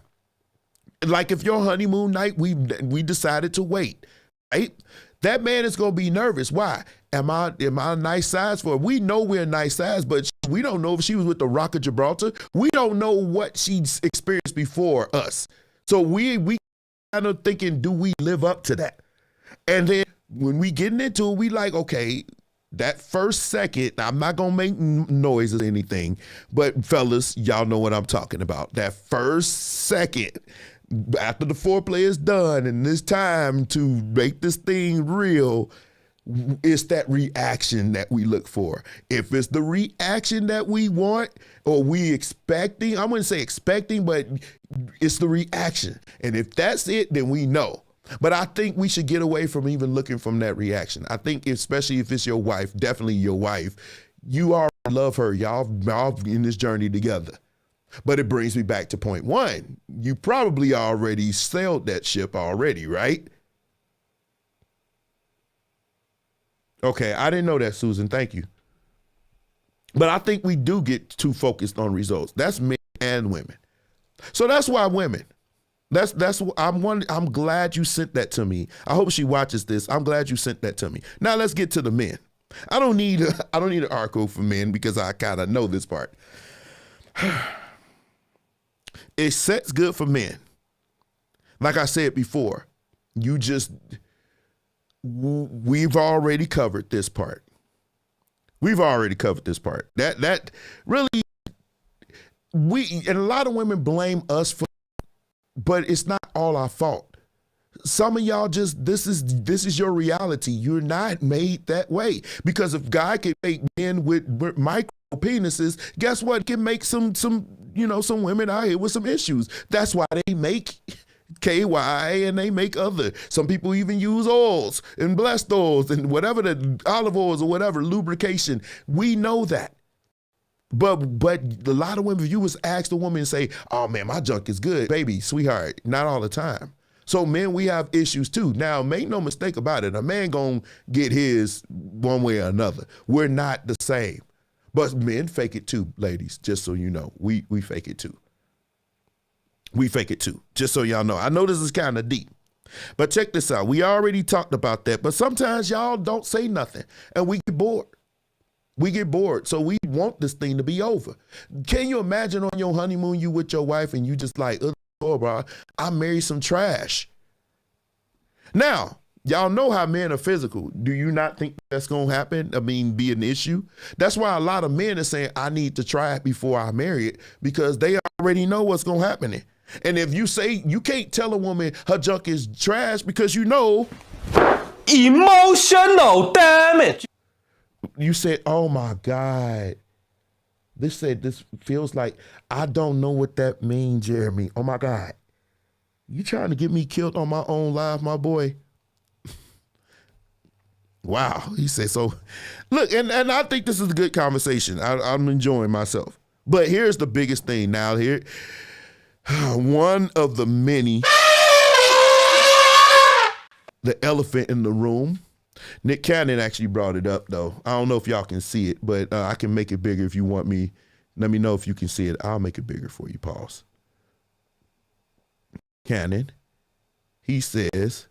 Like if your honeymoon night, we decided to wait, right? That man is going to be nervous. Why? Am I a nice size for her? We know we're a nice size, but we don't know if she was with the Rock of Gibraltar. We don't know what she's experienced before us. So we kind of thinking, do we live up to that? And then when we getting into it, we like, okay, that first second, I'm not going to make noise or anything, but fellas, y'all know what I'm talking about. That first second, after the foreplay is done and it's time to make this thing real, it's that reaction that we look for. If it's the reaction that we want or we expecting, I wouldn't say expecting, but it's the reaction. And if that's it, then we know. But I think we should get away from even looking from that reaction. I think especially if it's your wife, definitely your wife, you already love her. Y'all in this journey together. But it brings me back to point one. You probably already sailed that ship already, right? Okay, I didn't know that, Susan. Thank you. But I think we do get too focused on results. That's men and women. So that's why women. I'm glad you sent that to me. I hope she watches this. I'm glad you sent that to me. Now let's get to the men. I don't need an article for men because I kind of know this part. Is sex good for men? Like I said before, we've already covered this part. That really, and a lot of women blame us for but it's not all our fault. Some of y'all just, this is your reality. You're not made that way. Because if God can make men with micro penises, guess what? Can make some women out here with some issues. That's why they make KY and they make some people even use oils and blessed oils and whatever, the olive oils or whatever, lubrication. We know that. But a lot of women, if you was asked a woman and say, oh man, my junk is good, baby, sweetheart, not all the time. So men, we have issues too. Now, make no mistake about it. A man gonna get his one way or another. We're not the same. But men fake it too, ladies, just so you know. We fake it too. We fake it too, just so y'all know. I know this is kind of deep, but check this out. We already talked about that, but sometimes y'all don't say nothing and we get bored. We get bored, so we want this thing to be over. Can you imagine on your honeymoon, you with your wife and you just like, oh, bro, I married some trash. Now, y'all know how men are physical. Do you not think that's going to happen? I mean, be an issue? That's why a lot of men are saying, I need to try it before I marry it, because they already know what's going to happen. And if you say, you can't tell a woman her junk is trash because you know. Emotional damage. You said, oh my God. This feels like, I don't know what that means, Jeremy. Oh my God. You trying to get me killed on my own live, my boy? Wow. He said, so look, and I think this is a good conversation. I'm enjoying myself. But here's the biggest thing now here. One of the many, the elephant in the room. Nick Cannon actually brought it up, though. I don't know if y'all can see it, but I can make it bigger if you want me. Let me know if you can see it. I'll make it bigger for you. Pause. Cannon, he says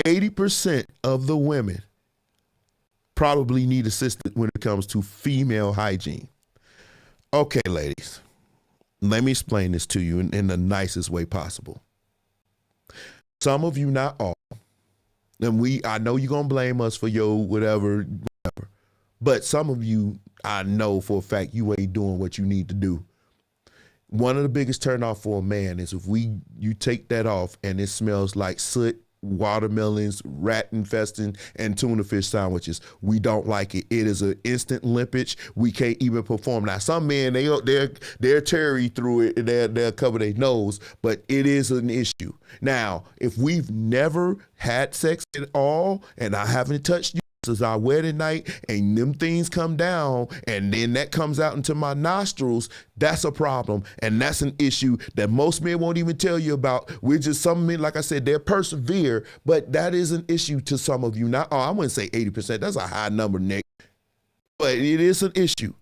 80% of the women probably need assistance when it comes to female hygiene. Okay, ladies, let me explain this to you in the nicest way possible. Some of you, not all, and I know you're going to blame us for your whatever, but some of you, I know for a fact you ain't doing what you need to do. One of the biggest turnoff for a man is if you take that off and it smells like soot, watermelons, rat infesting, and tuna fish sandwiches. We don't like it. It is an instant limpage. We can't even perform. Now, some men, they're terry through it and they'll cover their nose, but it is an issue. Now, if we've never had sex at all and I haven't touched you since our wedding night and them things come down and then that comes out into my nostrils, that's a problem. And that's an issue that most men won't even tell you about. We're just, some men, like I said, they're persevere, but that is an issue to some of you. Not, I wouldn't say 80%. That's a high number, Nick. But it is an issue.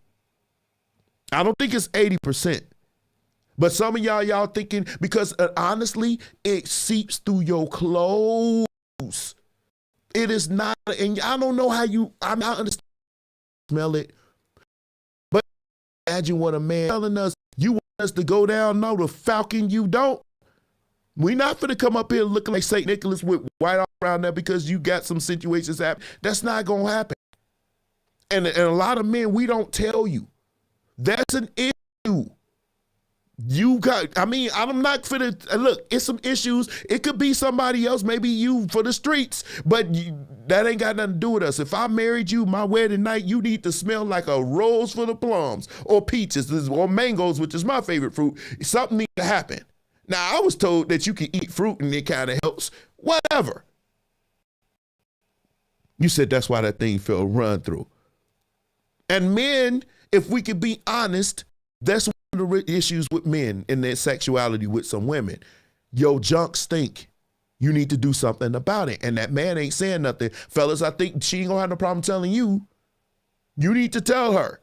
I don't think it's 80%. But some of y'all thinking, because honestly, it seeps through your clothes. It is not, and I don't know how I understand, smell it, but imagine what a man telling us, you want us to go down, no, the falcon you don't. We're not finna come up here looking like St. Nicholas with white all around there because you got some situations happen. That's not gonna happen. And a lot of men, we don't tell you. That's an issue. I'm not finna, look, it's some issues. It could be somebody else, maybe you for the streets, but that ain't got nothing to do with us. If I married you, my wedding night, you need to smell like a rose full of plums or peaches or mangoes, which is my favorite fruit. Something needs to happen. Now, I was told that you can eat fruit and it kind of helps. Whatever. You said that's why that thing felt run through. And men, if we could be honest, that's one of the issues with men in their sexuality with some women. Your junk stink. You need to do something about it. And that man ain't saying nothing. Fellas, I think she ain't gonna have no problem telling you. You need to tell her.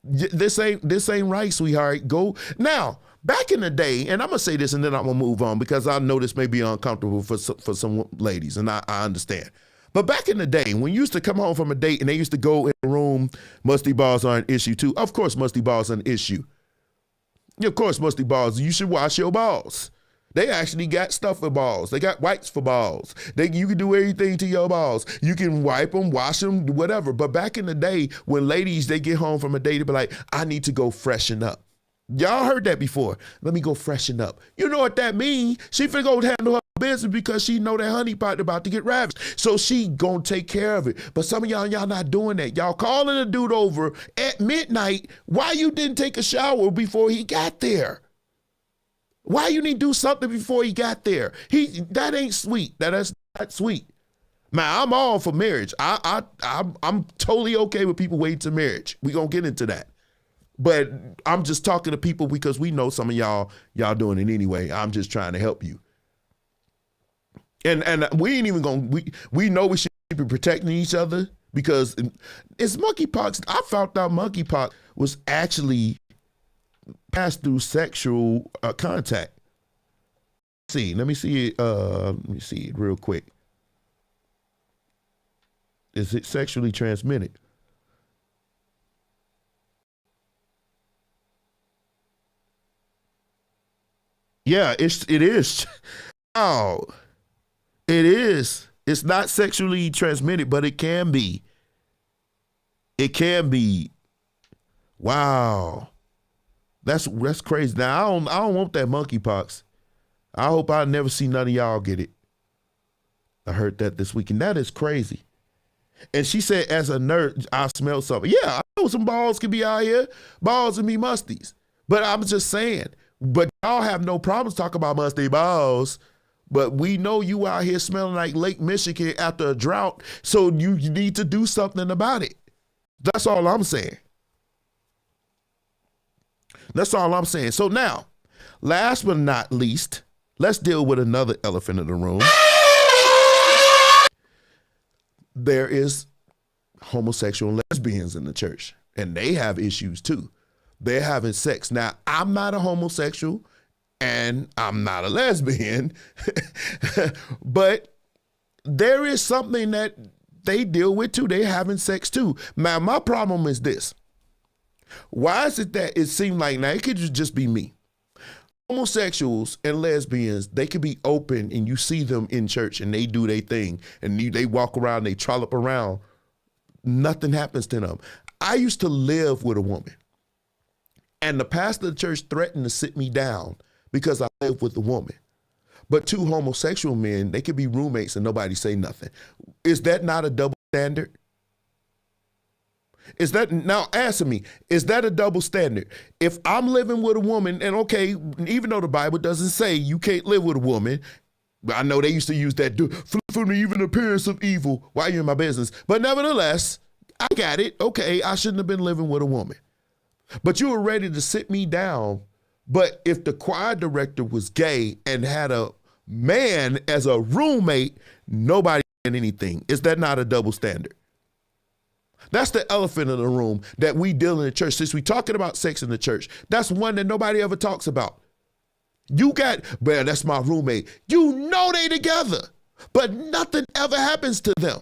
This ain't right, sweetheart. Go. Now, back in the day, and I'm gonna say this and then I'm gonna move on because I know this may be uncomfortable for some ladies, and I understand. But back in the day, when you used to come home from a date and they used to go in the room, musty balls are an issue too. Of course, musty balls are an issue. Of course, musty balls, you should wash your balls. They actually got stuff for balls. They got wipes for balls. You can do everything to your balls. You can wipe them, wash them, whatever. But back in the day, when ladies, they get home from a date, they be like, I need to go freshen up. Y'all heard that before. Let me go freshen up. You know what that means? She finna go handle her business because she know that honey pot about to get ravaged. So she gonna take care of it. But some of y'all not doing that. Y'all calling a dude over at midnight. Why you didn't take a shower before he got there? Why you need to do something before he got there? That ain't sweet. That's not sweet. Man, I'm all for marriage. I'm totally okay with people waiting to marriage. We gonna get into that. But I'm just talking to people because we know some of y'all doing it anyway. I'm just trying to help you. And we ain't even gonna, we know we should be protecting each other because it's monkeypox. I found out monkeypox was actually passed through sexual contact. Let me see it real quick. Is it sexually transmitted? Yeah, it is. Oh, it is. It's not sexually transmitted, but it can be. It can be. Wow. That's crazy. Now I don't want that monkeypox. I hope I never see none of y'all get it. I heard that this weekend. That is crazy. And she said, as a nerd, I smell something. Yeah, I know some balls can be out here. Balls and be musties. But I'm just saying. But y'all have no problems talking about musty balls. But we know you out here smelling like Lake Michigan after a drought. So you need to do something about it. That's all I'm saying. That's all I'm saying. So now, last but not least, let's deal with another elephant in the room. There is homosexual and lesbians in the church, and they have issues too. They're having sex. Now, I'm not a homosexual and I'm not a lesbian, but there is something that they deal with too. They're having sex too. Now, my problem is this. Why is it that it seems like, now it could just be me. Homosexuals and lesbians, they could be open and you see them in church and they do their thing and they walk around, they trollop around. Nothing happens to them. I used to live with a woman and the pastor of the church threatened to sit me down because I live with a woman. But two homosexual men, they could be roommates and nobody say nothing. Is that not a double standard? Is that, now answer me, is that a double standard? If I'm living with a woman, and okay, even though the Bible doesn't say you can't live with a woman, I know they used to use that, for the even appearance of evil, why are you in my business? But nevertheless, I got it. Okay, I shouldn't have been living with a woman. But you were ready to sit me down. But if the choir director was gay and had a man as a roommate, nobody did anything. Is that not a double standard? That's the elephant in the room that we deal in the church. Since we talking about sex in the church, that's one that nobody ever talks about. You got, well, that's my roommate. You know they together, but nothing ever happens to them.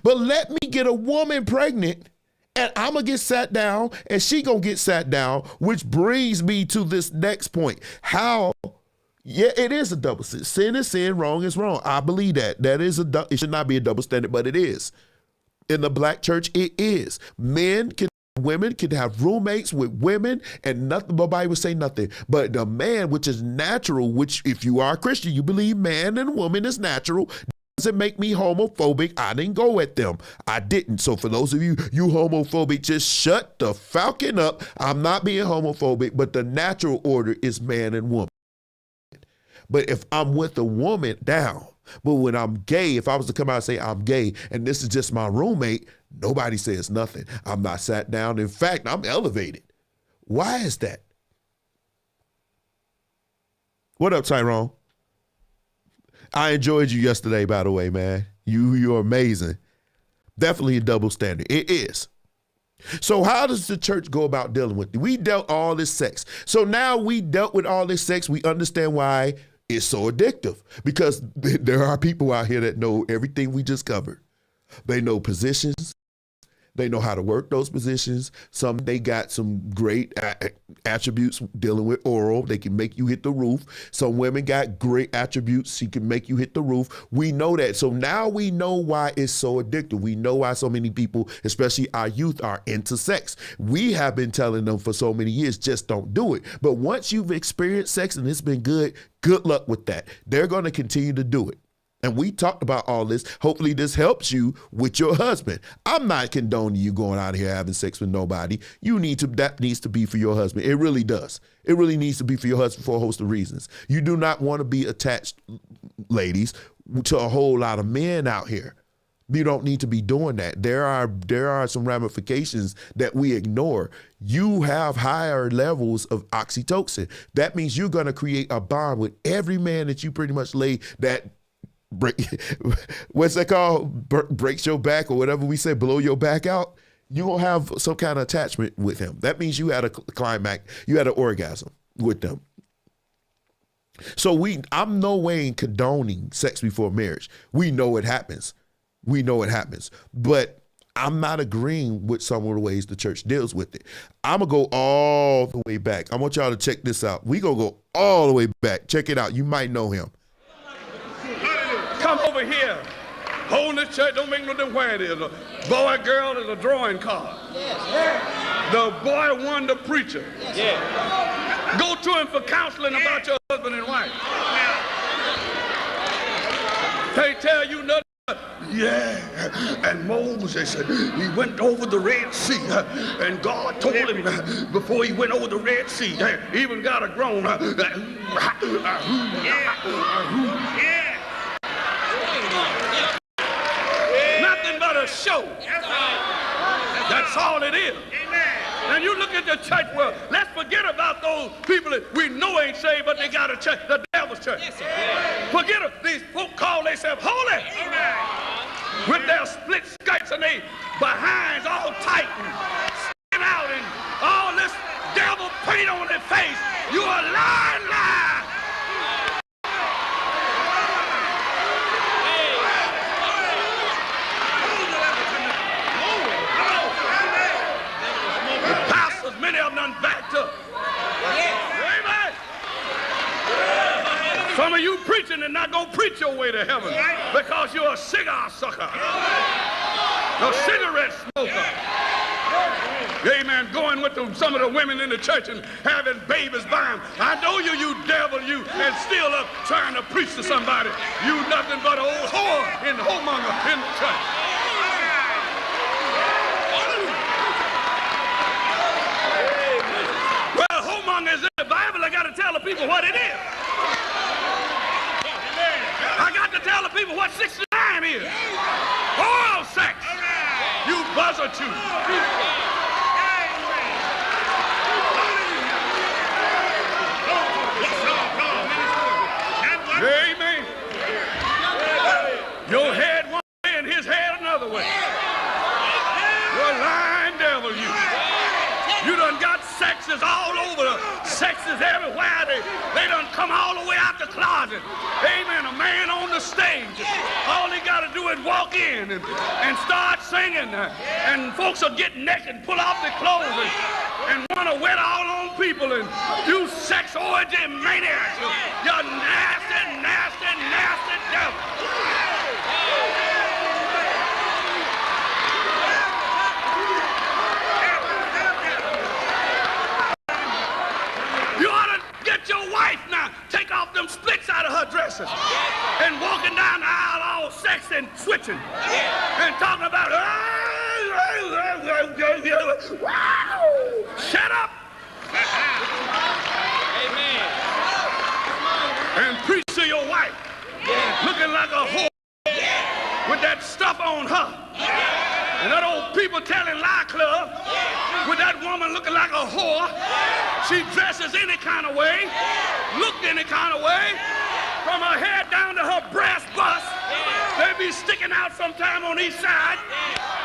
But let me get a woman pregnant and I'm going to get sat down and she going to get sat down, which brings me to this next point. How, yeah, it is a double sin. Sin is sin, wrong is wrong. I believe that. That is it should not be a double standard, but it is. In the black church, it is. Women can have roommates with women and nothing, nobody would say nothing. But the man, which is natural, which if you are a Christian, you believe man and woman is natural, doesn't make me homophobic. I didn't go at them. I didn't. So for those of you homophobic, just shut the falcon up. I'm not being homophobic, but the natural order is man and woman. But if I'm with a woman, down. But when I'm gay, if I was to come out and say I'm gay and this is just my roommate, nobody says nothing. I'm not sat down. In fact, I'm elevated. Why is that? What up, Tyrone? I enjoyed you yesterday, by the way, man. You're amazing. Definitely a double standard. It is. So how does the church go about dealing with it? We dealt all this sex. So now we dealt with all this sex. We understand why it's so addictive, because there are people out here that know everything we just covered. They know positions. They know how to work those positions. Some, they got some great attributes dealing with oral. They can make you hit the roof. Some women got great attributes. She can make you hit the roof. We know that. So now we know why it's so addictive. We know why so many people, especially our youth, are into sex. We have been telling them for so many years, just don't do it. But once you've experienced sex and it's been good luck with that. They're going to continue to do it. And we talked about all this. Hopefully this helps you with your husband. I'm not condoning you going out here having sex with nobody. That needs to be for your husband. It really does. It really needs to be for your husband for a host of reasons. You do not want to be attached, ladies, to a whole lot of men out here. You don't need to be doing that. There are some ramifications that we ignore. You have higher levels of oxytocin. That means you're going to create a bond with every man that you pretty much lay that what's that called? Breaks your back or whatever we say, blow your back out. You will have some kind of attachment with him. That means you had a climax, you had an orgasm with them. So I'm no way condoning sex before marriage. We know it happens. We know it happens. But I'm not agreeing with some of the ways the church deals with it. I'm going to go all the way back. I want y'all to check this out. We going to go all the way back. Check it out. You might know him. Come over here. Hold this church, don't make no difference where it is. A boy, girl is a drawing card. Yes. The boy won the preacher. Yes. Go to him for counseling about your husband and wife. They tell you nothing. Yeah, and Moses, he went over the Red Sea, and God told him before he went over the Red Sea, he even got a groan. Nothing but a show. That's all it is. And you look at the church world, let's forget about those people that we know ain't saved, but they got a church, the devil's church. Forget it. These folk call themselves holy. With their split skirts and they behinds all tight and sticking out and all this devil paint on their face. You a lying lie. The pastors, many of them done backed up. Amen. Some of you preaching and not gonna preach your way to heaven because you're a cigar sucker, a cigarette smoker. Amen. Going with some of the women in the church and having babies by them. I know you, you devil, you, and still up trying to preach to somebody. You nothing but an old whore and whoremonger in the church. Well, whoremonger is in the Bible. I got to tell the people what it is. I got to tell the people what 69 is. Oral sex. You buzzer chew. Amen. Your head one way and his head another way. You're a lying devil, you. You done got sexes all over the sexes everywhere. They done come all the way out the closet. Amen. A man on the stage. All he got to do is walk in and start singing. And folks will get naked and pull off their clothes and want to wet all on people. And you sex orgy maniacs. You're nasty, nasty, nasty devil. Your wife now take off them splits out of her dresses and walking down the aisle all sexy and switching and talking about shut up. Amen. And preach to your wife looking like a whore with that stuff on her. And that old people telling lie club with that woman looking like a whore. She dresses any kind of way, looked any kind of way, from her head down to her brass bust. They be sticking out sometime on each side.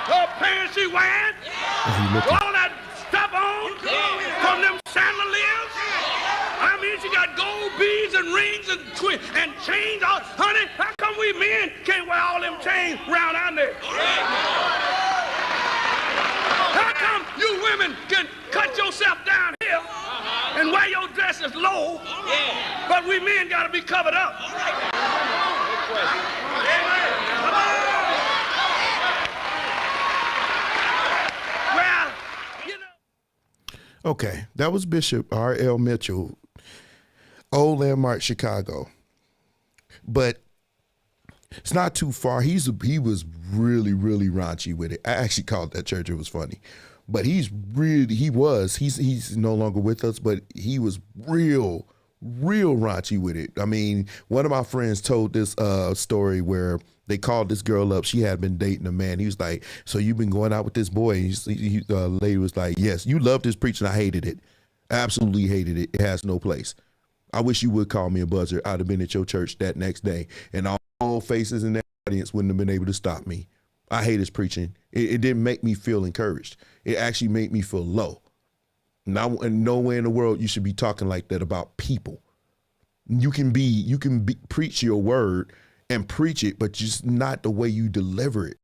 Her pants she wearing, all that stuff on from them chandeliers. I mean, she got gold beads and rings and chains. Honey, how come we men can't wear all them chains around our neck? come you women can cut yourself down here and wear your dresses low, but we men got to be covered up. Well, you know. Okay, that was Bishop R.L. Mitchell, Old Landmark, Chicago. But it's not too far. He was really, really raunchy with it. I actually called that church. It was funny. But he's no longer with us, but he was real raunchy with it. I mean, one of my friends told this story where they called this girl up. She had been dating a man. He was like, so you've been going out with this boy? And the lady was like, yes, you love this preacher. I hated it. Absolutely hated it. It has no place. I wish you would call me a buzzer. I'd have been at your church that next day. And all faces in the audience wouldn't have been able to stop me. I hate his preaching. It didn't make me feel encouraged. It actually made me feel low. And nowhere in the world you should be talking like that about people. You can preach your word and preach it, but just not the way you deliver it.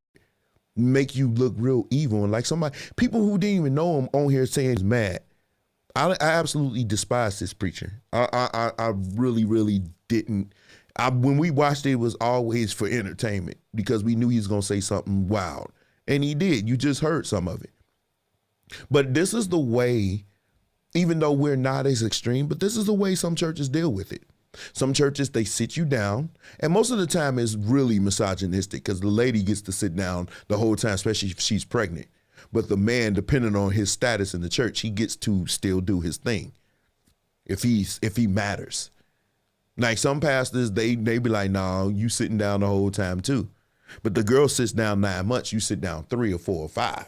Make you look real evil. And like people who didn't even know him on here saying he's mad. I absolutely despise this preacher. I really, really didn't. When we watched it was always for entertainment because we knew he was going to say something wild. And he did. You just heard some of it. But this is the way, even though we're not as extreme, but this is the way some churches deal with it. Some churches, they sit you down, and most of the time it's really misogynistic because the lady gets to sit down the whole time, especially if she's pregnant. But the man, depending on his status in the church, he gets to still do his thing if he matters. Like some pastors, they be like, no, you sitting down the whole time too. But the girl sits down 9 months, you sit down 3 or 4 or 5.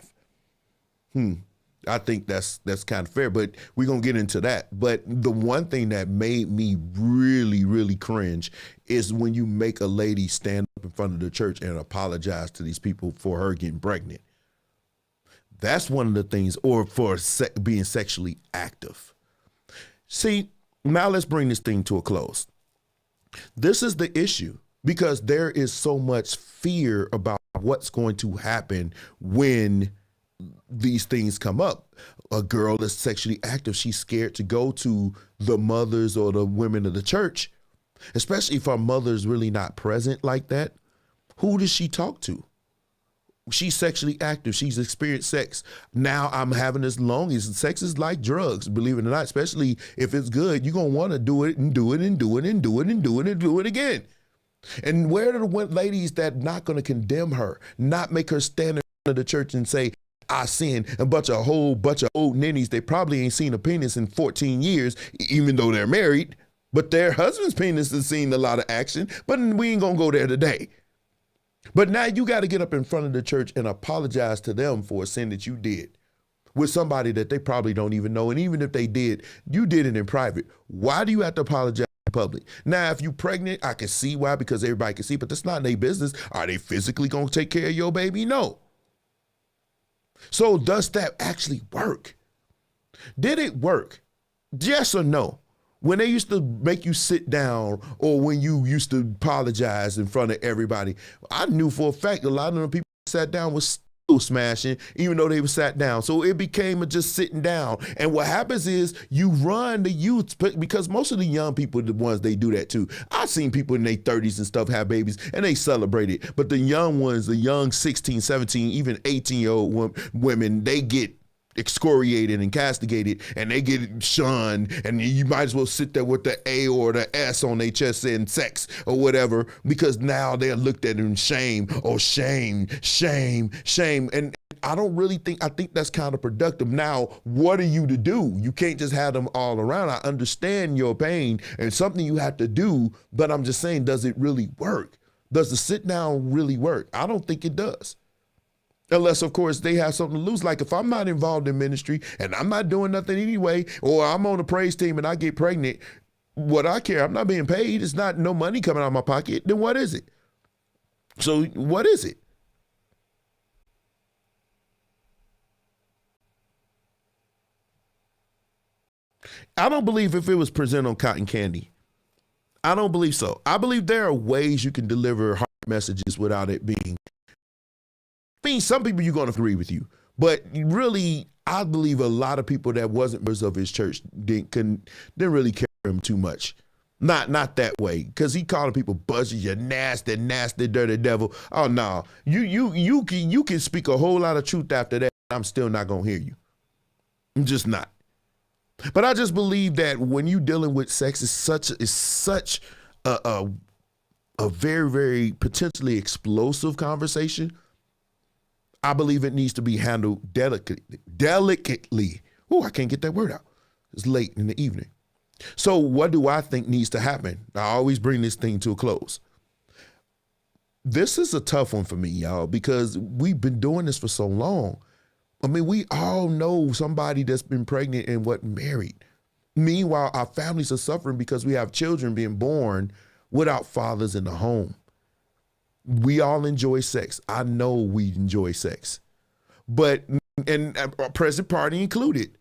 I think that's kind of fair, but we're going to get into that. But the one thing that made me really, really cringe is when you make a lady stand up in front of the church and apologize to these people for her getting pregnant. That's one of the things, or for being sexually active. See, now let's bring this thing to a close. This is the issue because there is so much fear about what's going to happen when these things come up. A girl that's sexually active, she's scared to go to the mothers or the women of the church, especially if her mother's really not present like that. Who does she talk to? She's sexually active. She's experienced sex. Now I'm having this longing. Sex is like drugs, believe it or not, especially if it's good. You're going to want to do it and do it and do it and do it and do it and do it again. And where are the ladies that not going to condemn her, not make her stand in front of the church and say, I sin, a whole bunch of old ninnies. They probably ain't seen a penis in 14 years, even though they're married, but their husband's penis has seen a lot of action, but we ain't going to go there today. But now you got to get up in front of the church and apologize to them for a sin that you did with somebody that they probably don't even know. And even if they did, you did it in private. Why do you have to apologize in public? Now, if you're pregnant, I can see why, because everybody can see, but that's not their business. Are they physically going to take care of your baby? No. So does that actually work? Did it work? Yes or no? When they used to make you sit down or when you used to apologize in front of everybody, I knew for a fact a lot of them people sat down was still smashing, even though they were sat down. So it became just sitting down. And what happens is you run the youth, because most of the young people, the ones they do that too. I've seen people in their 30s and stuff have babies and they celebrate it. But the young ones, the young 16, 17, even 18-year-old women, they get excoriated and castigated and they get shunned, and you might as well sit there with the A or the S on their chest saying sex or whatever, because now they're looked at in shame. Oh, shame. And I think that's counterproductive. Now, what are you to do? You can't just have them all around. I understand your pain and something you have to do, but I'm just saying, does it really work? Does the sit down really work? I don't think it does. Unless, of course, they have something to lose. Like if I'm not involved in ministry and I'm not doing nothing anyway, or I'm on a praise team and I get pregnant, what I care, I'm not being paid. It's not no money coming out of my pocket. Then what is it? So what is it? I don't believe if it was presented on cotton candy. I don't believe so. I believe there are ways you can deliver hard messages without it being. I mean, some people you're going to agree with you, But really, I believe a lot of people that wasn't members of his church didn't really care him too much. Not that way, because he calling people buzzers, you nasty, dirty devil. Oh no, you can speak a whole lot of truth after that. I'm still not gonna hear you. I'm just not. But I just believe that when you dealing with sex, is such a very, very potentially explosive conversation. I believe it needs to be handled delicately. Oh, I can't get that word out. It's late in the evening. So what do I think needs to happen? I always bring this thing to a close. This is a tough one for me, y'all, because we've been doing this for so long. I mean, we all know somebody that's been pregnant and wasn't married. Meanwhile, our families are suffering because we have children being born without fathers in the home. We all enjoy sex. I know we enjoy sex. But, and present party included,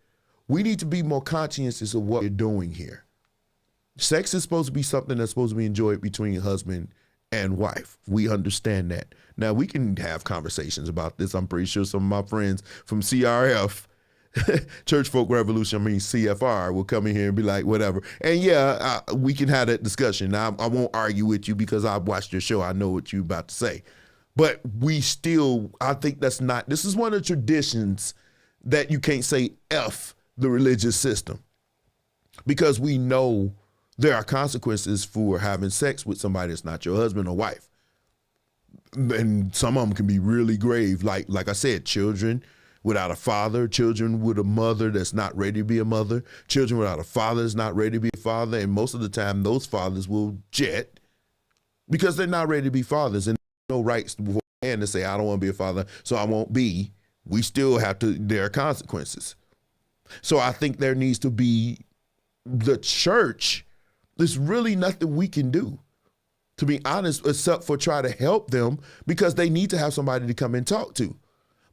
we need to be more conscientious of what we're doing here. Sex is supposed to be something that's supposed to be enjoyed between husband and wife. We understand that. Now, we can have conversations about this. I'm pretty sure some of my friends from CRF, Church Folk Revolution, CFR, will come in here and be like, whatever. And yeah, we can have that discussion. I won't argue with you because I've watched your show. I know what you're about to say. But I think this is one of the traditions that you can't say F the religious system, because we know there are consequences for having sex with somebody that's not your husband or wife. And some of them can be really grave. Like I said, children without a father, children with a mother that's not ready to be a mother, children without a father that's not ready to be a father. And most of the time, those fathers will jet because they're not ready to be fathers, and no rights before and to say, I don't want to be a father, so I won't be. We still have to, there are consequences. So I think there needs to be, the church, there's really nothing we can do, to be honest, except for try to help them, because they need to have somebody to come and talk to.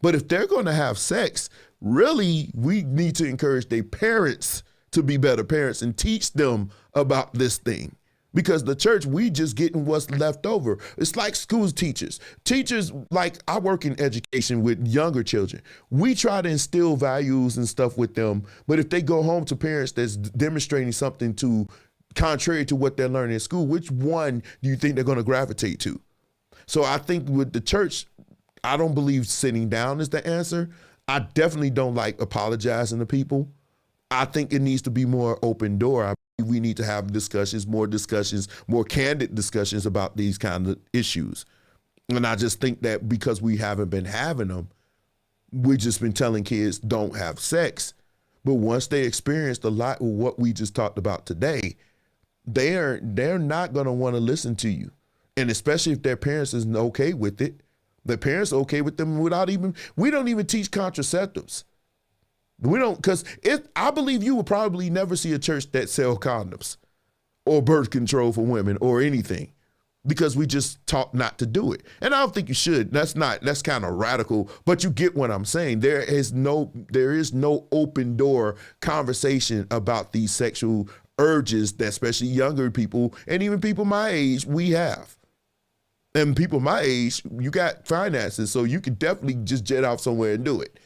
But if they're going to have sex, really, we need to encourage their parents to be better parents and teach them about this thing. Because the church, we just getting what's left over. It's like school teachers. Teachers, like I work in education with younger children. We try to instill values and stuff with them. But if they go home to parents that's demonstrating something contrary to what they're learning in school, which one do you think they're going to gravitate to? So I think with the church, I don't believe sitting down is the answer. I definitely don't like apologizing to people. I think it needs to be more open door. We need to have discussions, more candid discussions about these kind of issues. And I just think that because we haven't been having them, we've just been telling kids don't have sex. But once they experienced a lot of what we just talked about today, they're not going to want to listen to you. And especially if their parents isn't okay with it. Their parents are okay with them we don't even teach contraceptives. We don't, because I believe you will probably never see a church that sell condoms or birth control for women or anything, because we just taught not to do it. And I don't think you should. That's kind of radical, but you get what I'm saying. There is no open door conversation about these sexual urges that especially younger people and even people my age, we have. And people my age, you got finances, so you can definitely just jet off somewhere and do it.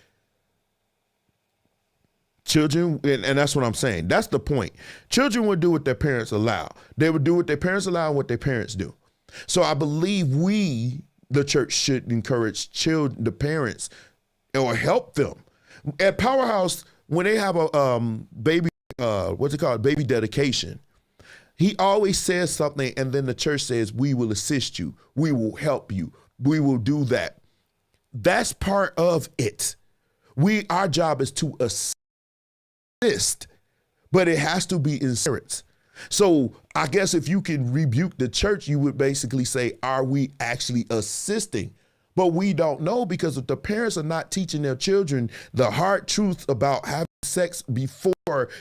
Children, and that's what I'm saying. That's the point. Children will do what their parents allow. They would do what their parents allow and what their parents do. So I believe we, the church, should encourage children, the parents, or help them. At Powerhouse, when they have a baby, baby dedication, he always says something, and then the church says, we will assist you. We will help you. We will do that. That's part of it. Our job is to assist. But it has to be in spirit. So I guess if you can rebuke the church, you would basically say, are we actually assisting? But we don't know, because if the parents are not teaching their children the hard truth about having sex before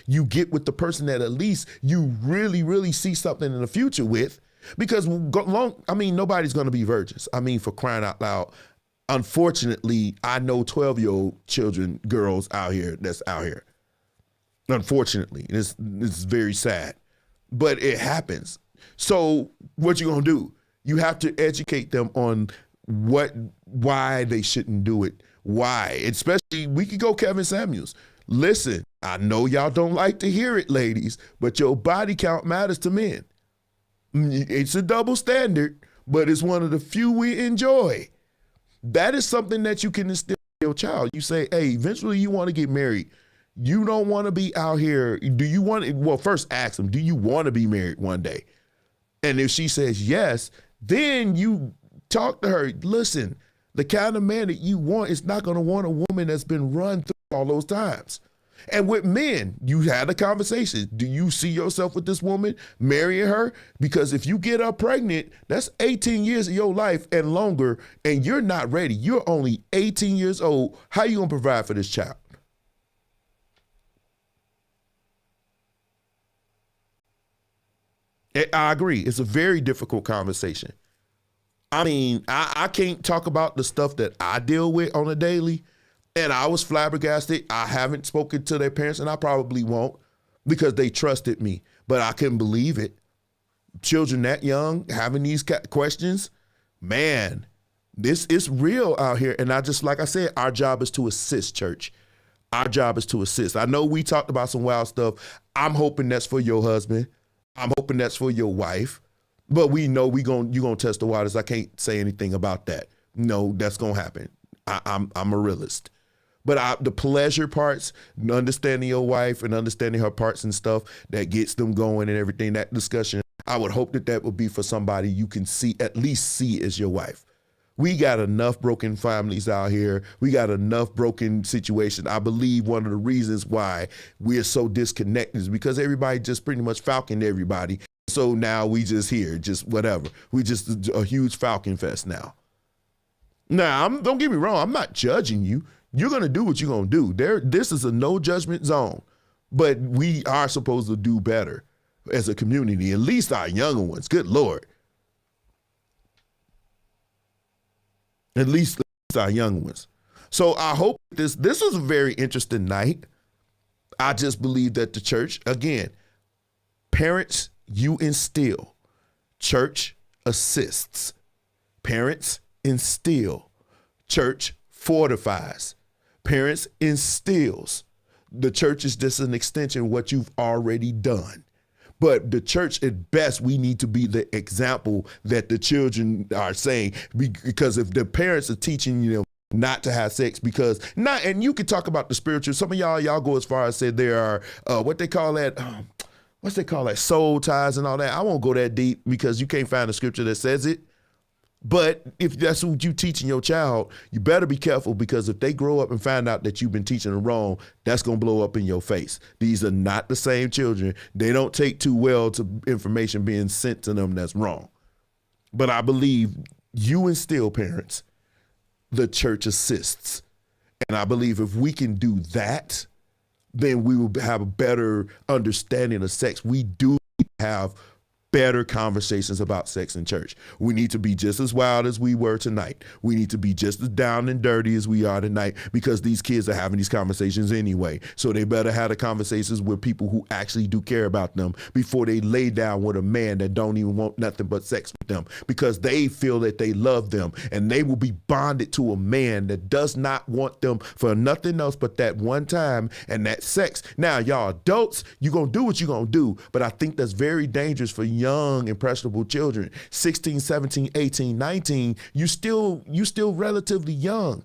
you get with the person that at least you really, really see something in the future with, because nobody's going to be virgins. I mean, for crying out loud. Unfortunately, I know 12-year-old children, girls out here that's out here. Unfortunately, it's very sad, but it happens. So what you gonna do? You have to educate them on why they shouldn't do it, Why? Especially, we could go Kevin Samuels. Listen, I know y'all don't like to hear it, ladies, but your body count matters to men. It's a double standard, but it's one of the few we enjoy. That is something that you can instill in your child. You say, hey, eventually you want to get married. You don't want to be out here. Do you want to? Well, first ask them, do you want to be married one day? And if she says yes, then you talk to her. Listen, the kind of man that you want is not going to want a woman that's been run through all those times. And with men, you had a conversation. Do you see yourself with this woman, marrying her? Because if you get her pregnant, that's 18 years of your life and longer, and you're not ready. You're only 18 years old. How are you going to provide for this child? I agree. It's a very difficult conversation. I mean, I can't talk about the stuff that I deal with on a daily. And I was flabbergasted. I haven't spoken to their parents, and I probably won't because they trusted me. But I couldn't believe it. Children that young having these questions, man, this is real out here. And like I said, our job is to assist, church. Our job is to assist. I know we talked about some wild stuff. I'm hoping that's for your husband. I'm hoping that's for your wife. But we know you're gonna test the waters. I can't say anything about that. No, that's gonna happen. I'm a realist. But the pleasure parts, understanding your wife and understanding her parts and stuff that gets them going and everything, that discussion, I would hope that would be for somebody you can at least see as your wife. We got enough broken families out here. We got enough broken situations. I believe one of the reasons why we're so disconnected is because everybody just pretty much falconed everybody. So now we just here, just whatever. We just a huge falcon fest now. Now, don't get me wrong. I'm not judging you. You're going to do what you're going to do. This is a no judgment zone, but we are supposed to do better as a community, at least our younger ones. Good Lord. At least our young ones. So I hope this was a very interesting night. I just believe that the church, again, parents, you instill. Church assists. Parents instill. Church fortifies. Parents instills. The church is just an extension of what you've already done. But the church, at best, we need to be the example that the children are saying, because if the parents are teaching them not to have sex, and you could talk about the spiritual, some of y'all go as far as say there are, what they call that, soul ties and all that. I won't go that deep because you can't find a scripture that says it. But if that's what you teaching your child, you better be careful, because if they grow up and find out that you've been teaching them wrong, that's going to blow up in your face. These are not the same children. They don't take too well to information being sent to them that's wrong. But I believe you instill, parents, the church assists. And I believe if we can do that, then we will have a better understanding of sex. We do have better conversations about sex in church. We need to be just as wild as we were tonight. We need to be just as down and dirty as we are tonight, because these kids are having these conversations anyway. So they better have the conversations with people who actually do care about them before they lay down with a man that don't even want nothing but sex with them, because they feel that they love them, and they will be bonded to a man that does not want them for nothing else but that one time and that sex. Now, y'all adults, you're going to do what you're going to do, but I think that's very dangerous for young, impressionable children. 16, 17, 18, 19, you still relatively young.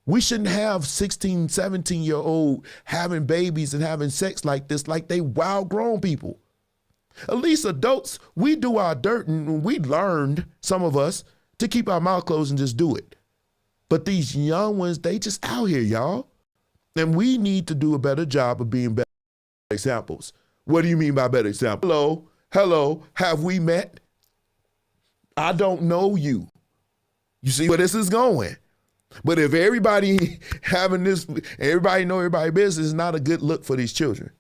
We shouldn't have 16, 17-year-old having babies and having sex like this, like they wild grown people. At least adults, we do our dirt, and we learned, some of us, to keep our mouth closed and just do it. But these young ones, they just out here, y'all. And we need to do a better job of being better examples. What do you mean by better example? Hello, have we met? I don't know you. You see where this is going. But if everybody having this, everybody know everybody business, is not a good look for these children.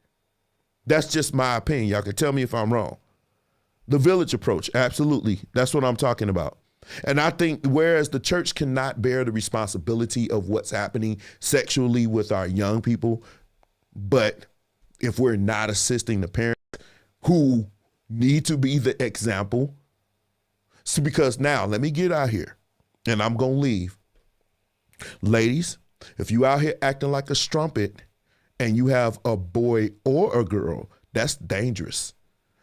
That's just my opinion. Y'all can tell me if I'm wrong. The village approach, absolutely. That's what I'm talking about. And I think whereas the church cannot bear the responsibility of what's happening sexually with our young people, but if we're not assisting the parents who need to be the example. So because now, let me get out here, and I'm going to leave. Ladies, if you out here acting like a strumpet and you have a boy or a girl, that's dangerous,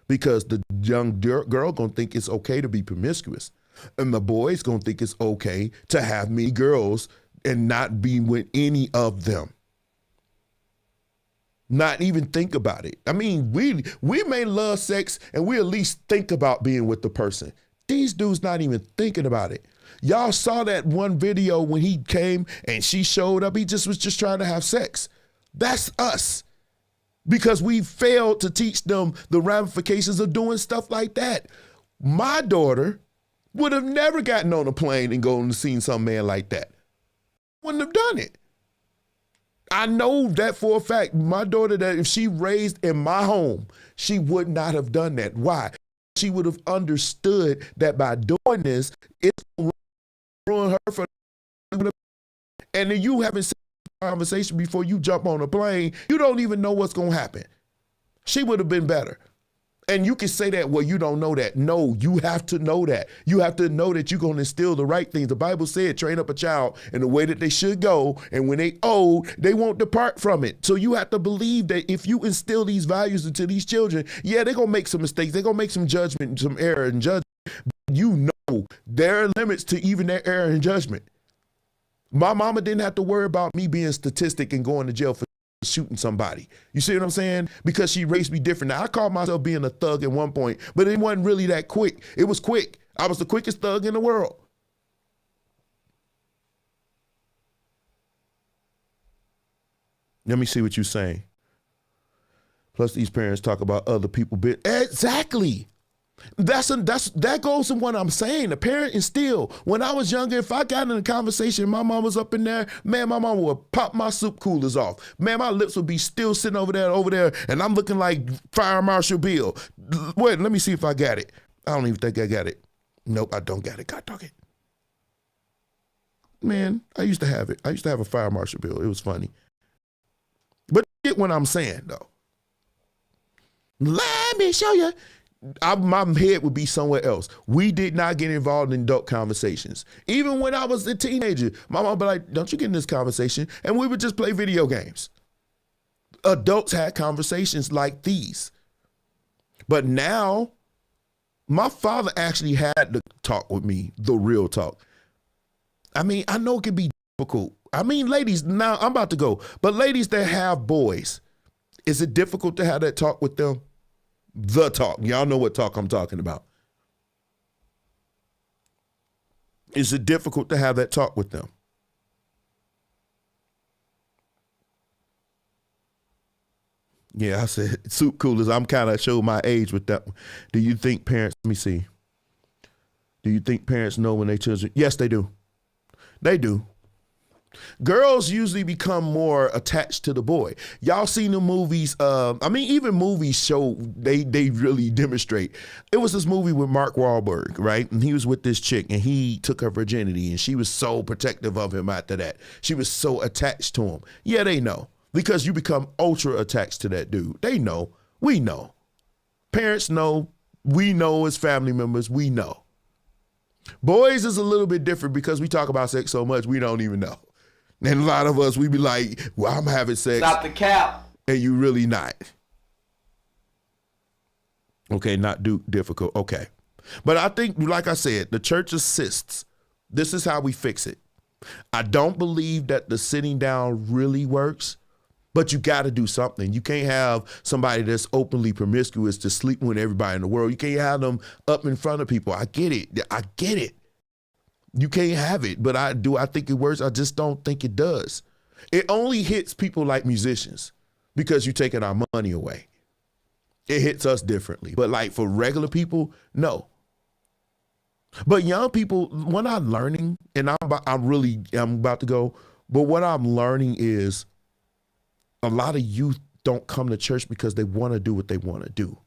because the young girl gonna think it's okay to be promiscuous, and the boy's gonna think it's okay to have many girls and not be with any of them. Not even think about it. I mean, we may love sex and we at least think about being with the person. These dudes not even thinking about it. Y'all saw that one video when he came and she showed up. He was just trying to have sex. That's us. Because we failed to teach them the ramifications of doing stuff like that. My daughter would have never gotten on a plane and gone and seen some man like that. Wouldn't have done it. I know that for a fact. My daughter, that if she raised in my home, she would not have done that. Why? She would have understood that by doing this, it's going to ruin her for. And then you haven't a conversation before you jump on a plane, you don't even know what's going to happen. She would have been better. And you can say that, well, you don't know that. No, you have to know that. You have to know that you're going to instill the right things. The Bible said, train up a child in the way that they should go. And when they old, they won't depart from it. So you have to believe that if you instill these values into these children, yeah, they're going to make some mistakes. They're going to make some judgment, some error in judgment. But you know there are limits to even their error in judgment. My mama didn't have to worry about me being a statistic and going to jail for shooting somebody. You see what I'm saying? Because she raised me different. Now, I called myself being a thug at one point, but it wasn't really that quick. It was quick. I was the quickest thug in the world. Let me see what you're saying. Plus, these parents talk about other people. Exactly. That goes to what I'm saying. The parent instill. When I was younger, if I got in a conversation, my mom was up in there, man, my mom would pop my soup coolers off. Man, my lips would be still sitting over there, and I'm looking like Fire Marshal Bill. Wait, let me see if I got it. I don't even think I got it. Nope, I don't got it. God dog it. Man, I used to have it. I used to have a Fire Marshal Bill. It was funny. But get what I'm saying, though. Let me show you. My head would be somewhere else. We did not get involved in adult conversations. Even when I was a teenager, my mom would be like, don't you get in this conversation? And we would just play video games. Adults had conversations like these. But now, my father actually had to talk with me, the real talk. I mean, I know it can be difficult. I mean, ladies, now I'm about to go, but ladies that have boys, is it difficult to have that talk with them? The talk. Y'all know what talk I'm talking about. Is it difficult to have that talk with them? Yeah, I said soup coolers. I'm kind of showing my age with that one. Do you think parents, let me see. Do you think parents know when they children? Yes, they do. They do. Girls usually become more attached to the boy. Y'all seen the movies, even movies show, they really demonstrate. It was this movie with Mark Wahlberg, right? And he was with this chick and he took her virginity and she was so protective of him after that. She was so attached to him. Yeah, they know. Because you become ultra attached to that dude. They know. We know. Parents know. We know as family members. We know. Boys is a little bit different because we talk about sex so much we don't even know. And a lot of us, we be like, well, I'm having sex. Stop the cap. And you really not. Okay, not difficult. Okay. But I think, like I said, the church assists. This is how we fix it. I don't believe that the sitting down really works, but you got to do something. You can't have somebody that's openly promiscuous to sleep with everybody in the world. You can't have them up in front of people. I get it. I get it. You can't have it, but I think it works. I just don't think it does. It only hits people like musicians because you're taking our money away. It hits us differently. But like for regular people, no. But young people, what I'm learning, and I'm about to go, but what I'm learning is a lot of youth don't come to church because they want to do what they want to do.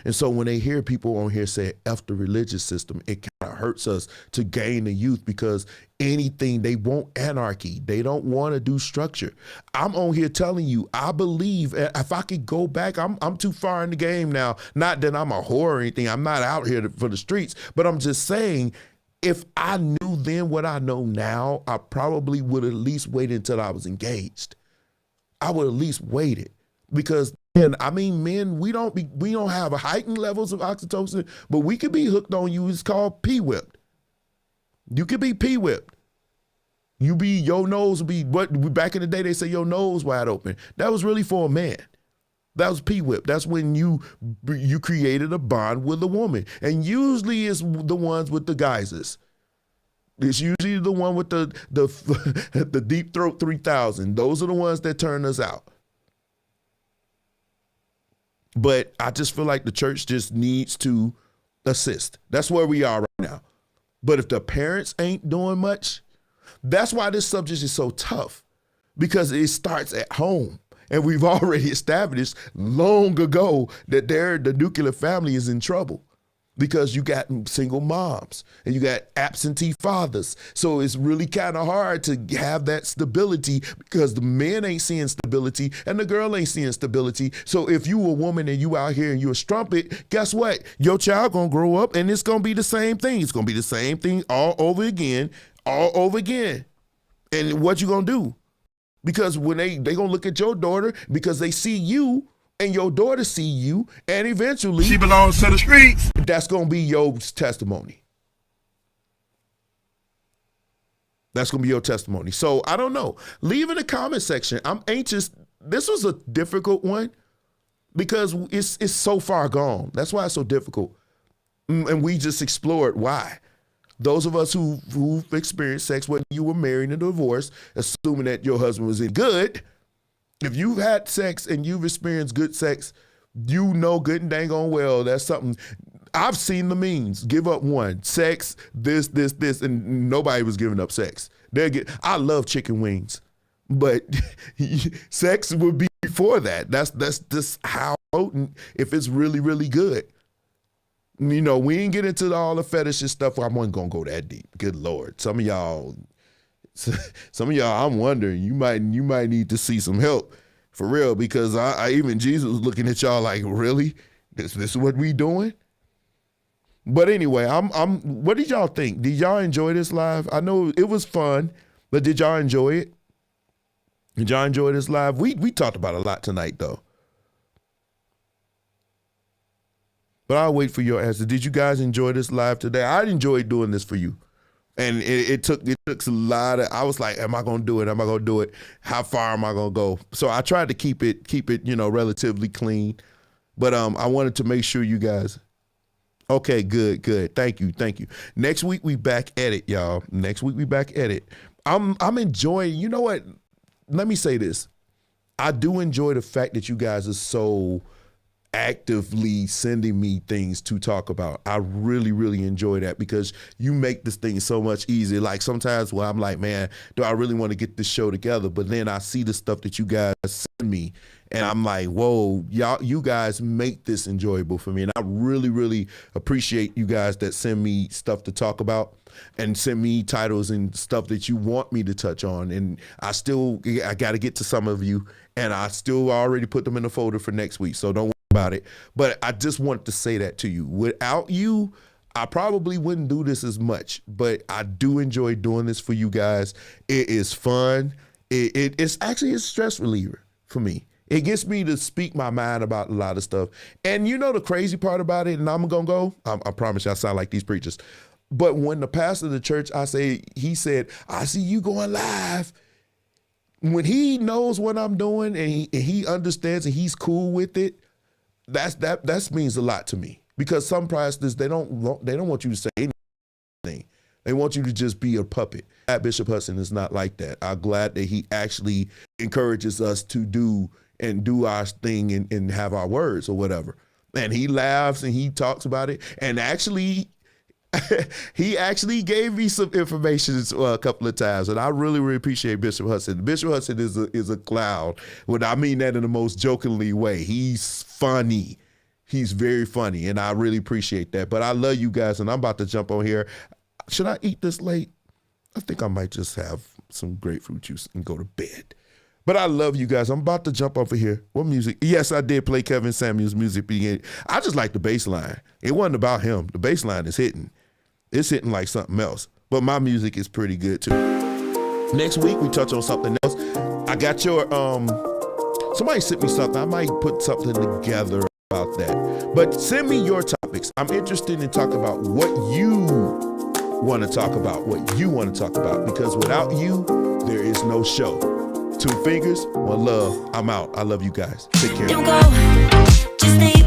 And so when they hear people on here say F the religious system, it kind of hurts us to gain the youth because anything, they want anarchy. They don't want to do structure. I'm on here telling you, I believe if I could go back, I'm too far in the game now. Not that I'm a whore or anything. I'm not out here for the streets, but I'm just saying if I knew then what I know now, I probably would at least wait until I was engaged. I would at least waited because men, we don't have a heightened levels of oxytocin, but we could be hooked on you. It's called P-whipped. You could be P-whipped. Your nose will be, back in the day they say your nose wide open. That was really for a man. That was P-whip. That's when you created a bond with a woman. And usually it's the ones with the geysers. It's usually the one with the Deep Throat 3000. Those are the ones that turn us out. But I just feel like the church just needs to assist. That's where we are right now. But if the parents ain't doing much, that's why this subject is so tough, because it starts at home. And we've already established long ago that the nuclear family is in trouble because you got single moms and you got absentee fathers. So it's really kind of hard to have that stability because the man ain't seeing stability and the girl ain't seeing stability. So if you a woman and you out here and you a strumpet, guess what? Your child gonna grow up and it's gonna be the same thing. It's gonna be the same thing all over again. And what you gonna do? Because when they gonna look at your daughter because they see you and your daughter see you, and eventually She belongs to the streets. That's gonna be your testimony. That's gonna be your testimony. So I don't know. Leave in the comment section. I'm anxious. This was a difficult one because it's so far gone. That's why it's so difficult. And we just explored why. Those of us who've experienced sex, whether you were married and divorced, assuming that your husband was in good, if you've had sex and you've experienced good sex, you know good and dang on well that's something. I've seen the memes. Give up one. Sex, this, and nobody was giving up sex. I love chicken wings, but sex would be before that. That's just how potent if it's really, really good. You know, we ain't get into all the fetishes stuff. I wasn't gonna go that deep. Good Lord. Some of y'all, I'm wondering, you might need to see some help for real, because I even Jesus was looking at y'all like, really? This is what we doing? But anyway, what did y'all think? Did y'all enjoy this live? I know it was fun, but did y'all enjoy it? Did y'all enjoy this live? We talked about a lot tonight though. But I'll wait for your answer. Did you guys enjoy this live today? I enjoyed doing this for you. And it took a lot of, I was like, am I gonna do it? Am I gonna do it? How far am I gonna go? So I tried to keep it, relatively clean. But I wanted to make sure you guys, okay, good. Thank you. Next week we back at it, y'all. Next week we back at it. I'm enjoying, you know what? Let me say this. I do enjoy the fact that you guys are so actively sending me things to talk about. I really, really enjoy that because you make this thing so much easier. Like sometimes where I'm like, man, do I really want to get this show together? But then I see the stuff that you guys send me and I'm like, whoa, you guys make this enjoyable for me. And I really, really appreciate you guys that send me stuff to talk about and send me titles and stuff that you want me to touch on. And I got to get to some of you, and I still already put them in the folder for next week. So don't worry about it. But I just wanted to say that to you. Without you, I probably wouldn't do this as much, but I do enjoy doing this for you guys. It is fun. It's actually a stress reliever for me. It gets me to speak my mind about a lot of stuff. And you know the crazy part about it, and I'm going to go, I promise you I sound like these preachers. But when the pastor of the church, he said, I see you going live. When he knows what I'm doing and he understands and he's cool with it, that means a lot to me. Because some pastors, they don't want you to say anything. They want you to just be a puppet. Bishop Hudson is not like that. I'm glad that he actually encourages us to do our thing and have our words or whatever. And he laughs and he talks about it. And actually, he actually gave me some information a couple of times, and I really, really appreciate Bishop Hudson. Bishop Hudson is a clown. Well, I mean that in the most jokingly way. He's funny. He's very funny, and I really appreciate that. But I love you guys, and I'm about to jump on here. Should I eat this late? I think I might just have some grapefruit juice and go to bed. But I love you guys. I'm about to jump over here. What music? Yes, I did play Kevin Samuels' music. I just like the bass line. It wasn't about him. The bass line is hitting. It's hitting like something else. But my music is pretty good too. Next week we touch on something else. I got your somebody sent me something. I might put something together about that. But send me your topics. I'm interested in talking about what you want to talk about, because without you, there is no show. 2 fingers, one love. I'm out. I love you guys. Take care. Don't go, just stay